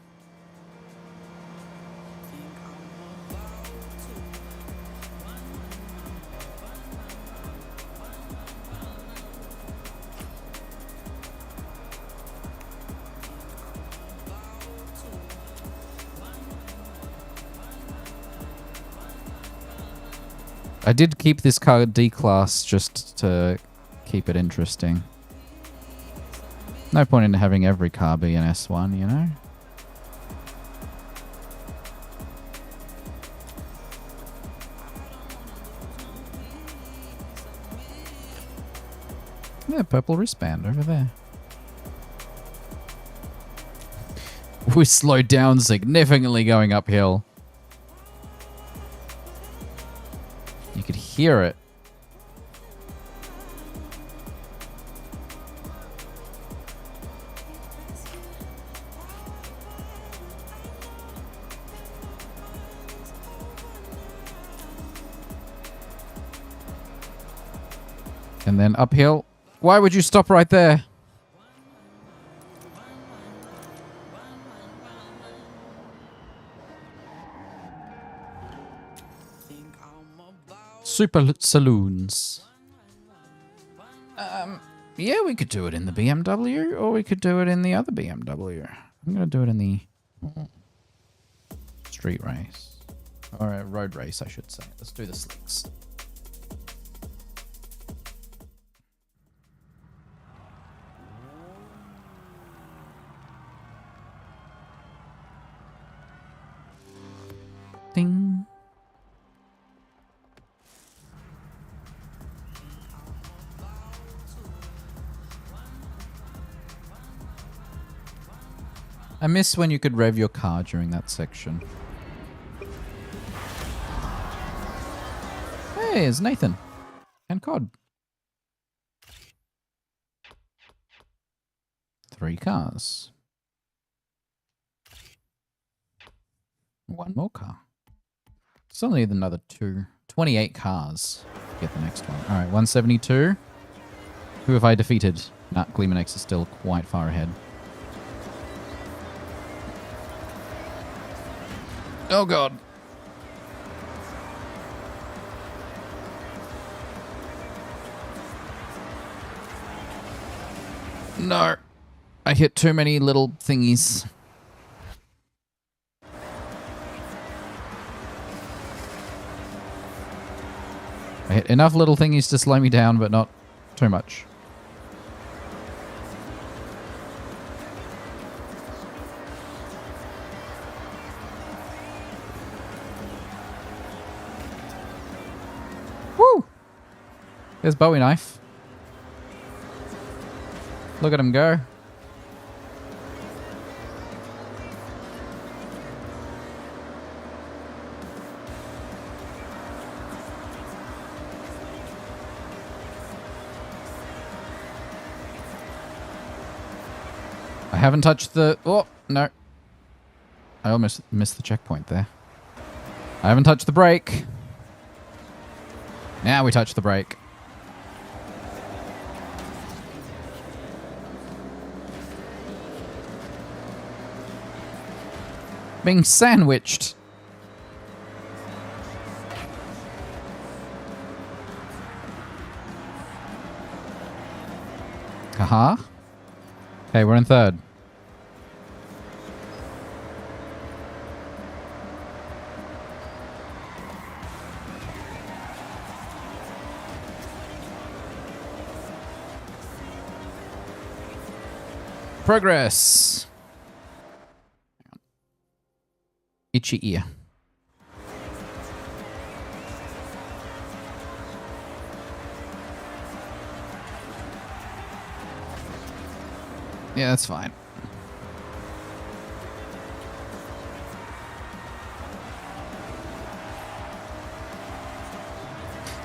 S1: I did keep this car D-Class just to keep it interesting. No point in having every car be an S1, you know? Yeah, purple wristband over there. We slowed down significantly going uphill. You could hear it. And then uphill. Why would you stop right there? Super saloons. Yeah, we could do it in the BMW, or we could do it in the other BMW. I'm going to do it in the street race. Or a road race, I should say. Let's do the slicks. Ding. I miss when you could rev your car during that section. Hey, it's Nathan. And COD. 3 cars. 1 more car. Still need another 2. 28 cars to get the next one. Alright, 172. Who have I defeated? Nah, Gleeman X is still quite far ahead. Oh god. No. I hit too many little thingies. I hit enough little thingies to slow me down, but not too much. Woo! There's Bowie knife. Look at him go. I haven't touched the... Oh, no. I almost missed the checkpoint there. I haven't touched the brake. Now we touch the brake. Being sandwiched. Haha. Okay, we're in 3rd. Progress. Itchy ear. Yeah, that's fine.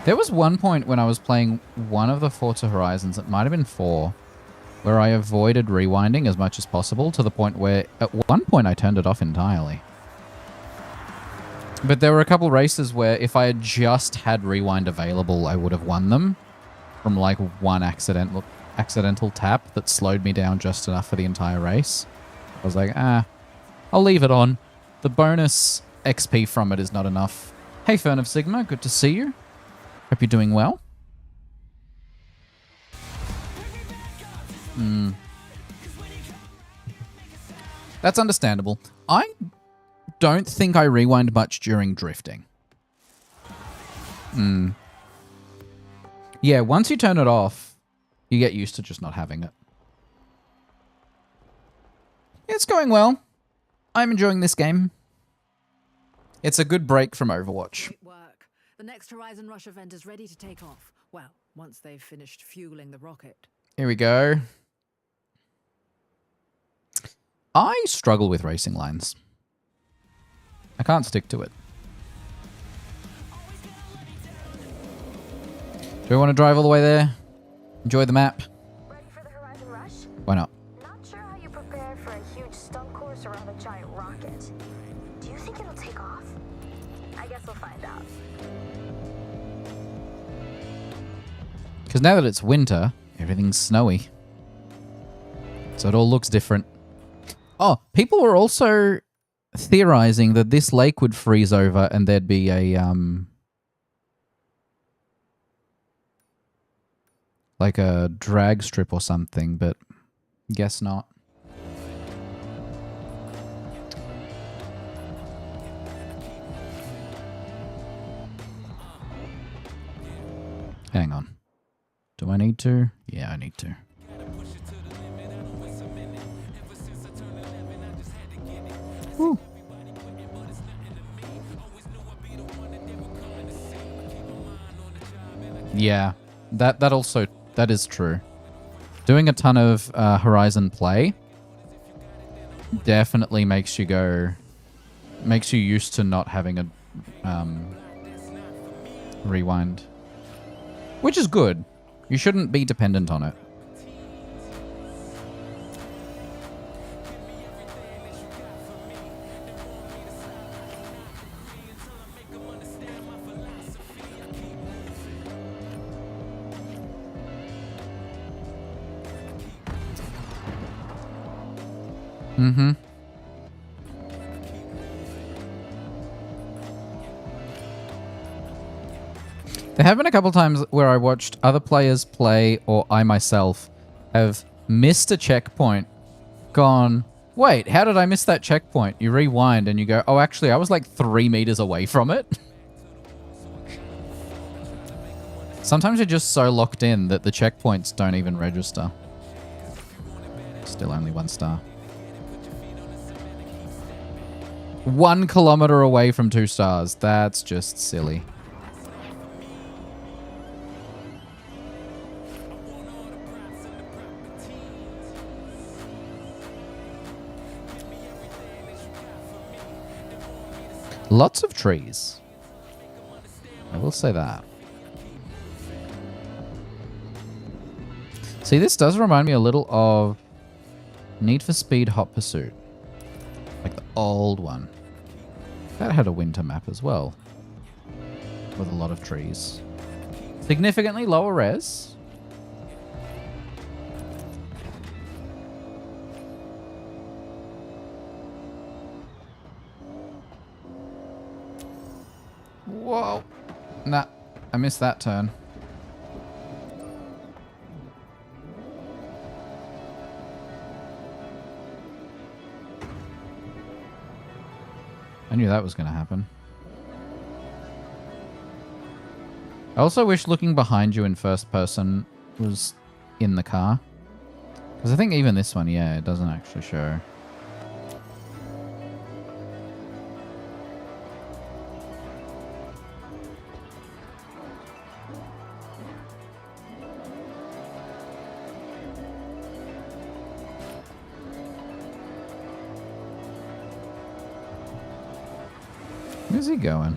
S1: There was one point when I was playing one of the Forza Horizons, it might have been 4, where I avoided rewinding as much as possible to the point where at one point I turned it off entirely. But there were a couple races where if I had just had rewind available, I would have won them from like one accidental tap that slowed me down just enough for the entire race. I was like, I'll leave it on. The bonus XP from it is not enough. Hey, Fern of Sigma, good to see you. Hope you're doing well. That's understandable. I don't think I rewind much during drifting. Yeah, once you turn it off, you get used to just not having it. It's going well. I'm enjoying this game. It's a good break from Overwatch.
S3: Great work. The next Horizon Rush event is ready to take off. Well, once they've finished fueling the rocket.
S1: Here we go. I struggle with racing lines. I can't stick to it. Do I want to drive all the way there? Enjoy the map?
S3: Ready for the Horizon Rush?
S1: Why not?
S3: Not sure how you prepare for a huge stunt course around a giant rocket. Do you think it'll take off? I guess we'll find out.
S1: Because now that it's winter, everything's snowy. So it all looks different. Oh, people were also theorizing that this lake would freeze over and there'd be a, like a drag strip or something, but guess not. Hang on. Do I need to? Yeah, I need to. Woo. Yeah, that is true. Doing a ton of Horizon play definitely makes you used to not having a rewind. Which is good. You shouldn't be dependent on it. Mm-hmm. There have been a couple times where I watched other players play, or I myself have missed a checkpoint, gone, wait, how did I miss that checkpoint? You rewind and you go, oh, actually, I was like 3 meters away from it. Sometimes you're just so locked in that the checkpoints don't even register. Still only 1 star. 1 kilometer away from 2 stars. That's just silly. Lots of trees. I will say that. See, this does remind me a little of Need for Speed Hot Pursuit. Like the old one. That had a winter map as well. With a lot of trees. Significantly lower res. Whoa. Nah, I missed that turn. I knew that was going to happen. I also wish looking behind you in first person was in the car. Because I think even this one, yeah, it doesn't actually show. Where's he going?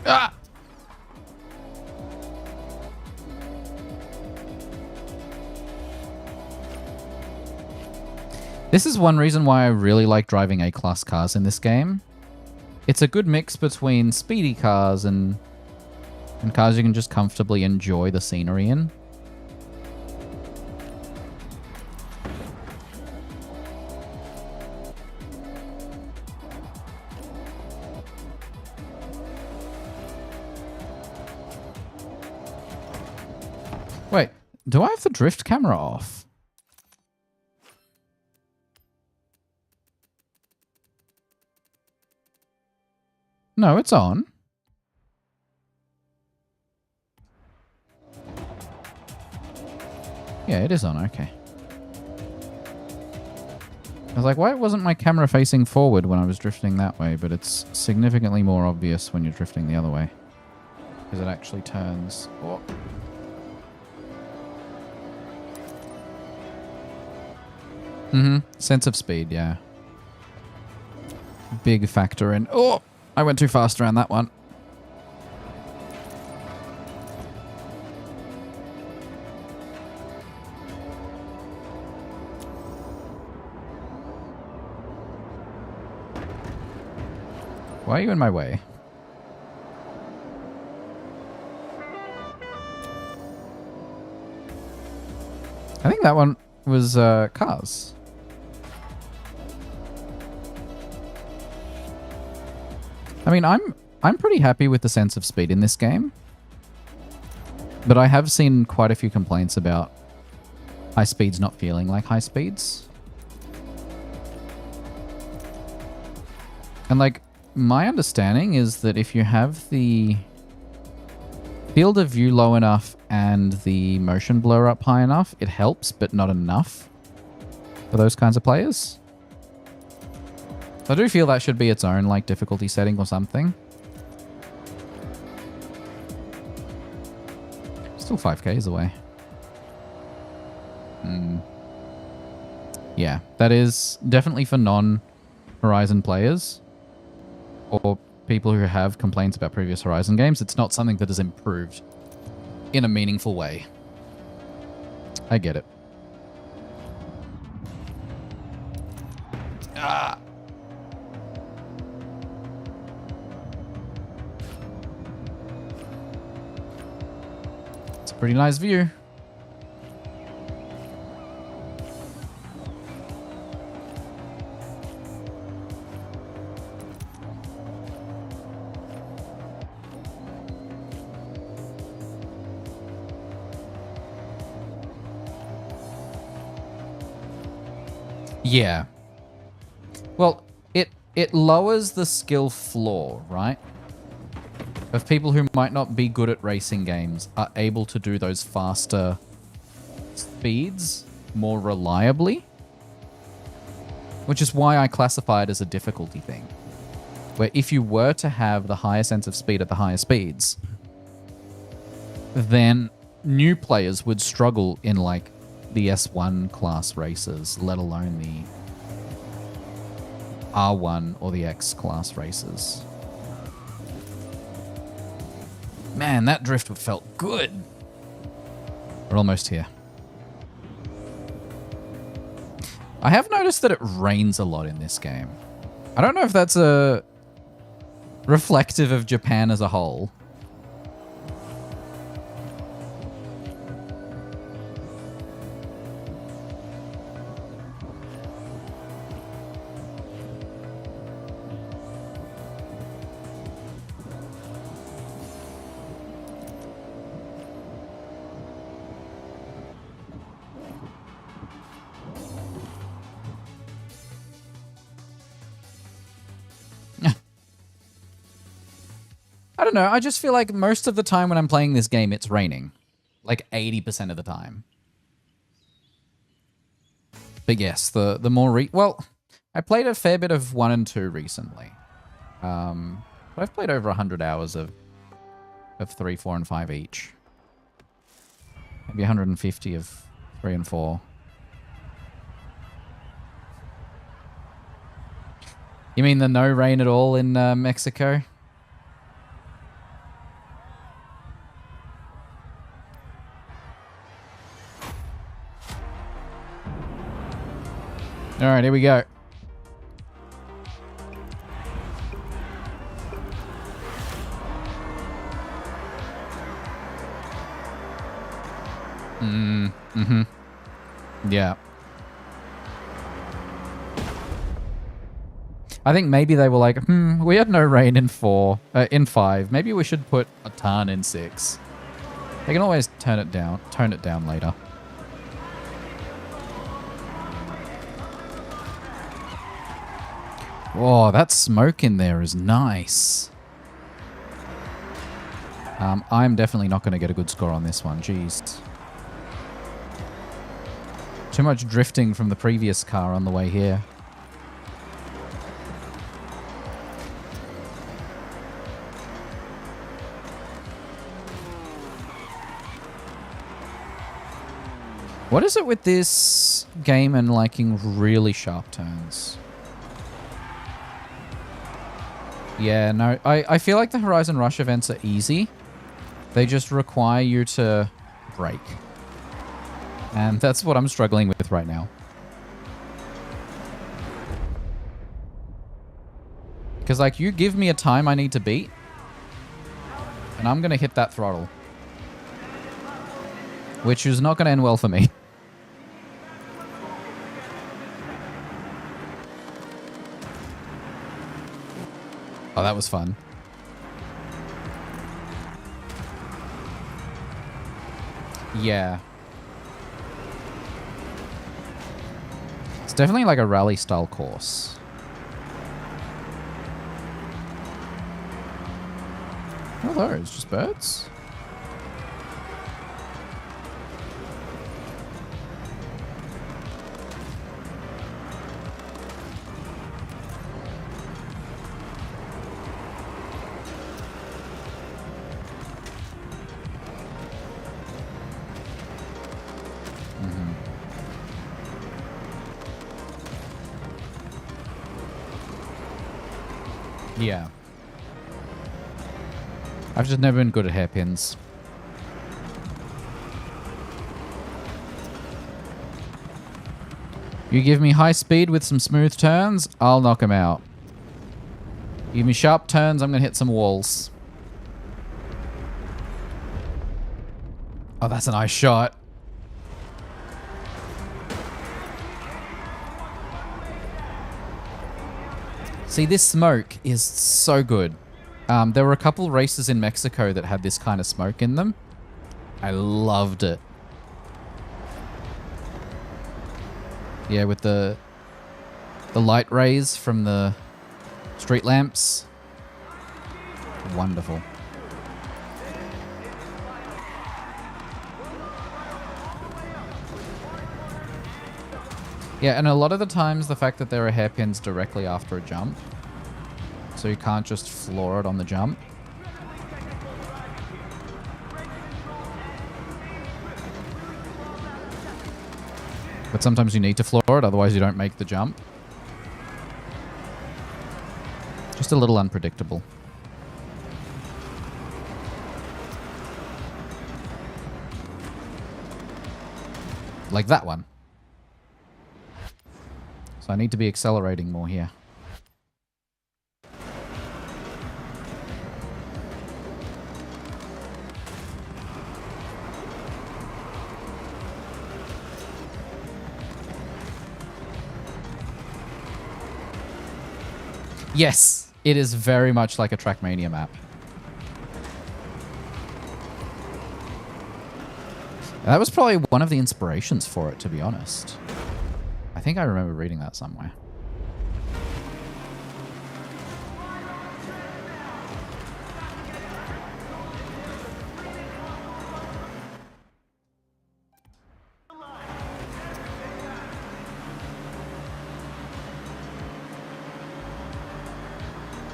S1: Ah! This is one reason why I really like driving A-class cars in this game. It's a good mix between speedy cars and cars you can just comfortably enjoy the scenery in. Wait, do I have the drift camera off? No, it's on. Yeah, it is on. Okay. I was like, why wasn't my camera facing forward when I was drifting that way? But it's significantly more obvious when you're drifting the other way. Because it actually turns. Oh. Mm-hmm. Sense of speed, yeah. Big factor in... Oh! I went too fast around that one. Why are you in my way? I think that one was cars. I mean, I'm pretty happy with the sense of speed in this game. But I have seen quite a few complaints about high speeds not feeling like high speeds. And like, my understanding is that if you have the field of view low enough and the motion blur up high enough, it helps, but not enough. for those kinds of players. I do feel that should be its own like difficulty setting or something. Still 5Ks away. Yeah, that is definitely for non-Horizon players or people who have complaints about previous Horizon games. It's not something that is improved in a meaningful way. I get it. Ah. It's a pretty nice view. Yeah. Well, it lowers the skill floor, right? Of people who might not be good at racing games are able to do those faster speeds more reliably. Which is why I classify it as a difficulty thing. Where if you were to have the higher sense of speed at the higher speeds, then new players would struggle in like the S1 class races, let alone the R1 or the X class races. Man, that drift felt good. We're almost here. I have noticed that it rains a lot in this game. I don't know if that's a reflective of Japan as a whole. I don't know. I just feel like most of the time when I'm playing this game, it's raining. Like 80% of the time. But yes, the more... well, I played a fair bit of 1 and 2 recently. But I've played over 100 hours of 3, 4, and 5 each. Maybe 150 of 3 and 4. You mean the no rain at all in Mexico? All right, here we go. Yeah. I think maybe they were like, we had no rain in 5. Maybe we should put a ton in 6. They can always tone it down later. Oh, that smoke in there is nice. I'm definitely not going to get a good score on this one. Jeez. Too much drifting from the previous car on the way here. What is it with this game and liking really sharp turns? Yeah, no, I feel like the Horizon Rush events are easy. They just require you to brake. And that's what I'm struggling with right now. Because, like, you give me a time I need to beat, and I'm going to hit that throttle. Which is not going to end well for me. Oh, that was fun. Yeah. It's definitely like a rally style course. What are those? Just birds? Yeah. I've just never been good at hairpins. You give me high speed with some smooth turns, I'll knock him out. You give me sharp turns, I'm going to hit some walls. Oh, that's a nice shot. See, this smoke is so good. There were a couple races in Mexico that had this kind of smoke in them. I loved it. Yeah, with the light rays from the street lamps. Wonderful. Yeah, and a lot of the times the fact that there are hairpins directly after a jump, so you can't just floor it on the jump. But sometimes you need to floor it, otherwise you don't make the jump. Just a little unpredictable. Like that one. So I need to be accelerating more here. Yes, it is very much like a Trackmania map. That was probably one of the inspirations for it, to be honest. I think I remember reading that somewhere.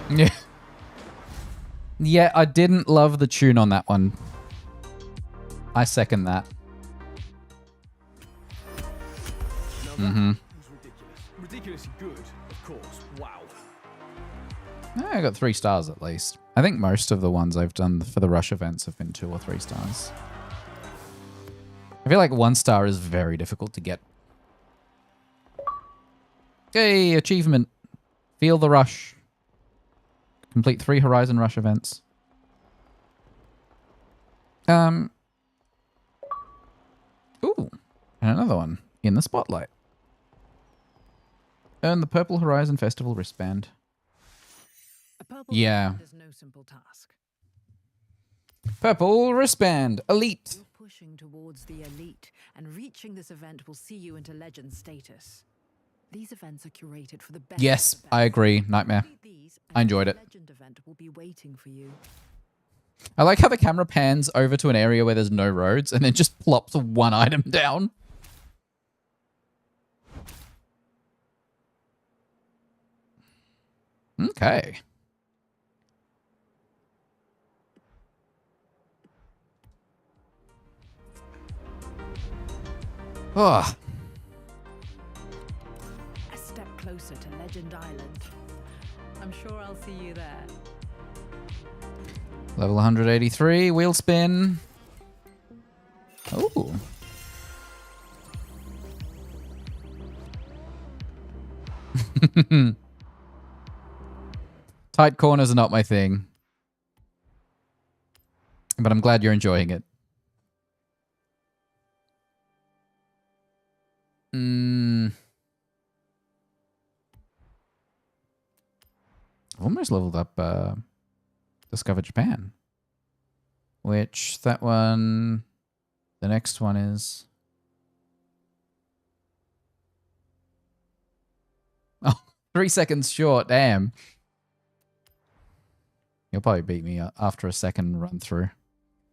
S1: Yeah. Yeah, I didn't love the tune on that one. I second that. Mm-hmm.
S4: Ridiculously good, of course. Wow.
S1: I got 3 stars at least. I think most of the ones I've done for the Rush events have been 2 or 3 stars. I feel like 1 star is very difficult to get. Okay, achievement. Feel the rush. Complete 3 Horizon Rush events. Ooh. And another one. In the spotlight. Earn the Purple Horizon Festival wristband.
S3: A purple
S1: Yeah.
S3: wristband is no simple task.
S1: Purple wristband. Elite.
S3: You're pushing towards the elite, and reaching this event will see you into legend status. These events are curated for the best.
S1: Yes,
S3: of the best.
S1: I agree. Nightmare.
S3: Complete these, and
S1: I enjoyed
S3: a
S1: it.
S3: legend event will be waiting for you.
S1: I like how the camera pans over to an area where there's no roads and then just plops 1 item down. Okay. Oh,
S3: A step closer to Legend Island. I'm sure I'll see you there.
S1: level 183, wheel spin. Oh. Tight corners are not my thing. But I'm glad you're enjoying it. I've almost leveled up Discover Japan. Which, that one... The next one is... Oh, 3 seconds short, damn. You'll probably beat me after a second run through.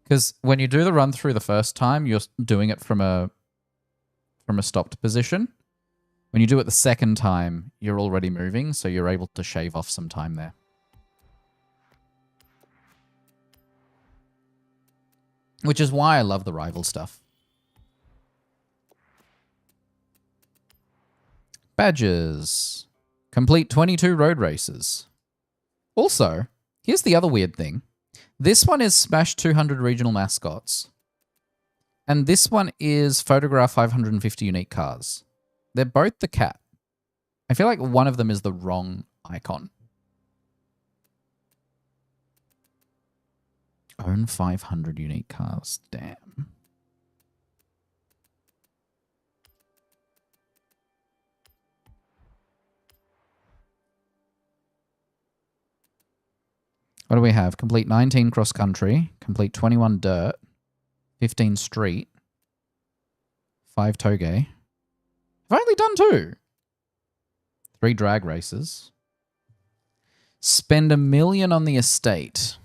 S1: Because when you do the run through the first time, you're doing it from a stopped position. When you do it the second time, you're already moving, so you're able to shave off some time there. Which is why I love the rival stuff. Badges. Complete 22 road races. Also, here's the other weird thing. This one is Smash 200 regional mascots. And this one is Photograph 550 unique cars. They're both the cat. I feel like one of them is the wrong icon. Own 500 unique cars. Damn. What do we have? Complete 19 cross country, complete 21 dirt, 15 street, 5 toge. I've only done 2. 3 drag races. Spend $1 million on the estate.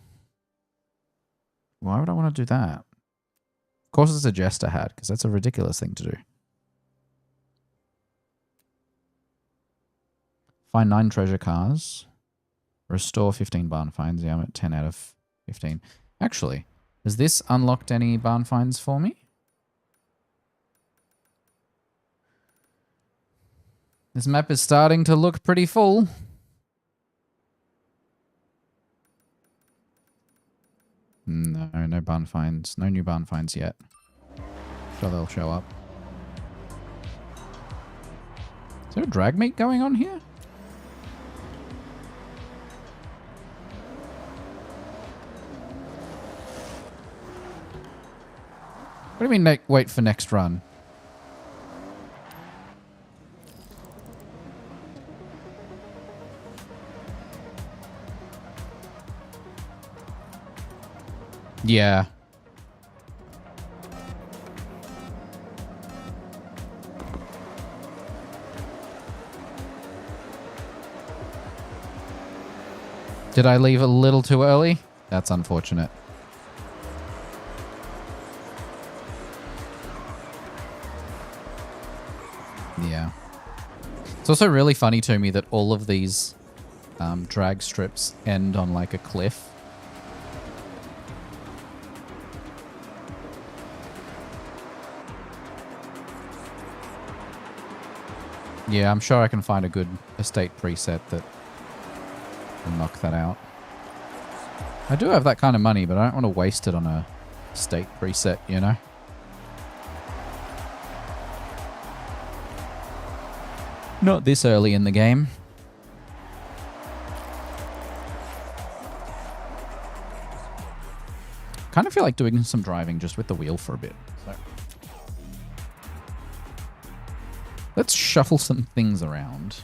S1: Why would I want to do that? Of course it's a jester hat, because that's a ridiculous thing to do. Find 9 treasure cars. Restore 15 barn finds. Yeah, I'm at 10 out of 15. Actually, has this unlocked any barn finds for me? This map is starting to look pretty full. No, no barn finds. No new barn finds yet. Sure they'll show up. Is there a drag meet going on here? What do you mean wait for next run? Yeah. Did I leave a little too early? That's unfortunate. Yeah. It's also really funny to me that all of these drag strips end on like a cliff. Yeah, I'm sure I can find a good estate preset that will knock that out. I do have that kind of money, but I don't want to waste it on a estate preset, you know? Not this early in the game. Kind of feel like doing some driving just with the wheel for a bit. So. Let's shuffle some things around.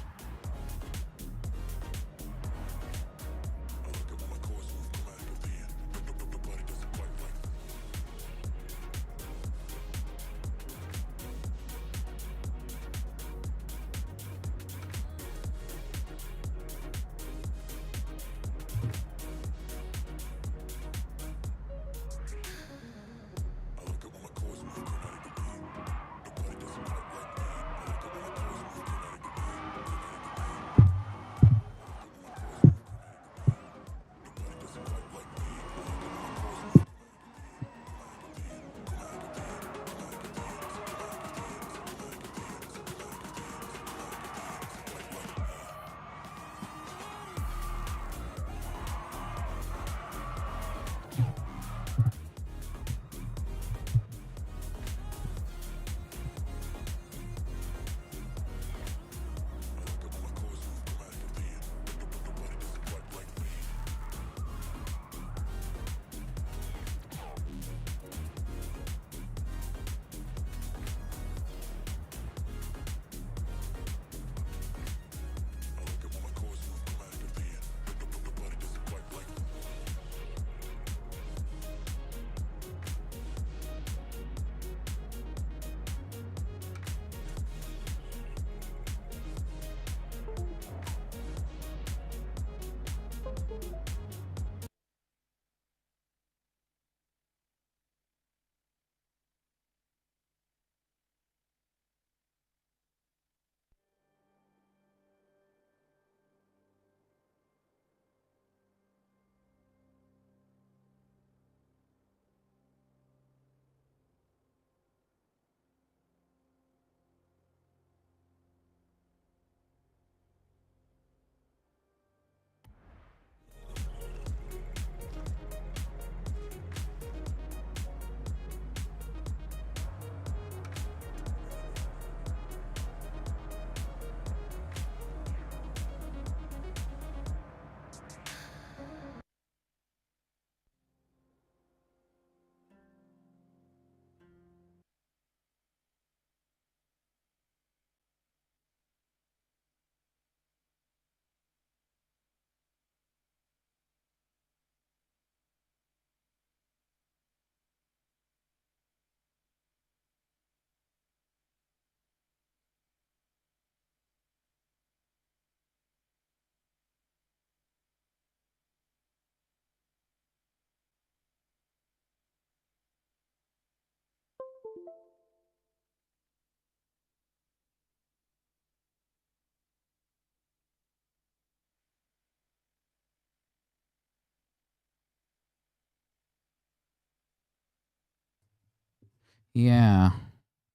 S1: Yeah.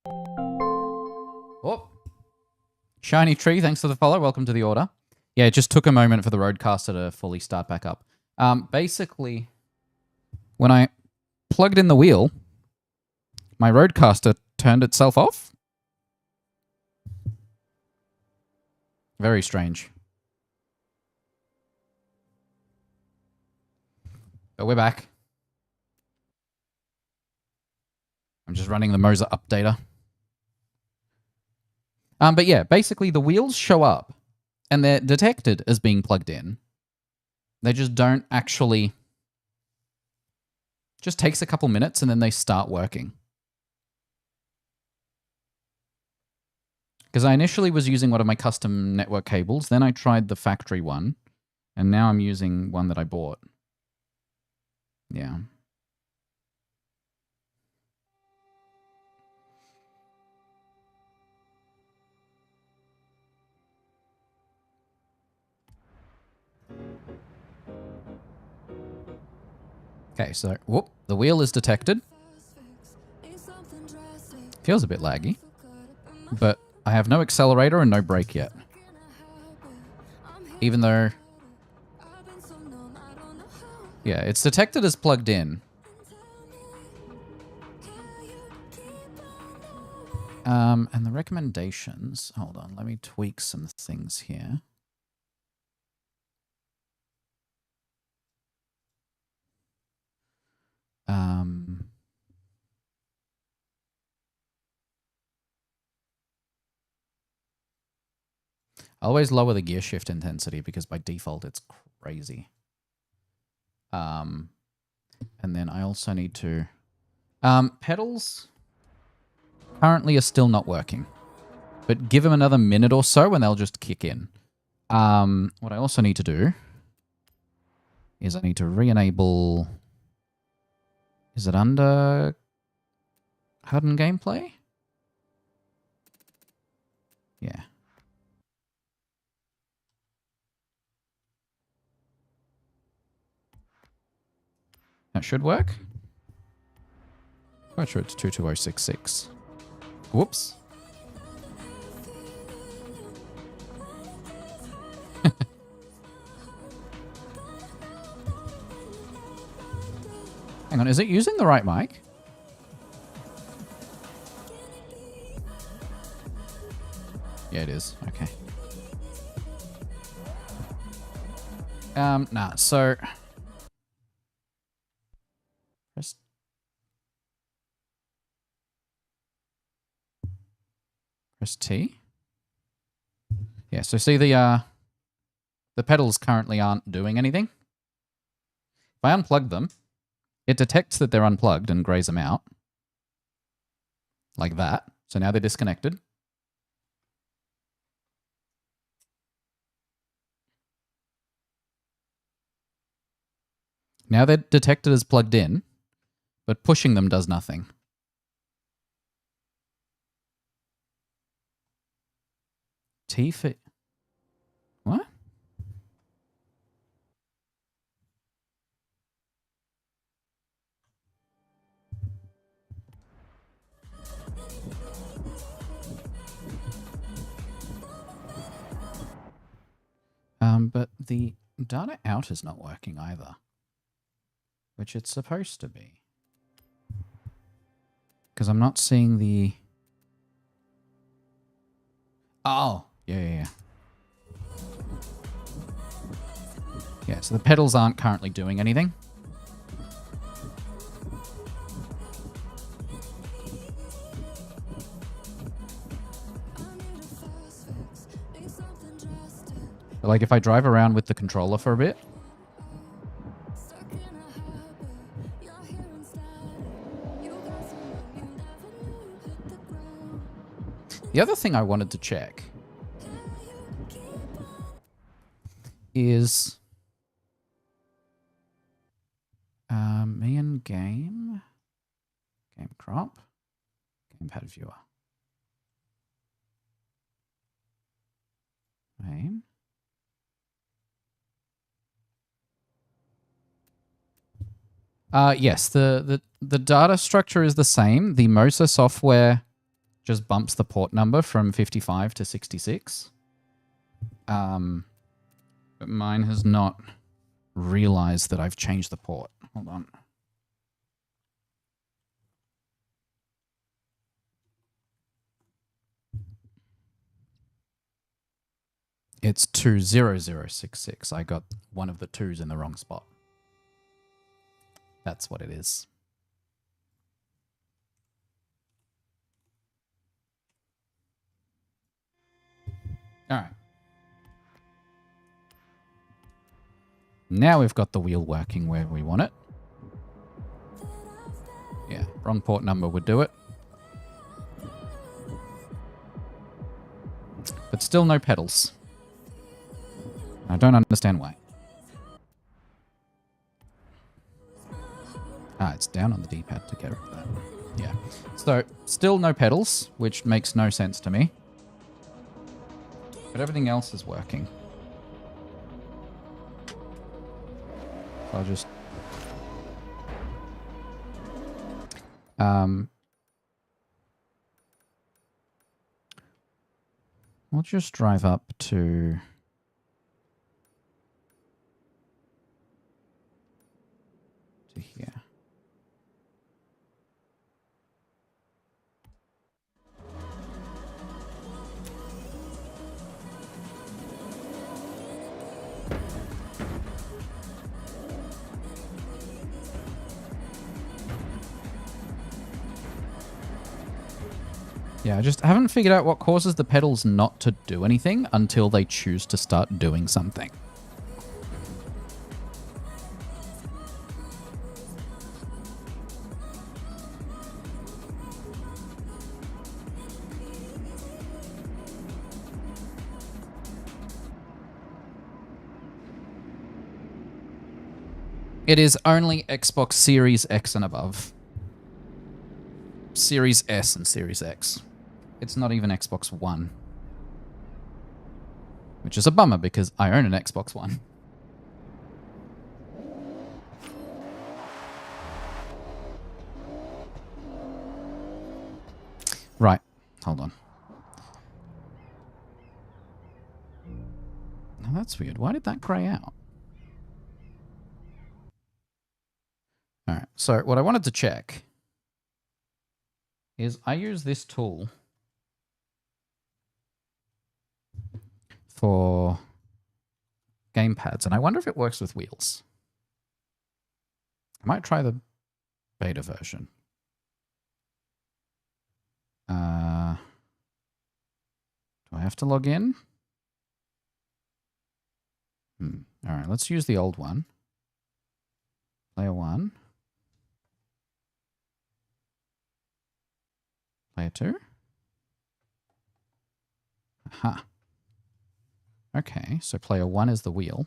S1: Oh. Shiny Tree, thanks for the follow. Welcome to the order. Yeah, it just took a moment for the Roadcaster to fully start back up. Basically, when I plugged in the wheel, my Roadcaster turned itself off. Very strange. But we're back. I'm just running the Moza updater. But yeah, basically the wheels show up and they're detected as being plugged in. They just don't actually... Just takes a couple minutes and then they start working. Because I initially was using one of my custom network cables, then I tried the factory one, and now I'm using one that I bought. Yeah. Okay, so whoop, the wheel is detected. Feels a bit laggy, but I have no accelerator and no brake yet. Even though... Yeah, it's detected as plugged in. And the recommendations... Hold on, let me tweak some things here. I always lower the gear shift intensity because by default it's crazy. And then I also need to... pedals currently are still not working. But give them another minute or so and they'll just kick in. What I also need to do is I need to re-enable... Is it under Hidden Gameplay? Yeah. That should work. Quite sure it's 22066. Whoops. Hang on, is it using the right mic? Yeah, it is. Okay. Nah, so... Press T. Yeah, so see the pedals currently aren't doing anything. If I unplug them, it detects that they're unplugged and grays them out. Like that. So now they're disconnected. Now they're detected as plugged in, but pushing them does nothing. T for... What? But the data out is not working either. Which it's supposed to be. Because I'm not seeing the... Oh, yeah. Yeah, so the pedals aren't currently doing anything. But like if I drive around with the controller for a bit... The other thing I wanted to check is me and game crop. Gamepad viewer. Main. Yes, the data structure is the same. The motor software just bumps the port number from 55 to 66. But mine has not realized that I've changed the port. Hold on. It's 20066. I got one of the twos in the wrong spot. That's what it is. All right. Now we've got the wheel working where we want it. Yeah, wrong port number would do it. But still no pedals. I don't understand why. Ah, it's down on the D-pad to get rid of that. Yeah. So, still no pedals, which makes no sense to me. But everything else is working. I'll just... we'll just drive up to here. Yeah, I just haven't figured out what causes the pedals not to do anything until they choose to start doing something. It is only Xbox Series X and above. Series S and Series X. It's not even Xbox One. Which is a bummer because I own an Xbox One. Right. Hold on. Now that's weird. Why did that grey out? Alright, so what I wanted to check is I use this tool for gamepads, and I wonder if it works with wheels. I might try the beta version. Do I have to log in? Alright, let's use the old one. Player 1. Player 2. Aha. Okay, so player 1 is the wheel.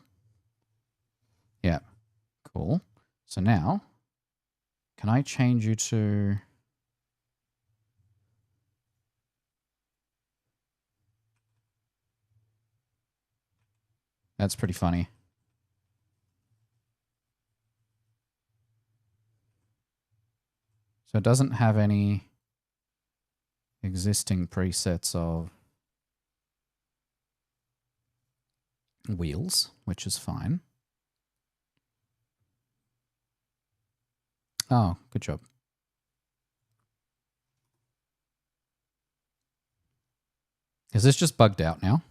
S1: Yeah, cool. So now, can I change you to... That's pretty funny. So it doesn't have any existing presets of wheels, which is fine. Oh, good job. Is this just bugged out now?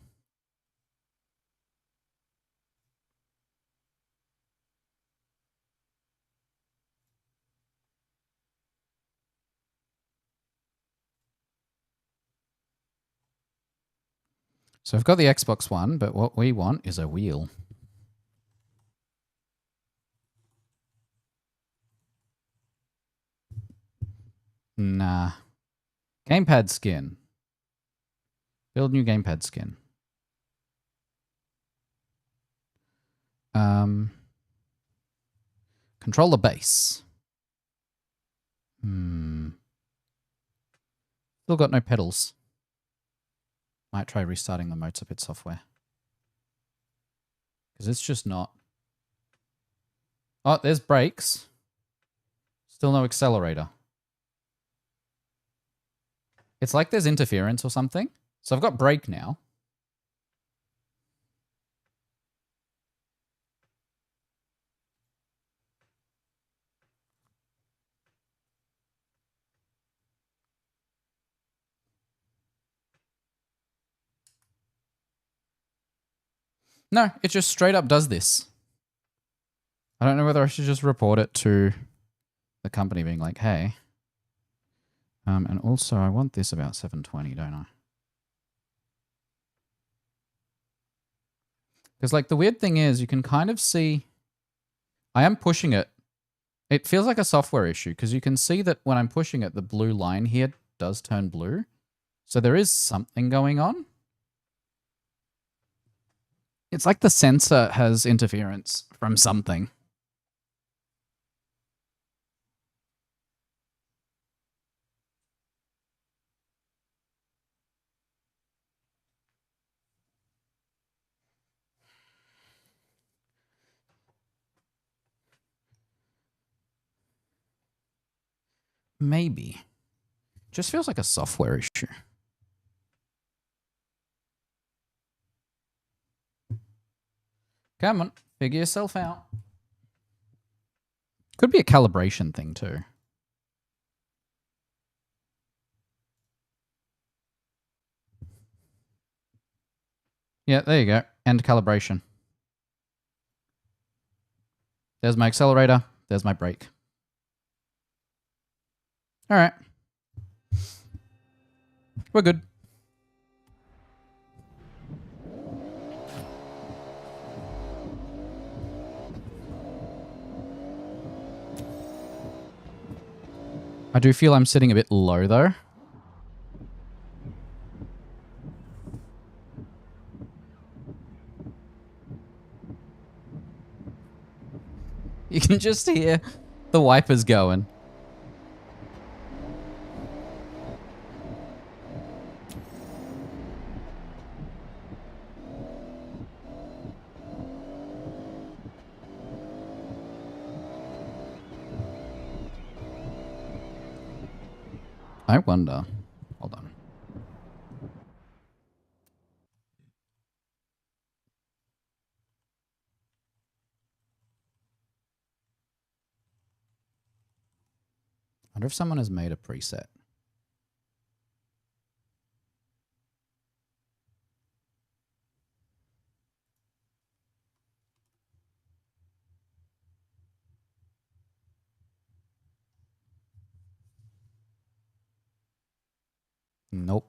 S1: So I've got the Xbox One, but what we want is a wheel. Nah. Gamepad skin. Build new gamepad skin. Control the base. Still got no pedals. Might try restarting the motor pit software. Because it's just not. Oh, there's brakes. Still no accelerator. It's like there's interference or something. So I've got brake now. No, it just straight up does this. I don't know whether I should just report it to the company being like, hey. And also I want this about 720, don't I? Because like the weird thing is you can kind of see, I am pushing it. It feels like a software issue because you can see that when I'm pushing it, the blue line here does turn blue. So there is something going on. It's like the sensor has interference from something. Maybe. Just feels like a software issue. Come on, figure yourself out. Could be a calibration thing too. Yeah, there you go. End calibration. There's my accelerator. There's my brake. All right. We're good. I do feel I'm sitting a bit low though. You can just hear the wipers going. I wonder. Hold on. I wonder if someone has made a preset. Nope.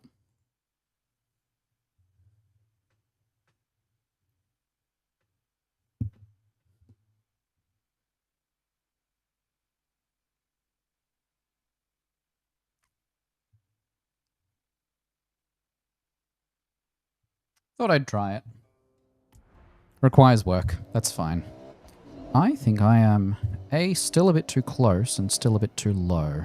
S1: Thought I'd try it. Requires work. That's fine. I think I am A, still a bit too close and still a bit too low.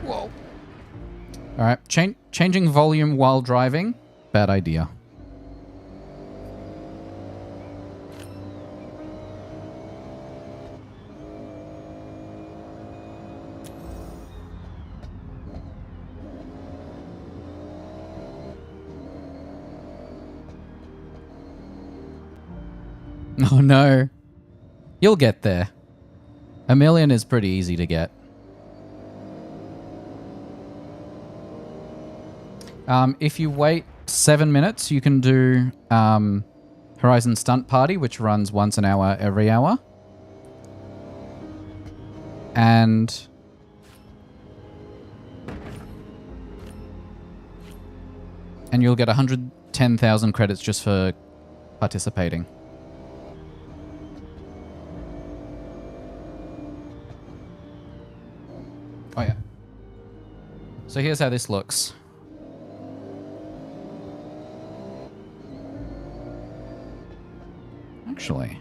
S1: Whoa. All right, changing volume while driving, bad idea. Oh no. You'll get there. 1,000,000 is pretty easy to get. If you wait 7 minutes, you can do Horizon Stunt Party, which runs once an hour every hour. And you'll get 110,000 credits just for participating. Oh yeah. So here's how this looks. actually.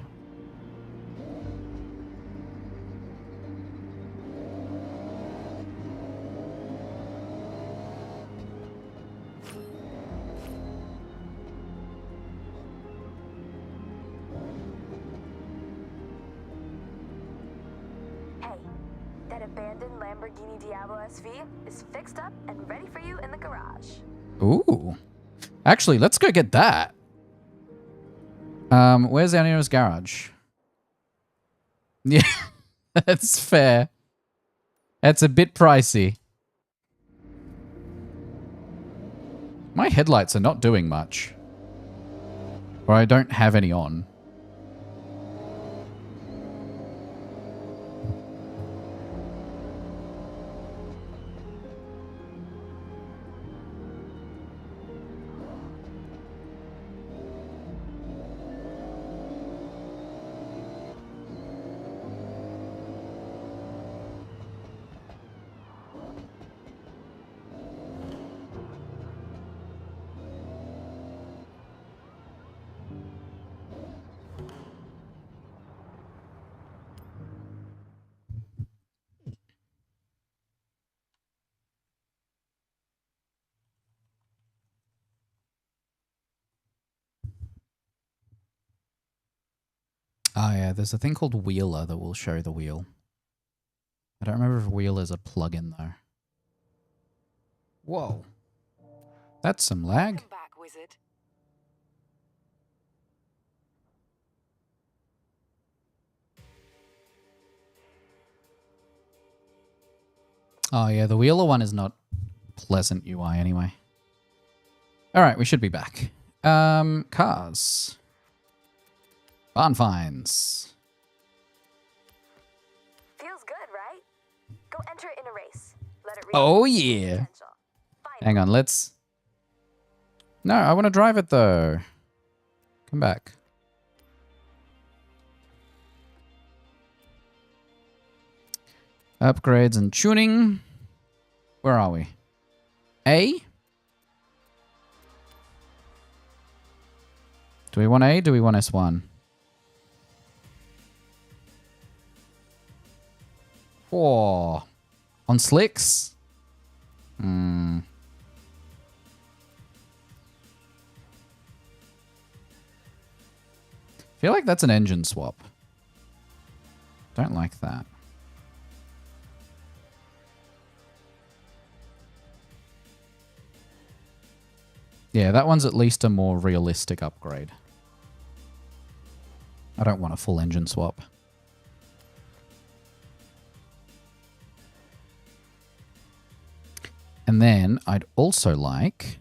S5: Hey, that abandoned Lamborghini Diablo SV is fixed up and ready for you in the garage.
S1: Ooh. Actually, let's go get that. Where's our nearest garage? Yeah, that's fair. That's a bit pricey. My headlights are not doing much. Or I don't have any on. Oh yeah, there's a thing called Wheeler that will show the wheel. I don't remember if Wheeler is a plugin though. Whoa. That's some lag.
S3: Welcome back, wizard.
S1: Oh yeah, the Wheeler one is not pleasant UI anyway. Alright, we should be back. Cars. Barn finds.
S5: Feels good, right? Go enter it in a race. Let it reach
S1: Oh
S5: its
S1: yeah.
S5: potential. Finally.
S1: Hang on, let's... No, I want to drive it though. Come back. Upgrades and tuning. Where are we? A? Do we want A? Do we want S1? Oh. On slicks? Hmm. Feel like that's an engine swap. Don't like that. Yeah, that one's at least a more realistic upgrade. I don't want a full engine swap. And then I'd also like...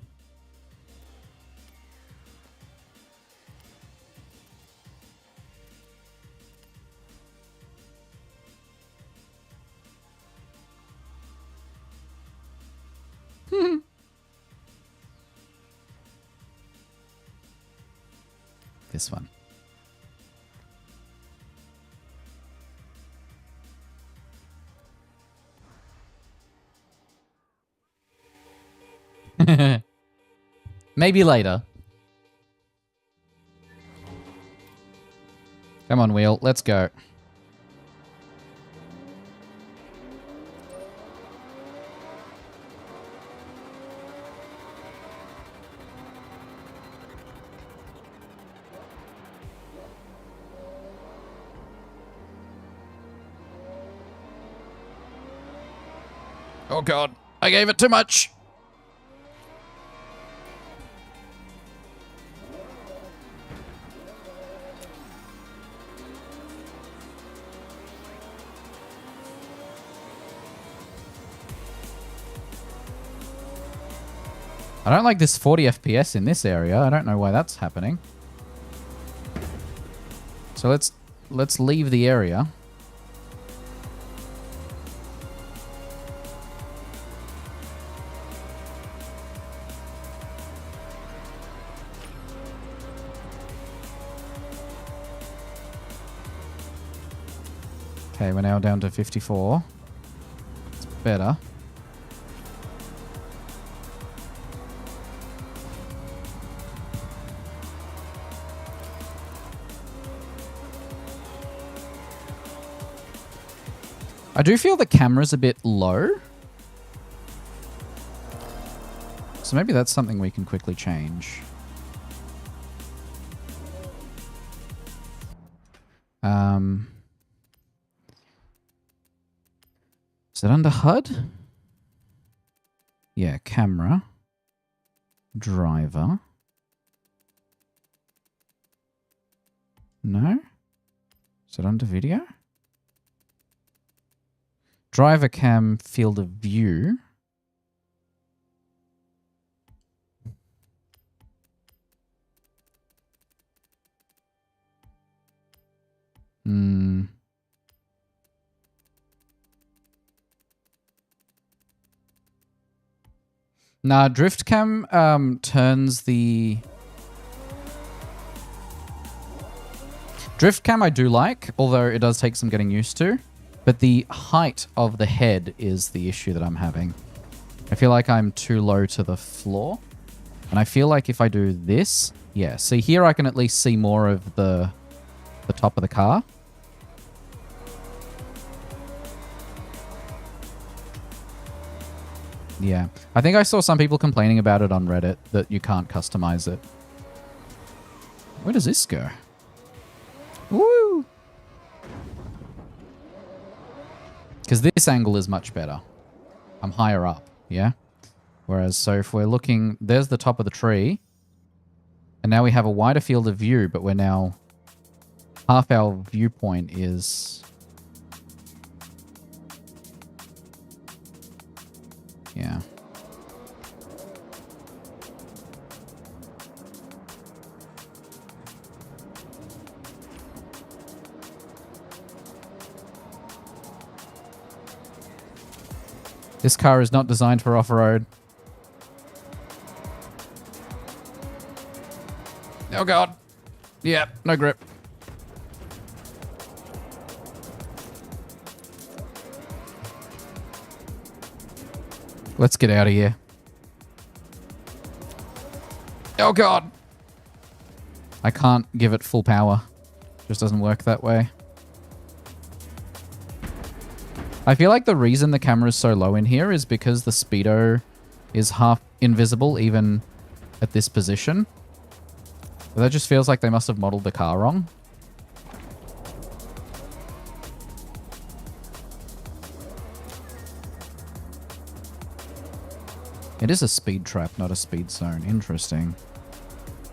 S1: this one. Maybe later. Come on, wheel. Let's go. Oh god, I gave it too much. I don't like this 40 FPS in this area. I don't know why that's happening. So let's leave the area. Okay, we're now down to 54. It's better. I do feel the camera's a bit low. So maybe that's something we can quickly change. Is it under HUD? Yeah, camera. Driver. No? Is it under video? Driver cam field of view. Nah, drift cam turns the... Drift cam I do like, although it does take some getting used to. But the height of the head is the issue that I'm having. I feel like I'm too low to the floor. And I feel like if I do this... Yeah, see here I can at least see more of the top of the car. Yeah. I think I saw some people complaining about it on Reddit, that you can't customize it. Where does this go? Woo! Because this angle is much better. I'm higher up, yeah? Whereas, so if we're looking... There's the top of the tree. And now we have a wider field of view, but we're now... Half our viewpoint is... Yeah. This car is not designed for off-road. Oh god. Yeah, no grip. Let's get out of here. Oh god. I can't give it full power. Just doesn't work that way. I feel like the reason the camera is so low in here is because the speedo is half invisible even at this position. But that just feels like they must have modeled the car wrong. It is a speed trap, not a speed zone. Interesting.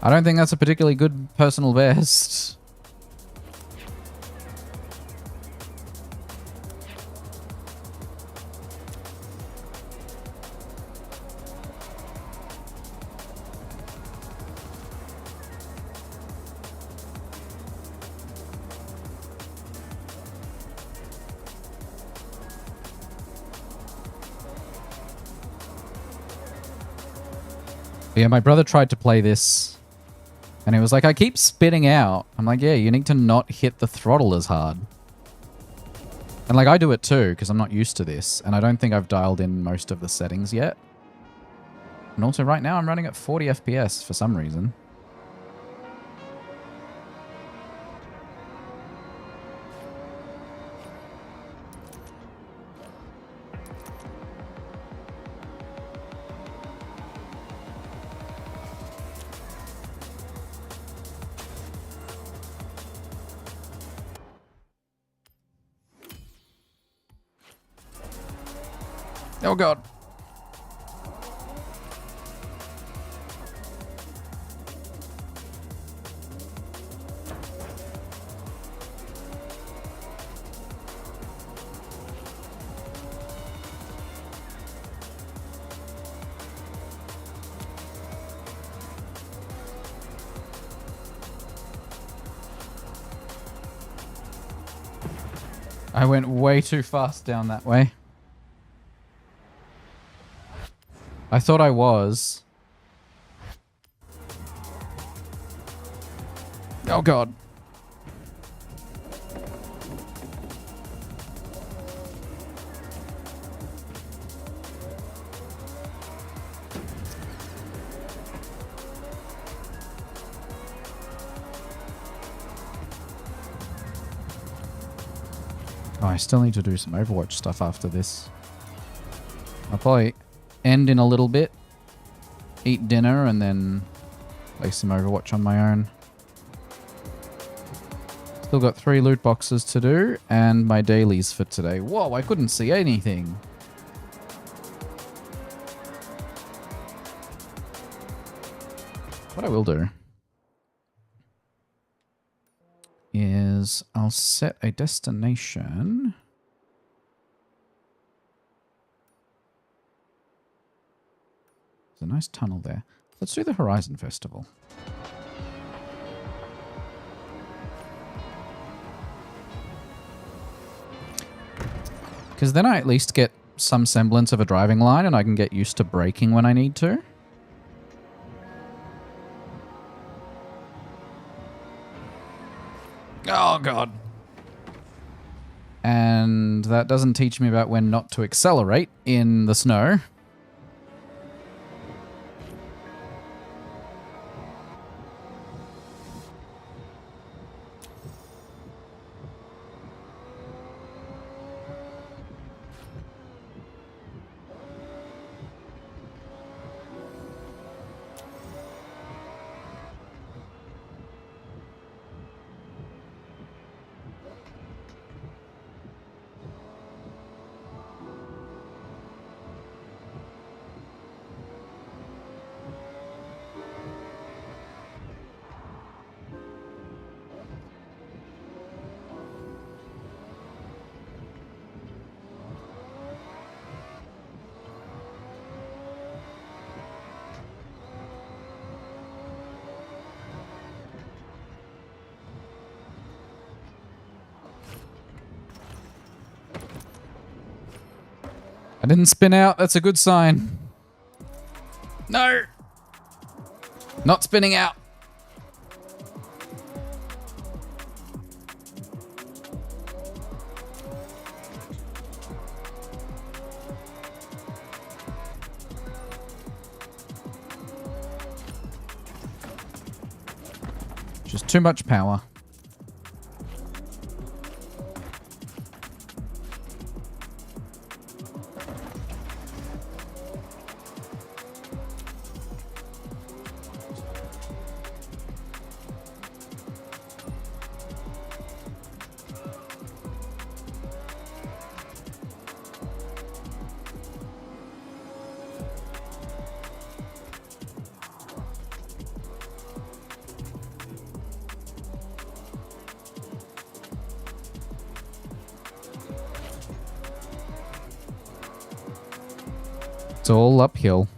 S1: I don't think that's a particularly good personal best. Yeah, my brother tried to play this and it was like, I keep spitting out. I'm like, yeah, you need to not hit the throttle as hard. And like, I do it too because I'm not used to this and I don't think I've dialed in most of the settings yet. And also right now I'm running at 40 FPS for some reason. Oh god. I went way too fast down that way. I thought I was. Oh god. Oh, I still need to do some Overwatch stuff after this. I'll probably end in a little bit, eat dinner, and then play some Overwatch on my own. Still got 3 loot boxes to do, and my dailies for today. Whoa, I couldn't see anything. What I will do is I'll set a destination. There's a nice tunnel there. Let's do the Horizon Festival. Because then I at least get some semblance of a driving line and I can get used to braking when I need to. Oh, God. And that doesn't teach me about when not to accelerate in the snow. I didn't spin out. That's a good sign. No. Not spinning out. Just too much power. It's all uphill.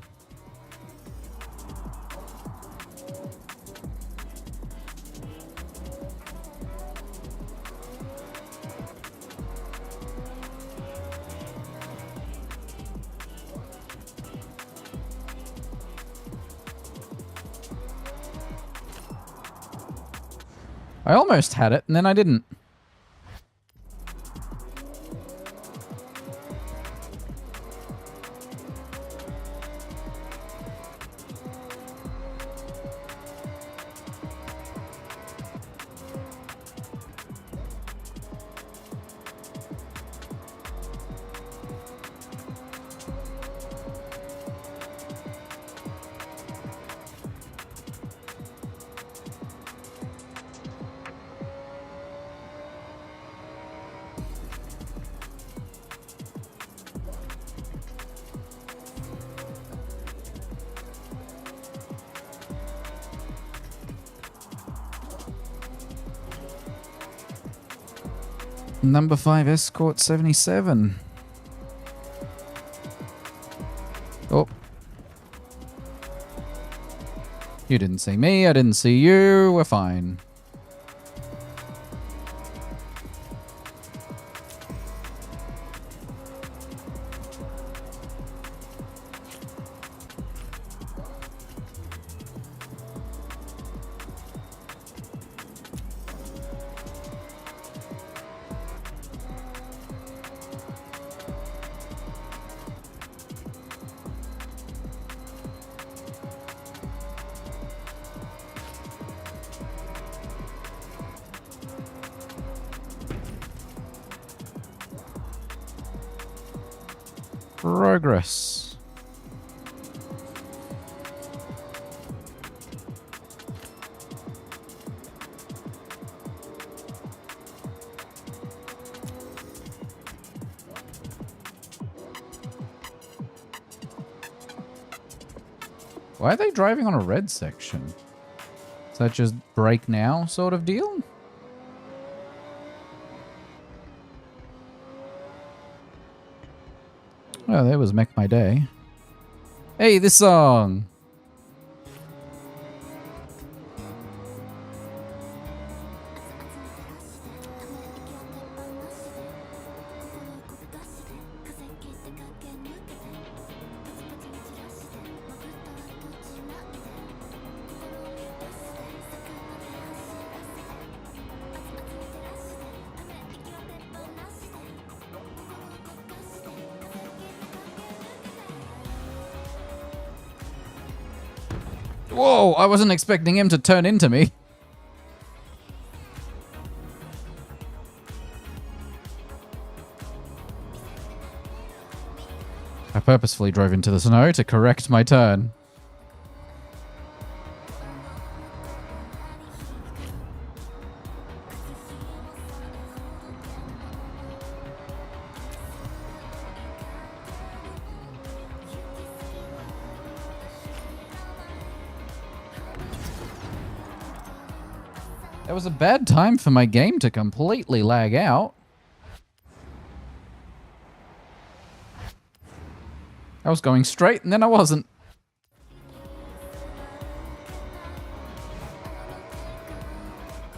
S1: I almost had it, and then I didn't. Number 5 Escort 77. Oh. You didn't see me, I didn't see you, we're fine. Progress. Why are they driving on a red section? Is that just brake now sort of deal? Oh, there was Mech My Day. Hey, this song! Whoa, I wasn't expecting him to turn into me. I purposefully drove into the snow to correct my turn. That was a bad time for my game to completely lag out. I was going straight and then I wasn't.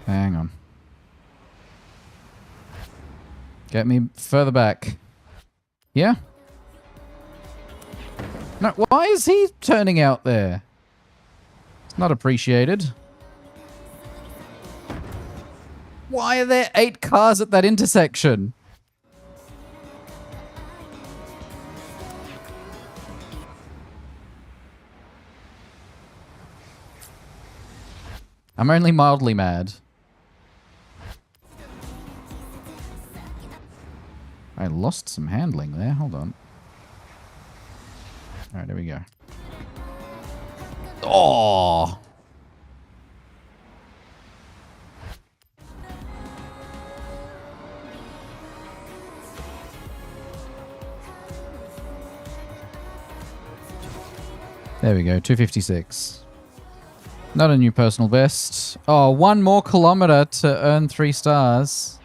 S1: Hang on. Get me further back. Yeah? No, why is he turning out there? It's not appreciated. Why are there 8 cars at that intersection? I'm only mildly mad. I lost some handling there. Hold on. Alright, there we go. Oh! There we go, 256. Not a new personal best. Oh, 1 more kilometer to earn 3 stars.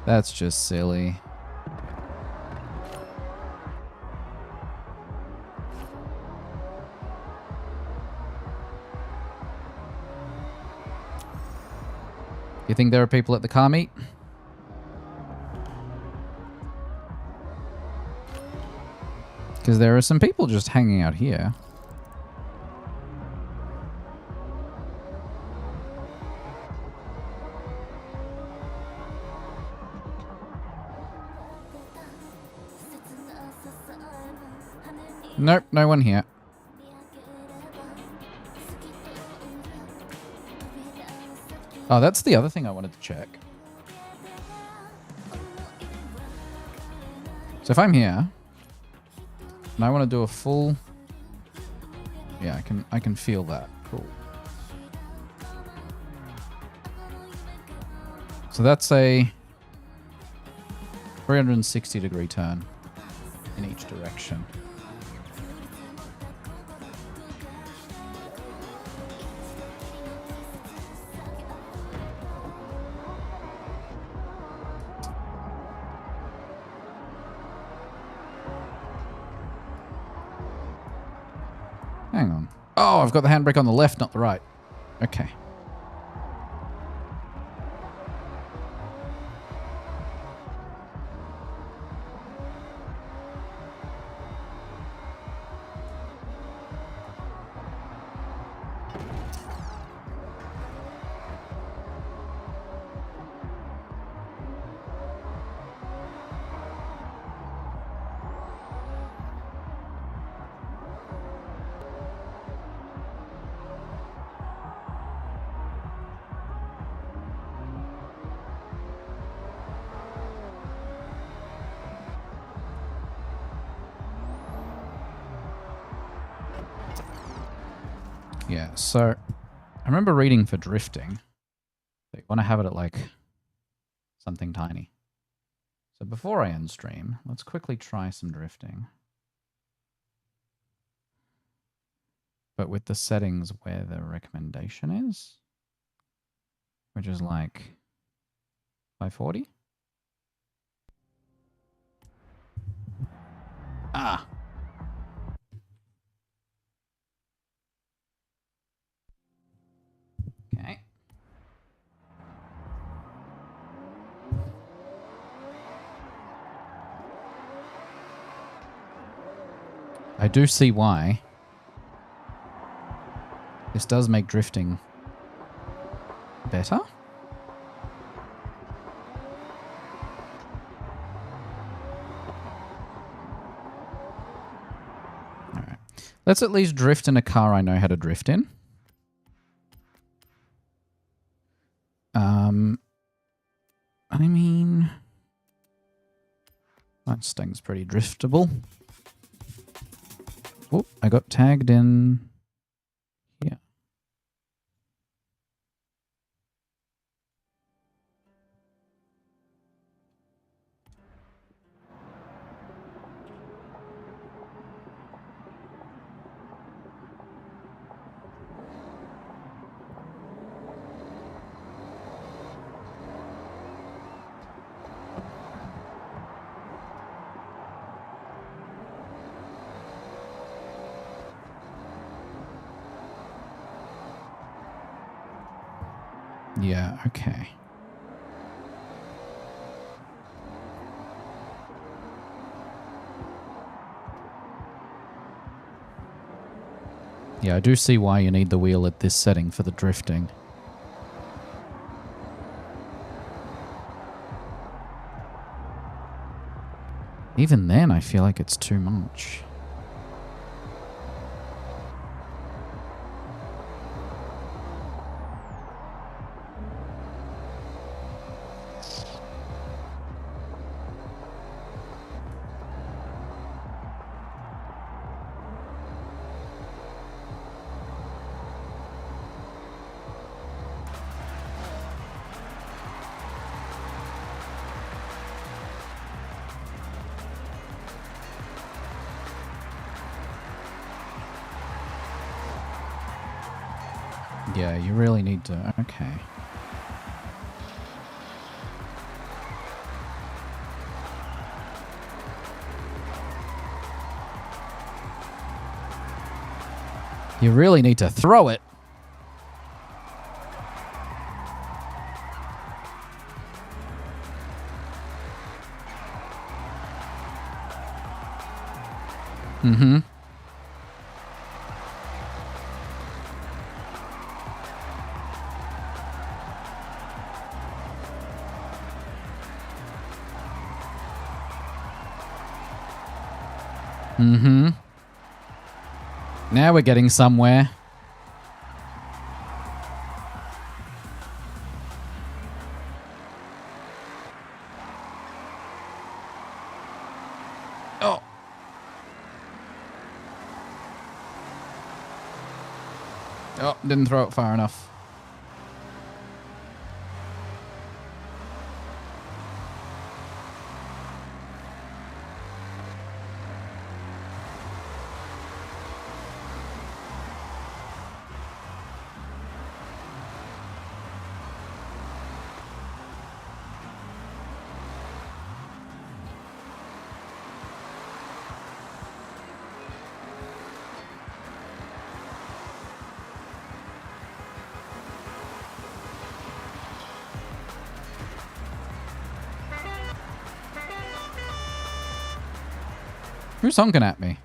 S1: That's just silly. You think there are people at the car meet? Because there are some people just hanging out here. Nope, no one here. Oh, that's the other thing I wanted to check. So if I'm here, and I want to do a full... Yeah, I can feel that. Cool. So that's a 360-degree turn in each direction. Hang on. Oh, I've got the handbrake on the left, not the right. Okay. Yeah, so I remember reading for drifting that you want to have it at like something tiny. So before I end stream, let's quickly try some drifting. But with the settings where the recommendation is, which is like 540. Ah. Okay. I do see why. This does make drifting better. Alright. Let's at least drift in a car I know how to drift in. I mean... Mustang's pretty driftable. Oh, I got tagged in here. Yeah, okay. Yeah, I do see why you need the wheel at this setting for the drifting. Even then, I feel like it's too much. Yeah, you really need to... Okay. You really need to throw it. Mm-hmm. Mm-hmm. Now we're getting somewhere. Oh. Oh, didn't throw it far enough. Who's honking at me?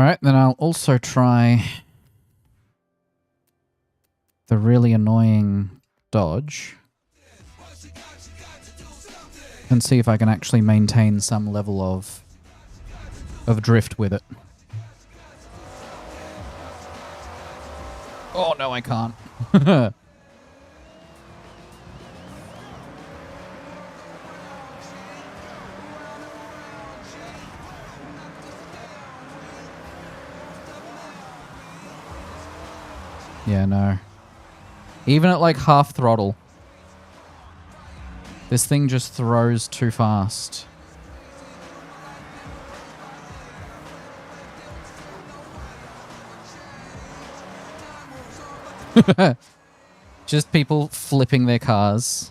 S1: Alright, then I'll also try the really annoying dodge and see if I can actually maintain some level of drift with it. Oh no, I can't. Yeah, no. Even at like half throttle, this thing just throws too fast. Just people flipping their cars.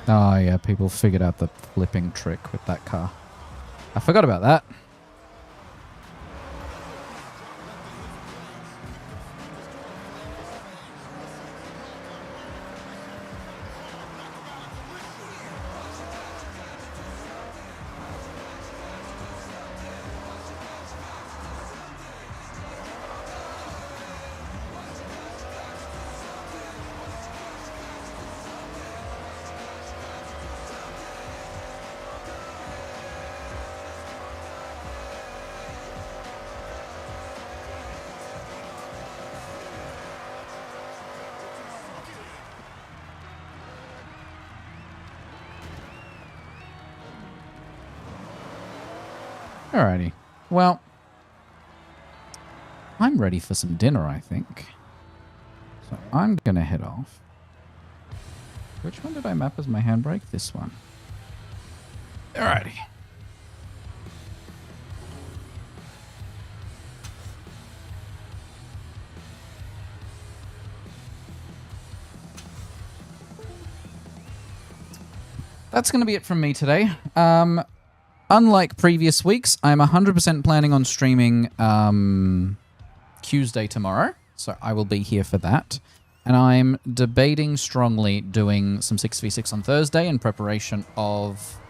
S1: Oh yeah, people figured out the flipping trick with that car. I forgot about that. Alrighty. Well, I'm ready for some dinner, I think. So I'm going to head off. Which one did I map as my handbrake? This one. Alrighty. That's going to be it from me today. Unlike previous weeks, I'm 100% planning on streaming Tuesday tomorrow, so I will be here for that. And I'm debating strongly doing some 6v6 on Thursday in preparation of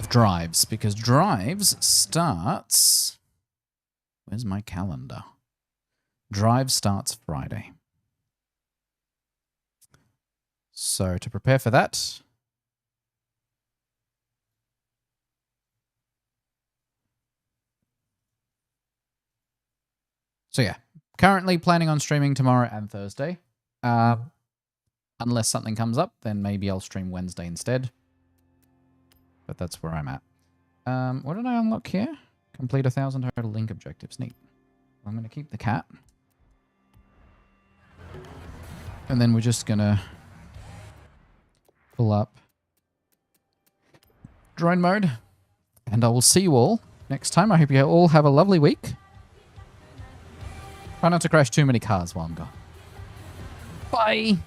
S1: drives, because drives starts... Where's my calendar? Drive starts Friday. So to prepare for that, so yeah, currently planning on streaming tomorrow and Thursday. Unless something comes up, then maybe I'll stream Wednesday instead. But that's where I'm at. What did I unlock here? Complete 1,000 total link objectives. Neat. I'm going to keep the cat. And then we're just going to pull up drone mode. And I will see you all next time. I hope you all have a lovely week. Try not to crash too many cars while I'm gone. Bye!